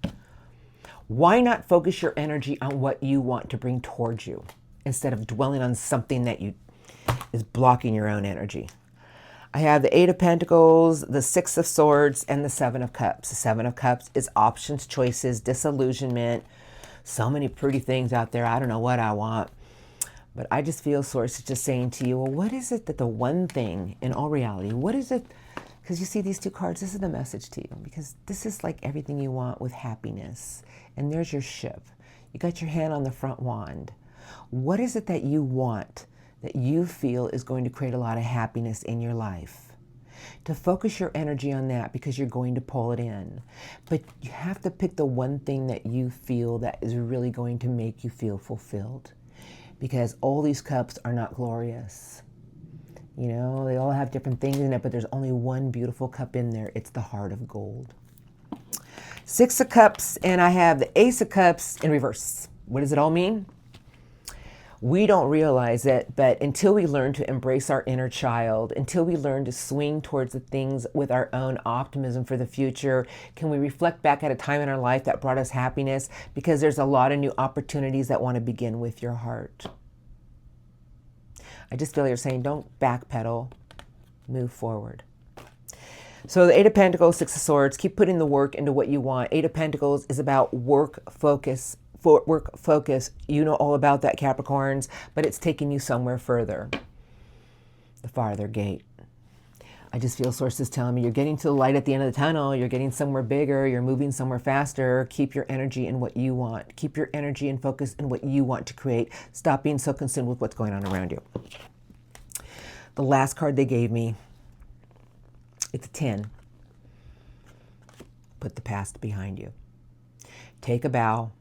Why not focus your energy on what you want to bring towards you instead of dwelling on something that is blocking your own energy? I have the Eight of Pentacles, the Six of Swords, and the Seven of Cups. The Seven of Cups is options, choices, disillusionment. So many pretty things out there. I don't know what I want. But I just feel Source is just saying to you, well, what is it that the one thing in all reality, what is it? Because you see these two cards, this is the message to you. Because this is like everything you want with happiness. And there's your ship. You got your hand on the front wand. What is it that you want that you feel is going to create a lot of happiness in your life? To focus your energy on that because you're going to pull it in. But you have to pick the one thing that you feel that is really going to make you feel fulfilled. Because all these cups are not glorious. You know, they all have different things in it, but there's only one beautiful cup in there. It's the heart of gold. Six of Cups, and I have the Ace of Cups in reverse. What does it all mean? We don't realize it, but until we learn to embrace our inner child, until we learn to swing towards the things with our own optimism for the future, can we reflect back at a time in our life that brought us happiness? Because there's a lot of new opportunities that want to begin with your heart. I just feel you're saying don't backpedal, move forward. So the Eight of Pentacles, Six of Swords, keep putting the work into what you want. Eight of Pentacles is about work focus. For work focus, you know all about that, Capricorns, but it's taking you somewhere further, the farther gate. I just feel sources telling me you're getting to the light at the end of the tunnel, you're getting somewhere bigger, you're moving somewhere faster. Keep your energy in what you want. Keep your energy and focus in what you want to create. Stop being so consumed with what's going on around you. The last card they gave me, it's a 10. Put the past behind you. Take a bow.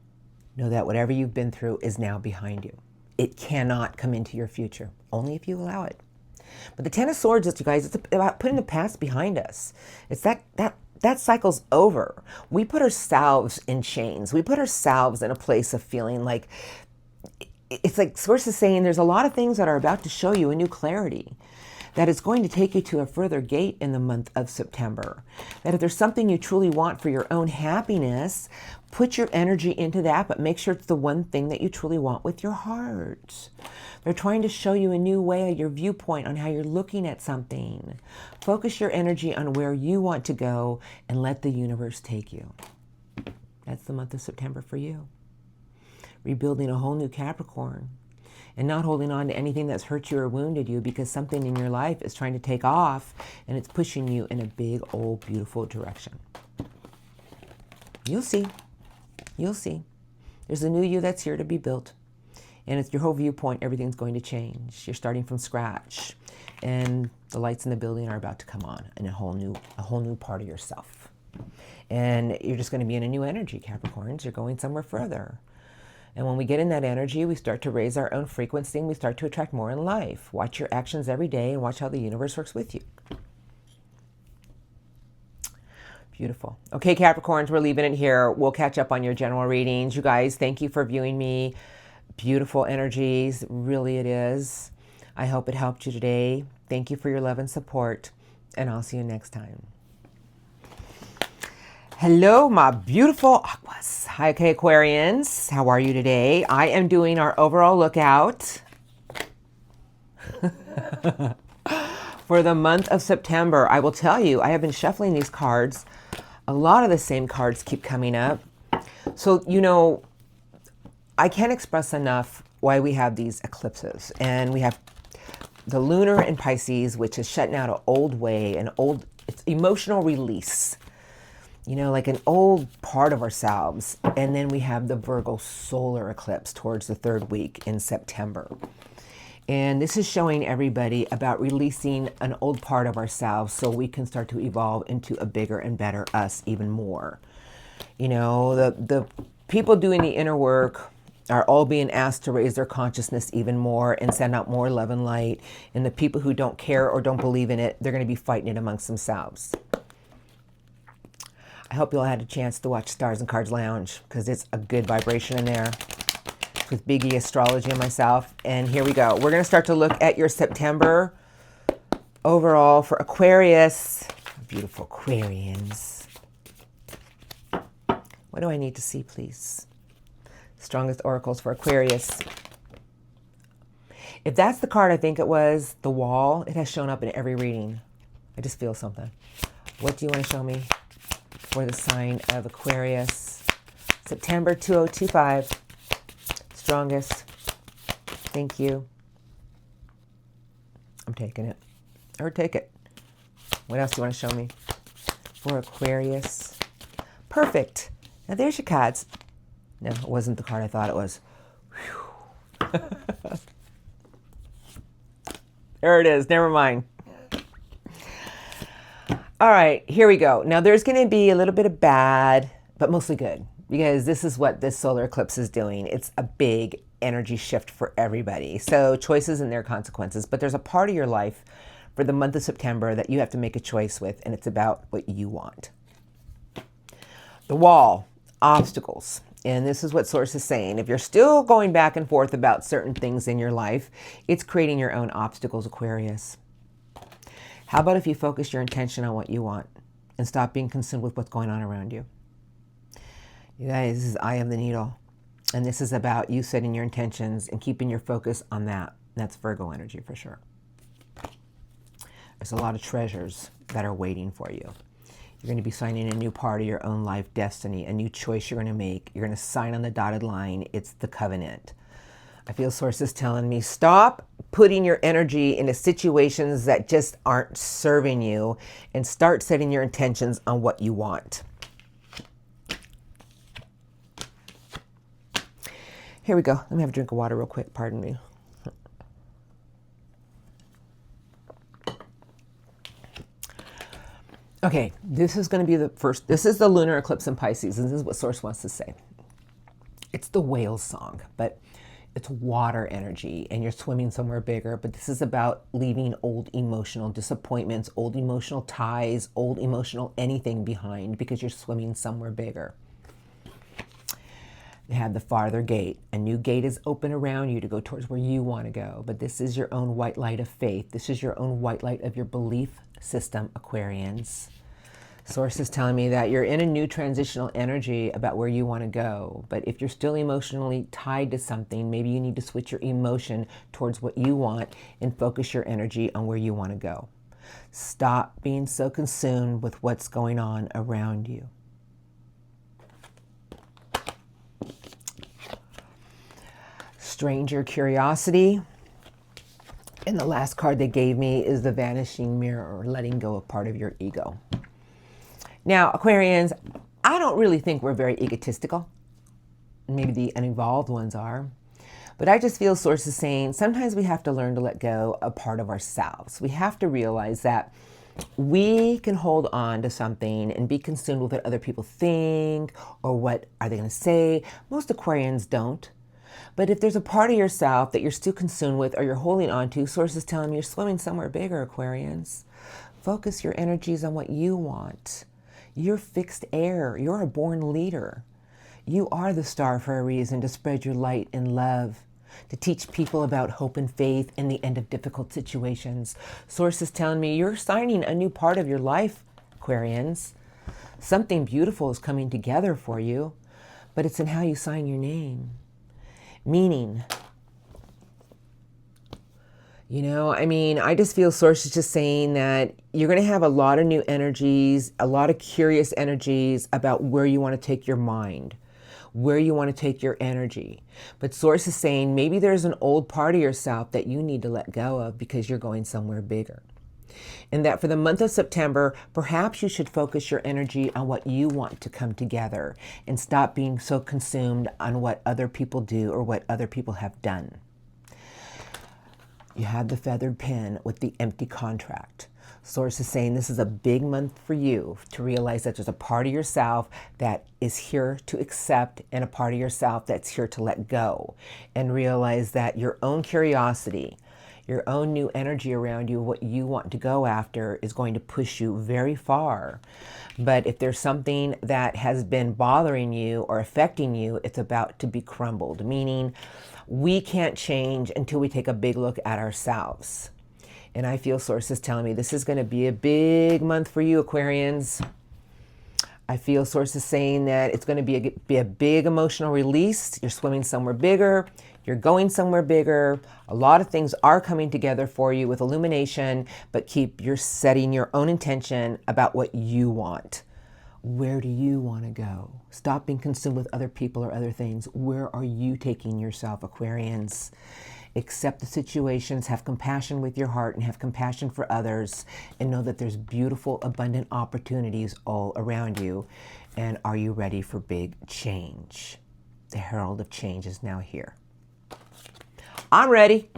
Know that whatever you've been through is now behind you. It cannot come into your future, only if you allow it. But the Ten of Swords, you guys, it's about putting the past behind us. It's that that cycle's over. We put ourselves in chains. We put ourselves in a place of feeling like, it's like Source is saying there's a lot of things that are about to show you a new clarity, that it's going to take you to a further gate in the month of September. That if there's something you truly want for your own happiness, put your energy into that, but make sure it's the one thing that you truly want with your heart. They're trying to show you a new way, your viewpoint on how you're looking at something. Focus your energy on where you want to go and let the universe take you. That's the month of September for you. Rebuilding a whole new Capricorn. And not holding on to anything that's hurt you or wounded you, because something in your life is trying to take off and it's pushing you in a big, old, beautiful direction. You'll see. You'll see. There's a new you that's here to be built. And it's your whole viewpoint. Everything's going to change. You're starting from scratch. And the lights in the building are about to come on in a whole new part of yourself. And you're just going to be in a new energy, Capricorns. You're going somewhere further. And when we get in that energy, we start to raise our own frequency and we start to attract more in life. Watch your actions every day and watch how the universe works with you. Beautiful. Okay, Capricorns, we're leaving it here. We'll catch up on your general readings. You guys, thank you for viewing me. Beautiful energies. Really it is. I hope it helped you today. Thank you for your love and support. And I'll see you next time. Hello, my beautiful Aquas. Hi, okay, Aquarians. How are you today? I am doing our overall lookout for the month of September. I will tell you, I have been shuffling these cards. A lot of the same cards keep coming up. So, you know, I can't express enough why we have these eclipses. And we have the lunar in Pisces, which is shutting out an old way, it's emotional release. You know, like an old part of ourselves. And then we have the Virgo solar eclipse towards the third week in September. And this is showing everybody about releasing an old part of ourselves so we can start to evolve into a bigger and better us even more. You know, the people doing the inner work are all being asked to raise their consciousness even more and send out more love and light. And the people who don't care or don't believe in it, they're going to be fighting it amongst themselves. I hope you all had a chance to watch Stars and Cards Lounge, because it's a good vibration in there with Biggie Astrology and myself. And here we go. We're going to start to look at your September overall for Aquarius. Beautiful Aquarians. What do I need to see, please? Strongest oracles for Aquarius. If that's the card I think it was, the Wall, it has shown up in every reading. I just feel something. What do you want to show me for the sign of Aquarius? September 2025. Strongest. Thank you. I'm taking it. Or take it. What else do you want to show me for Aquarius? Perfect. Now there's your cards. No, it wasn't the card I thought it was. There it is. Never mind. All right, here we go. Now there's going to be a little bit of bad, but mostly good, because this is what this solar eclipse is doing. It's a big energy shift for everybody. So choices and their consequences, but there's a part of your life for the month of September that you have to make a choice with, and it's about what you want. The Wall, obstacles. And this is what Source is saying. If you're still going back and forth about certain things in your life, it's creating your own obstacles, Aquarius. How about if you focus your intention on what you want and stop being consumed with what's going on around you? You guys, this is Eye of the Needle. And this is about you setting your intentions and keeping your focus on that. That's Virgo energy for sure. There's a lot of treasures that are waiting for you. You're going to be signing a new part of your own life destiny, a new choice you're going to make. You're going to sign on the dotted line. It's the covenant. I feel Source is telling me, stop putting your energy into situations that just aren't serving you and start setting your intentions on what you want. Here we go. Let me have a drink of water real quick. Pardon me. Okay, this is going to be the first. This is the lunar eclipse in Pisces, and this is what Source wants to say. It's the whale song, but It's water energy and you're swimming somewhere bigger, but this is about leaving old emotional disappointments, old emotional ties, old emotional anything behind because you're swimming somewhere bigger. You have the farther gate. A new gate is open around you to go towards where you want to go, but this is your own white light of faith. This is your own white light of your belief system, Aquarians. Source is telling me that you're in a new transitional energy about where you want to go. But if you're still emotionally tied to something, maybe you need to switch your emotion towards what you want and focus your energy on where you want to go. Stop being so consumed with what's going on around you. Stranger curiosity. And the last card they gave me is the vanishing mirror, or letting go of part of your ego. Now, Aquarians, I don't really think we're very egotistical. Maybe the unevolved ones are. But I just feel Source is saying sometimes we have to learn to let go of part of ourselves. We have to realize that we can hold on to something and be consumed with what other people think or what are they going to say. Most Aquarians don't. But if there's a part of yourself that you're still consumed with or you're holding on to, Source is telling me you're swimming somewhere bigger, Aquarians. Focus your energies on what you want. You're fixed air. You're a born leader. You are the star for a reason, to spread your light and love, to teach people about hope and faith in the end of difficult situations. Source is telling me you're signing a new part of your life, Aquarians. Something beautiful is coming together for you, but it's in how you sign your name. Meaning, I just feel Source is just saying that you're going to have a lot of new energies, a lot of curious energies about where you want to take your mind, where you want to take your energy. But Source is saying maybe there's an old part of yourself that you need to let go of because you're going somewhere bigger. And that for the month of September, perhaps you should focus your energy on what you want to come together and stop being so consumed on what other people do or what other people have done. You have the feathered pen with the empty contract. Source is saying this is a big month for you to realize that there's a part of yourself that is here to accept and a part of yourself that's here to let go, and realize that your own curiosity, your own new energy around you, what you want to go after, is going to push you very far. But if there's something that has been bothering you or affecting you, it's about to be crumbled, meaning we can't change until we take a big look at ourselves. And I feel Source is telling me this is going to be a big month for you, Aquarians. I feel Source is saying that it's going to be a big emotional release. You're swimming somewhere bigger. You're going somewhere bigger. A lot of things are coming together for you with illumination, but you're setting your own intention about what you want. Where do you want to go? Stop being consumed with other people or other things. Where are you taking yourself, Aquarians? Accept the situations, have compassion with your heart, and have compassion for others, and know that there's beautiful, abundant opportunities all around you. And are you ready for big change? The herald of change is now here. I'm ready.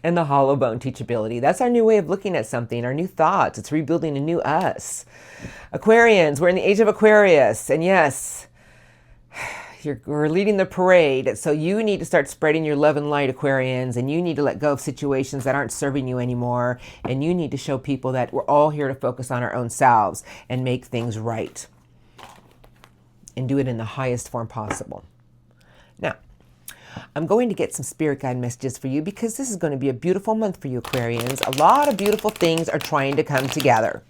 And the hollow bone teachability. That's our new way of looking at something, our new thoughts. It's rebuilding a new us. Aquarians, we're in the age of Aquarius. And yes, we're leading the parade. So you need to start spreading your love and light, Aquarians. And you need to let go of situations that aren't serving you anymore. And you need to show people that we're all here to focus on our own selves and make things right. And do it in the highest form possible. Now, I'm going to get some spirit guide messages for you because this is going to be a beautiful month for you, Aquarians. A lot of beautiful things are trying to come together.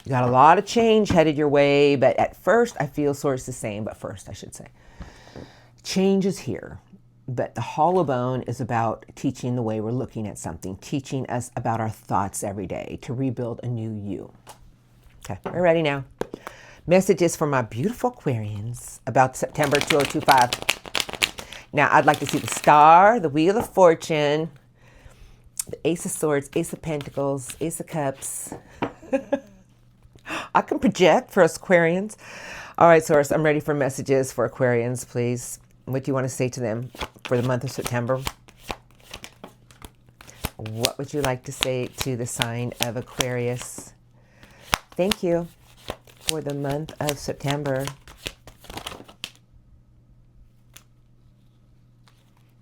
You got a lot of change headed your way, but at first, I feel Source is saying, but first I should say, change is here. But the hollow bone is about teaching the way we're looking at something, teaching us about our thoughts every day to rebuild a new you. Okay, we're ready now. Messages for my beautiful Aquarians about September 2025. Now, I'd like to see the star, the wheel of fortune, the ace of swords, ace of pentacles, ace of cups. I can project for us Aquarians. All right, Source, I'm ready for messages for Aquarians, please. What do you want to say to them for the month of September? What would you like to say to the sign of Aquarius? Thank you for the month of September.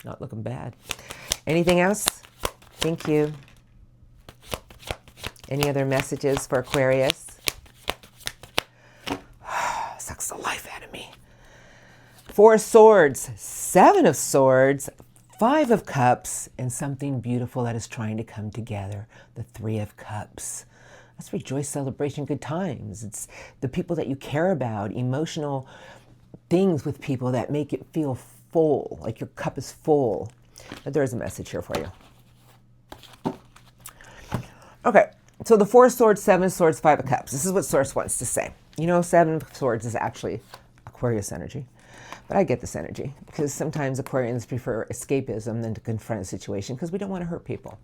Not looking bad. Anything else? Thank you. Any other messages for Aquarius? Sucks the life out of me. 4 of Swords, 7 of Swords, 5 of Cups, and something beautiful that is trying to come together. The 3 of Cups. Let's rejoice, celebration, good times. It's the people that you care about, emotional things with people that make it feel full, like your cup is full. But there is a message here for you. Okay, so the 4 of Swords, 7 of Swords, 5 of Cups. This is what Source wants to say. You know, 7 of Swords is actually Aquarius energy. But I get this energy because sometimes Aquarians prefer escapism than to confront a situation because we don't want to hurt people.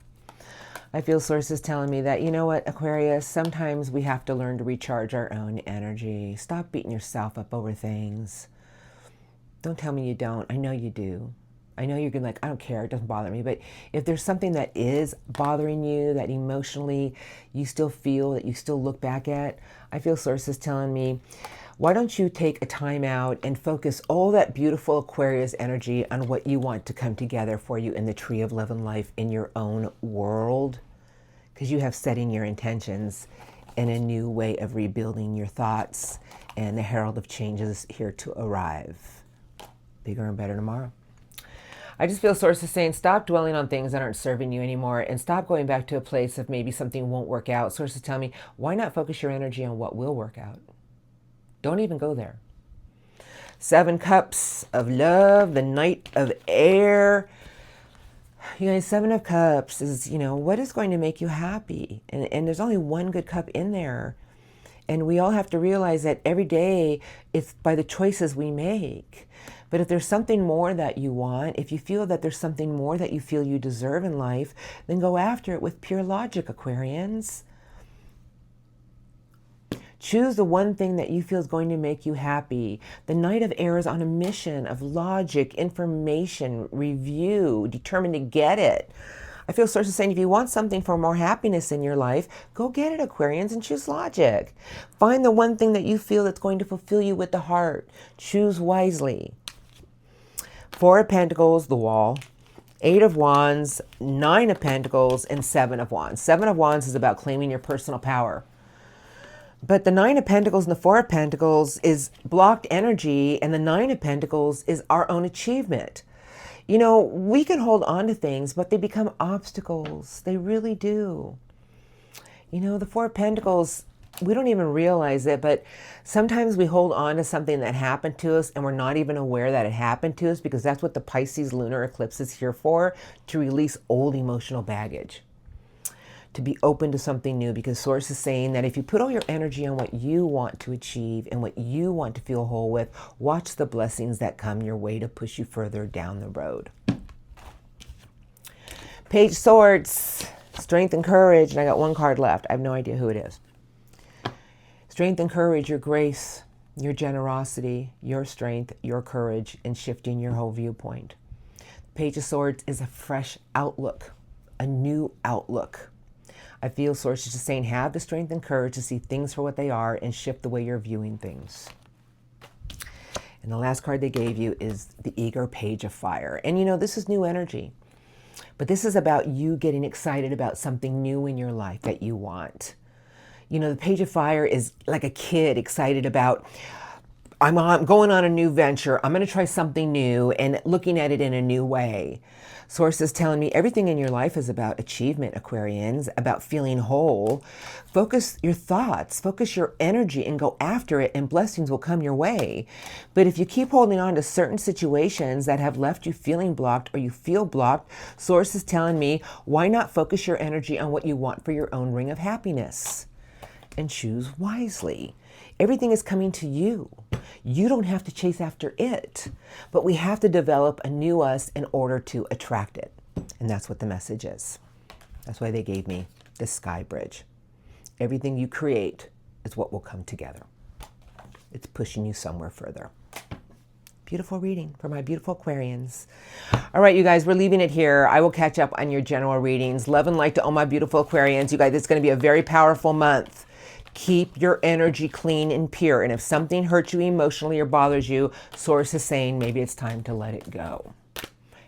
I feel Source is telling me that, you know what, Aquarius, sometimes we have to learn to recharge our own energy. Stop beating yourself up over things. Don't tell me you don't. I know you do. I know you're going to like, I don't care, it doesn't bother me. But if there's something that is bothering you, that emotionally you still feel, that you still look back at, I feel Source is telling me, why don't you take a time out and focus all that beautiful Aquarius energy on what you want to come together for you in the tree of love and life in your own world? Because you have setting your intentions in a new way of rebuilding your thoughts, and the herald of change is here to arrive. Bigger and better tomorrow. I just feel Source is saying stop dwelling on things that aren't serving you anymore and stop going back to a place of maybe something won't work out. Source is telling me, why not focus your energy on what will work out? Don't even go there. 7 Cups of love, the Knight of Air. You guys, 7 of Cups is, you know, what is going to make you happy? And there's only one good cup in there. And we all have to realize that every day it's by the choices we make. But if there's something more that you want, if you feel that there's something more that you feel you deserve in life, then go after it with pure logic, Aquarians. Choose the one thing that you feel is going to make you happy. The Knight of Air is on a mission of logic, information, review, determined to get it. I feel Source is saying if you want something for more happiness in your life, go get it, Aquarians, and choose logic. Find the one thing that you feel that's going to fulfill you with the heart. Choose wisely. 4 of Pentacles, the Wall. 8 of Wands, 9 of Pentacles, and 7 of Wands. 7 of Wands is about claiming your personal power. But the 9 of Pentacles and the 4 of Pentacles is blocked energy, and the 9 of Pentacles is our own achievement. You know, we can hold on to things, but they become obstacles. They really do. You know, the 4 of Pentacles, we don't even realize it, but sometimes we hold on to something that happened to us and we're not even aware that it happened to us, because that's what the Pisces lunar eclipse is here for, to release old emotional baggage. To be open to something new, because Source is saying that if you put all your energy on what you want to achieve and what you want to feel whole with, watch the blessings that come your way to push you further down the road. Page of Swords, strength and courage, and I got one card left. I have no idea who it is. Strength and courage, your grace, your generosity, your strength, your courage, and shifting your whole viewpoint. Page of Swords is a fresh outlook, a new outlook. I feel Source is just saying have the strength and courage to see things for what they are and shift the way you're viewing things. And the last card they gave you is the Eager Page of Fire. And you know, this is new energy. But this is about you getting excited about something new in your life that you want. You know, the Page of Fire is like a kid excited about, I'm going on a new venture. I'm going to try something new and looking at it in a new way. Source is telling me everything in your life is about achievement, Aquarians, about feeling whole. Focus your thoughts, focus your energy and go after it, and blessings will come your way. But if you keep holding on to certain situations that have left you feeling blocked or you feel blocked, Source is telling me, why not focus your energy on what you want for your own ring of happiness? And choose wisely. Everything is coming to you. You don't have to chase after it, but we have to develop a new us in order to attract it. And that's what the message is. That's why they gave me the Sky Bridge. Everything you create is what will come together. It's pushing you somewhere further. Beautiful reading for my beautiful Aquarians. All right, you guys, we're leaving it here. I will catch up on your general readings. Love and light to all my beautiful Aquarians. You guys, it's going to be a very powerful month. Keep your energy clean and pure. And if something hurts you emotionally or bothers you, Source is saying maybe it's time to let it go.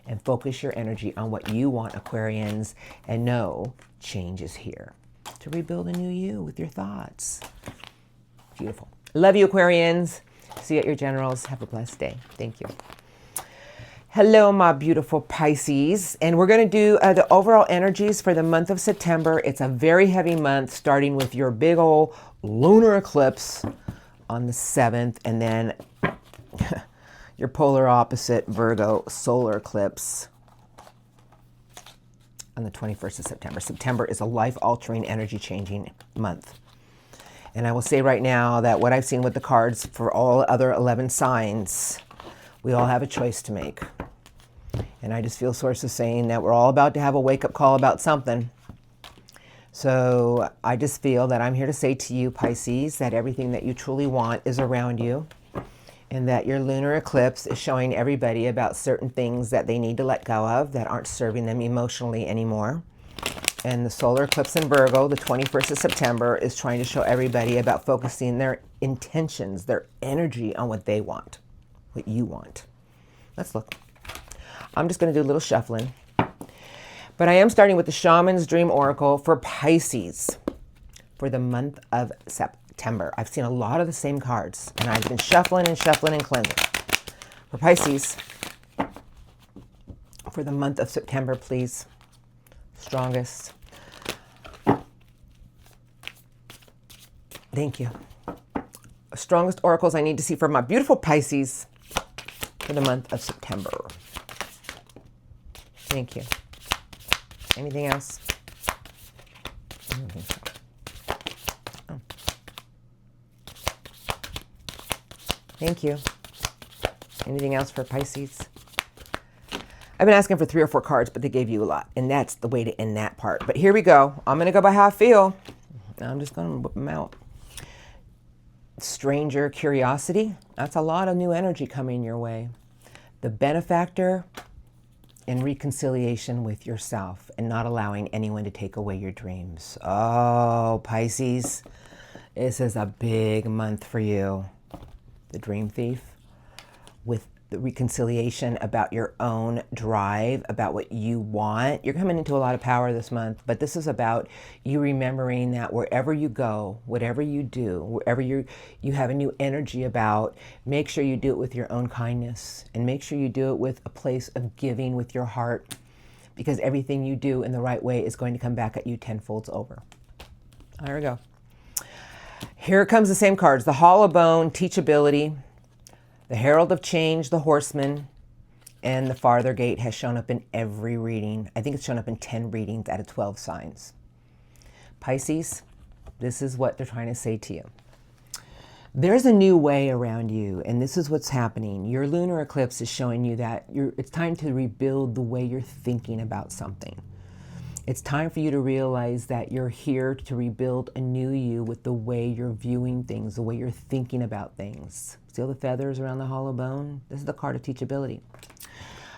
and focus your energy on what you want, Aquarians, and know change is here to rebuild a new you with your thoughts. Beautiful. Love you, Aquarians. See you at your generals. Have a blessed day. Thank you. Hello, my beautiful Pisces. And we're going to do the overall energies for the month of September. It's a very heavy month, starting with your big old lunar eclipse on the 7th, and then your polar opposite Virgo solar eclipse on the 21st of September. September is a life-altering, energy-changing month. And I will say right now that what I've seen with the cards for all other 11 signs, we all have a choice to make. And I just feel sources saying that we're all about to have a wake-up call about something. So I just feel that I'm here to say to you, Pisces, that everything that you truly want is around you, and that your lunar eclipse is showing everybody about certain things that they need to let go of that aren't serving them emotionally anymore. And the solar eclipse in Virgo, the 21st of September, is trying to show everybody about focusing their intentions, their energy on what they want, what you want. Let's look. I'm just going to do a little shuffling. But I am starting with the Shaman's Dream Oracle for Pisces for the month of September. I've seen a lot of the same cards, and I've been shuffling and shuffling and cleansing. For Pisces, for the month of September, please. Strongest. Thank you. Strongest oracles I need to see for my beautiful Pisces for the month of September. Thank you. Anything else? I don't think so. Oh. Thank you. Anything else for Pisces? I've been asking for 3 or 4 cards, but they gave you a lot. And that's the way to end that part. But here we go. I'm going to go by how I feel. I'm just going to whip them out. Stranger curiosity. That's a lot of new energy coming your way. The benefactor, and reconciliation with yourself and not allowing anyone to take away your dreams. Oh, Pisces, this is a big month for you. The Dream Thief, with the reconciliation about your own drive, about what you want. You're coming into a lot of power this month, but this is about you remembering that wherever you go, whatever you do, wherever you have a new energy about, make sure you do it with your own kindness, and make sure you do it with a place of giving with your heart, because everything you do in the right way is going to come back at you tenfolds over. There we go. Here comes the same cards. The Hollow Bone, Teachability, the Herald of Change, the Horseman, and the Farther Gate has shown up in every reading. I think it's shown up in 10 readings out of 12 signs. Pisces, this is what they're trying to say to you. There's a new way around you, and this is what's happening. Your lunar eclipse is showing you that it's time to rebuild the way you're thinking about something. It's time for you to realize that you're here to rebuild a new you with the way you're viewing things, the way you're thinking about things. See all the feathers around the hollow bone? This is the card of teachability.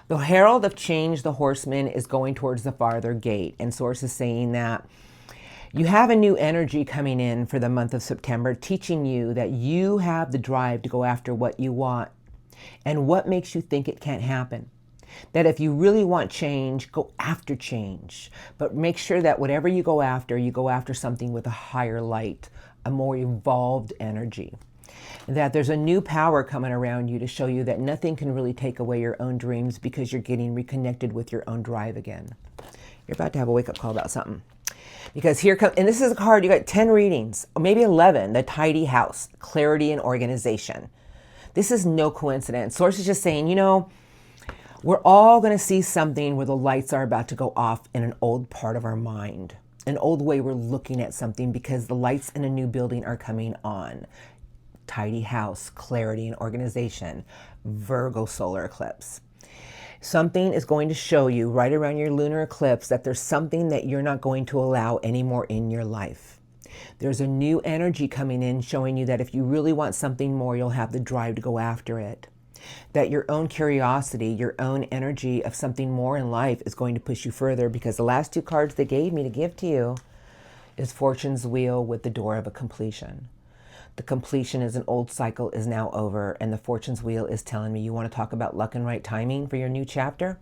The Herald of Change, the Horseman, is going towards the Farther Gate. And Source is saying that you have a new energy coming in for the month of September, teaching you that you have the drive to go after what you want and what makes you think it can't happen. That if you really want change, go after change. But make sure that whatever you go after something with a higher light, a more evolved energy. That there's a new power coming around you to show you that nothing can really take away your own dreams, because you're getting reconnected with your own drive again. You're about to have a wake-up call about something. Because here comes, and this is a card, you got 10 readings, or maybe 11, the Tidy House, Clarity and Organization. This is no coincidence. Source is just saying, we're all going to see something where the lights are about to go off in an old part of our mind, an old way we're looking at something, because the lights in a new building are coming on. Tidy House, Clarity and Organization, Virgo solar eclipse. Something is going to show you right around your lunar eclipse that there's something that you're not going to allow anymore in your life. There's a new energy coming in showing you that if you really want something more, you'll have the drive to go after it. That your own curiosity, your own energy of something more in life is going to push you further, because the last 2 cards they gave me to give to you is Fortune's Wheel with the Door of a Completion. The completion is an old cycle is now over, and the Fortune's Wheel is telling me you want to talk about luck and right timing for your new chapter?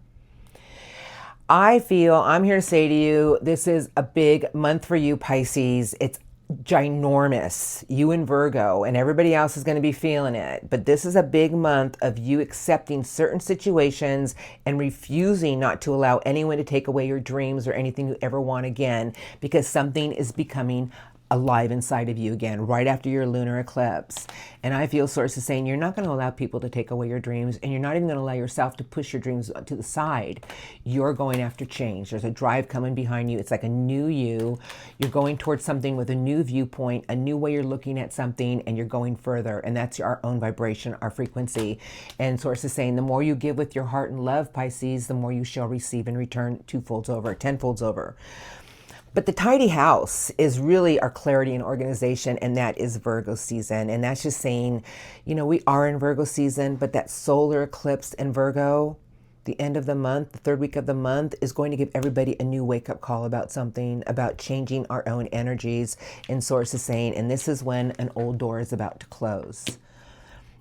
I feel I'm here to say to you, this is a big month for you, Pisces. It's ginormous. You and Virgo, and everybody else is going to be feeling it. But this is a big month of you accepting certain situations and refusing not to allow anyone to take away your dreams or anything you ever want again, because something is becoming alive inside of you again right after your lunar eclipse. And I feel sources saying you're not going to allow people to take away your dreams, and you're not even going to allow yourself to push your dreams to the side. You're going after change. There's a drive coming behind you. It's like a new you. You're going towards something with a new viewpoint, a new way you're looking at something, and you're going further. And that's our own vibration, our frequency. And sources saying the more you give with your heart and love, Pisces, the more you shall receive in return, twofolds over, tenfolds over. But the tidy house is really our clarity and organization, and that is Virgo season. And that's just saying, you know, we are in Virgo season, but that solar eclipse in Virgo, the end of the month, the third week of the month, is going to give everybody a new wake-up call about something, about changing our own energies. And sources saying, and this is when an old door is about to close.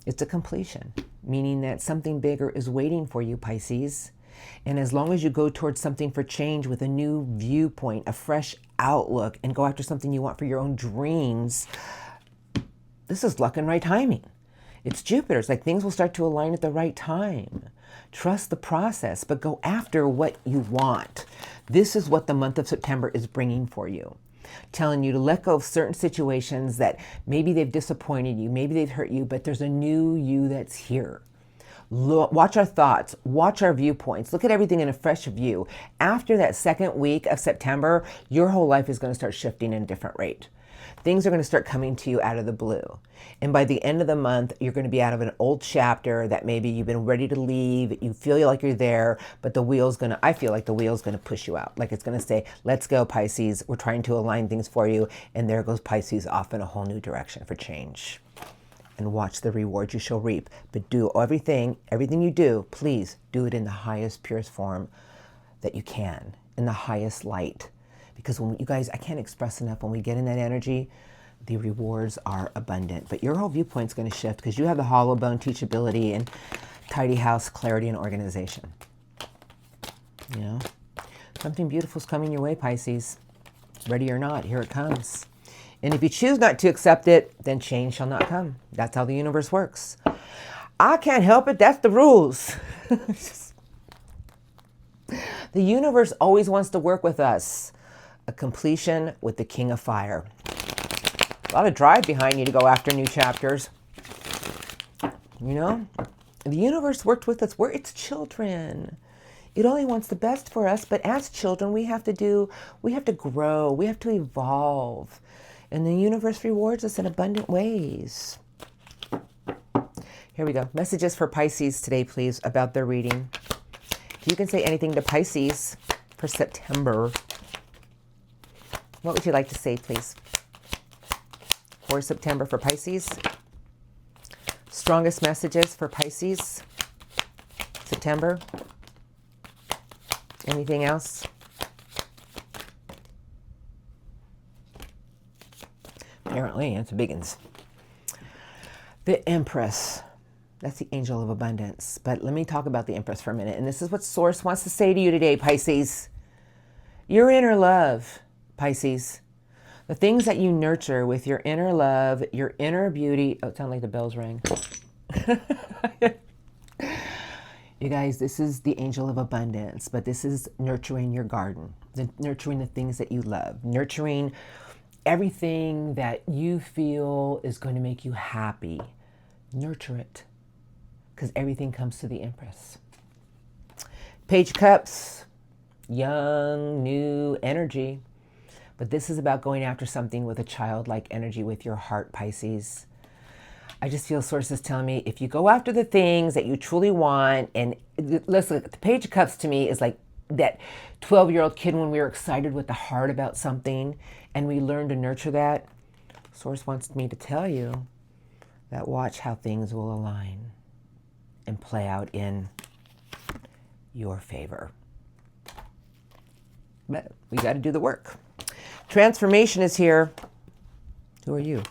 It's a completion, meaning that something bigger is waiting for you, Pisces. And as long as you go towards something for change with a new viewpoint, a fresh outlook, and go after something you want for your own dreams, this is luck and right timing. It's Jupiter. It's like things will start to align at the right time. Trust the process, but go after what you want. This is what the month of September is bringing for you. Telling you to let go of certain situations that maybe they've disappointed you, maybe they've hurt you, but there's a new you that's here. Look, watch our thoughts, watch our viewpoints, look at everything in a fresh view. After that second week of September, your whole life is going to start shifting in a different rate. Things are going to start coming to you out of the blue. And by the end of the month, you're going to be out of an old chapter that maybe you've been ready to leave. You feel like you're there, but I feel like the wheel's going to push you out. Like it's going to say, let's go, Pisces. We're trying to align things for you. And there goes Pisces off in a whole new direction for change. And watch the reward you shall reap. But do everything you do, please do it in the highest, purest form that you can, in the highest light. Because when you guys, I can't express enough, when we get in that energy, the rewards are abundant. But your whole viewpoint's going to shift because you have the hollow bone teachability and tidy house clarity and organization. You know, something beautiful is coming your way, Pisces. Ready or not, here it comes. And if you choose not to accept it, then change shall not come. That's how the universe works. I can't help it. That's the rules. The universe always wants to work with us. A completion with the King of Fire. A lot of drive behind you to go after new chapters. You know, the universe worked with us. We're its children. It only wants the best for us. But as children, we have to grow. We have to evolve. And the universe rewards us in abundant ways. Here we go. Messages for Pisces today, please, about their reading. If you can say anything to Pisces for September, what would you like to say, please? For September for Pisces. Strongest messages for Pisces, September. Anything else? Apparently, it's a big one. The Empress. That's the angel of abundance. But let me talk about the Empress for a minute. And this is what Source wants to say to you today, Pisces. Your inner love, Pisces. The things that you nurture with your inner love, your inner beauty. Oh, it sounded like the bells rang. You guys, this is the angel of abundance. But this is nurturing your garden. Nurturing the things that you love. Nurturing everything that you feel is going to make you happy. Nurture it. Because everything comes to the Empress. Page of Cups. Young, new energy. But this is about going after something with a childlike energy with your heart, Pisces. I just feel sources telling me if you go after the things that you truly want, and listen, the Page of Cups to me is like that 12-year-old kid when we were excited with the heart about something and we learn to nurture that. Source wants me to tell you that watch how things will align and play out in your favor. But we got to do the work. Transformation is here. Who are you?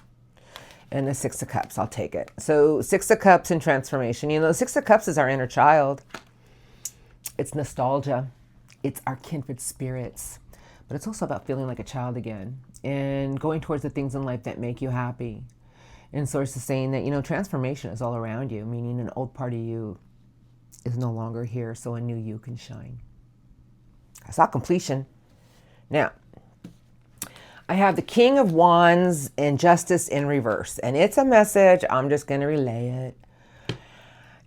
And the Six of Cups, I'll take it. So Six of Cups and transformation. You know, the Six of Cups is our inner child. It's nostalgia. It's our kindred spirits. But it's also about feeling like a child again and going towards the things in life that make you happy. And Source is saying that, transformation is all around you, meaning an old part of you is no longer here, so a new you can shine. I saw completion. Now, I have the King of Wands and Justice in reverse. And it's a message. I'm just going to relay it.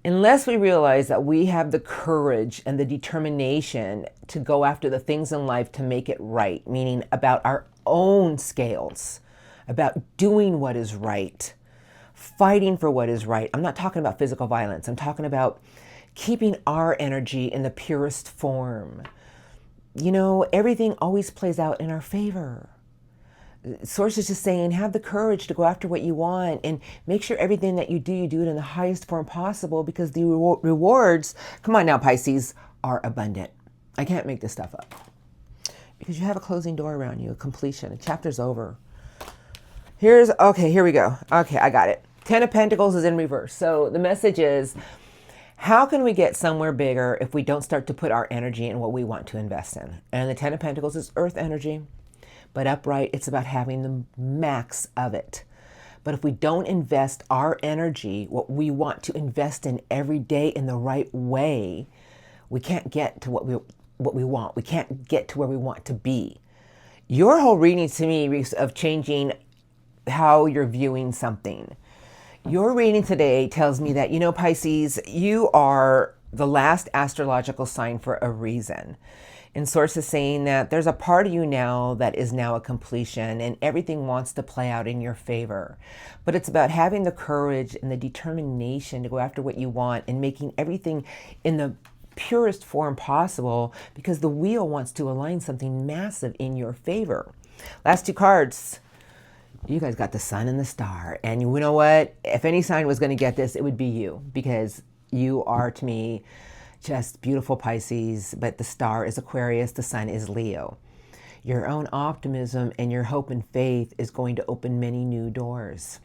Unless we realize that we have the courage and the determination to go after the things in life to make it right, meaning about our own scales, about doing what is right, fighting for what is right. I'm not talking about physical violence. I'm talking about keeping our energy in the purest form. Everything always plays out in our favor. Source is just saying, have the courage to go after what you want and make sure everything that you do it in the highest form possible, because the rewards, come on now, Pisces, are abundant. I can't make this stuff up. Because you have a closing door around you, a completion, a chapter's over. Here we go. Okay, I got it. 10 of Pentacles is in reverse. So the message is, how can we get somewhere bigger if we don't start to put our energy in what we want to invest in? And the 10 of Pentacles is earth energy. But upright, it's about having the max of it. But if we don't invest our energy, what we want to invest in every day in the right way, we can't get to what we want. We can't get to where we want to be. Your whole reading to me is of changing how you're viewing something. Your reading today tells me that, Pisces, you are the last astrological sign for a reason. And Source is saying that there's a part of you now that is now a completion and everything wants to play out in your favor. But it's about having the courage and the determination to go after what you want and making everything in the purest form possible, because the wheel wants to align something massive in your favor. Last two cards. You guys got the Sun and the Star. And you know what? If any sign was going to get this, it would be you, because you are, to me, just beautiful Pisces, but the Star is Aquarius, the Sun is Leo. Your own optimism and your hope and faith is going to open many new doors.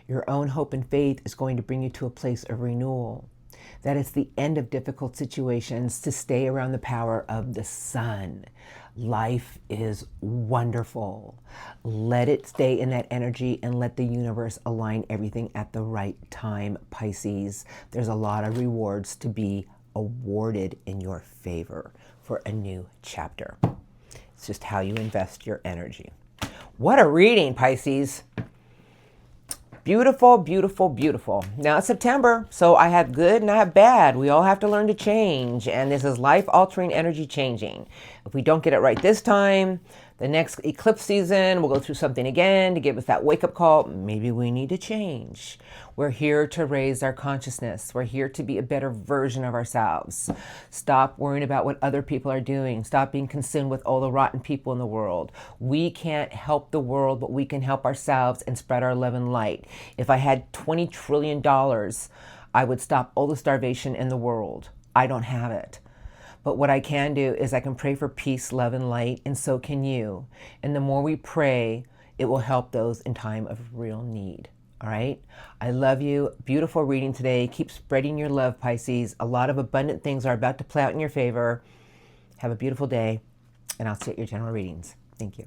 Your own hope and faith is going to bring you to a place of renewal. That it's the end of difficult situations to stay around the power of the Sun. Life is wonderful. Let it stay in that energy and let the universe align everything at the right time, Pisces. There's a lot of rewards to be awarded in your favor for a new chapter. It's just how you invest your energy. What a reading, Pisces. Beautiful, beautiful, beautiful. Now it's September, so I have good and I have bad. We all have to learn to change, and this is life-altering energy changing. If we don't get it right this time, the next eclipse season, we'll go through something again to give us that wake-up call. Maybe we need to change. We're here to raise our consciousness. We're here to be a better version of ourselves. Stop worrying about what other people are doing. Stop being consumed with all the rotten people in the world. We can't help the world, but we can help ourselves and spread our love and light. If I had $20 trillion, I would stop all the starvation in the world. I don't have it. But what I can do is I can pray for peace, love, and light, and so can you. And the more we pray, it will help those in time of real need. All right? I love you. Beautiful reading today. Keep spreading your love, Pisces. A lot of abundant things are about to play out in your favor. Have a beautiful day, and I'll see you at your general readings. Thank you.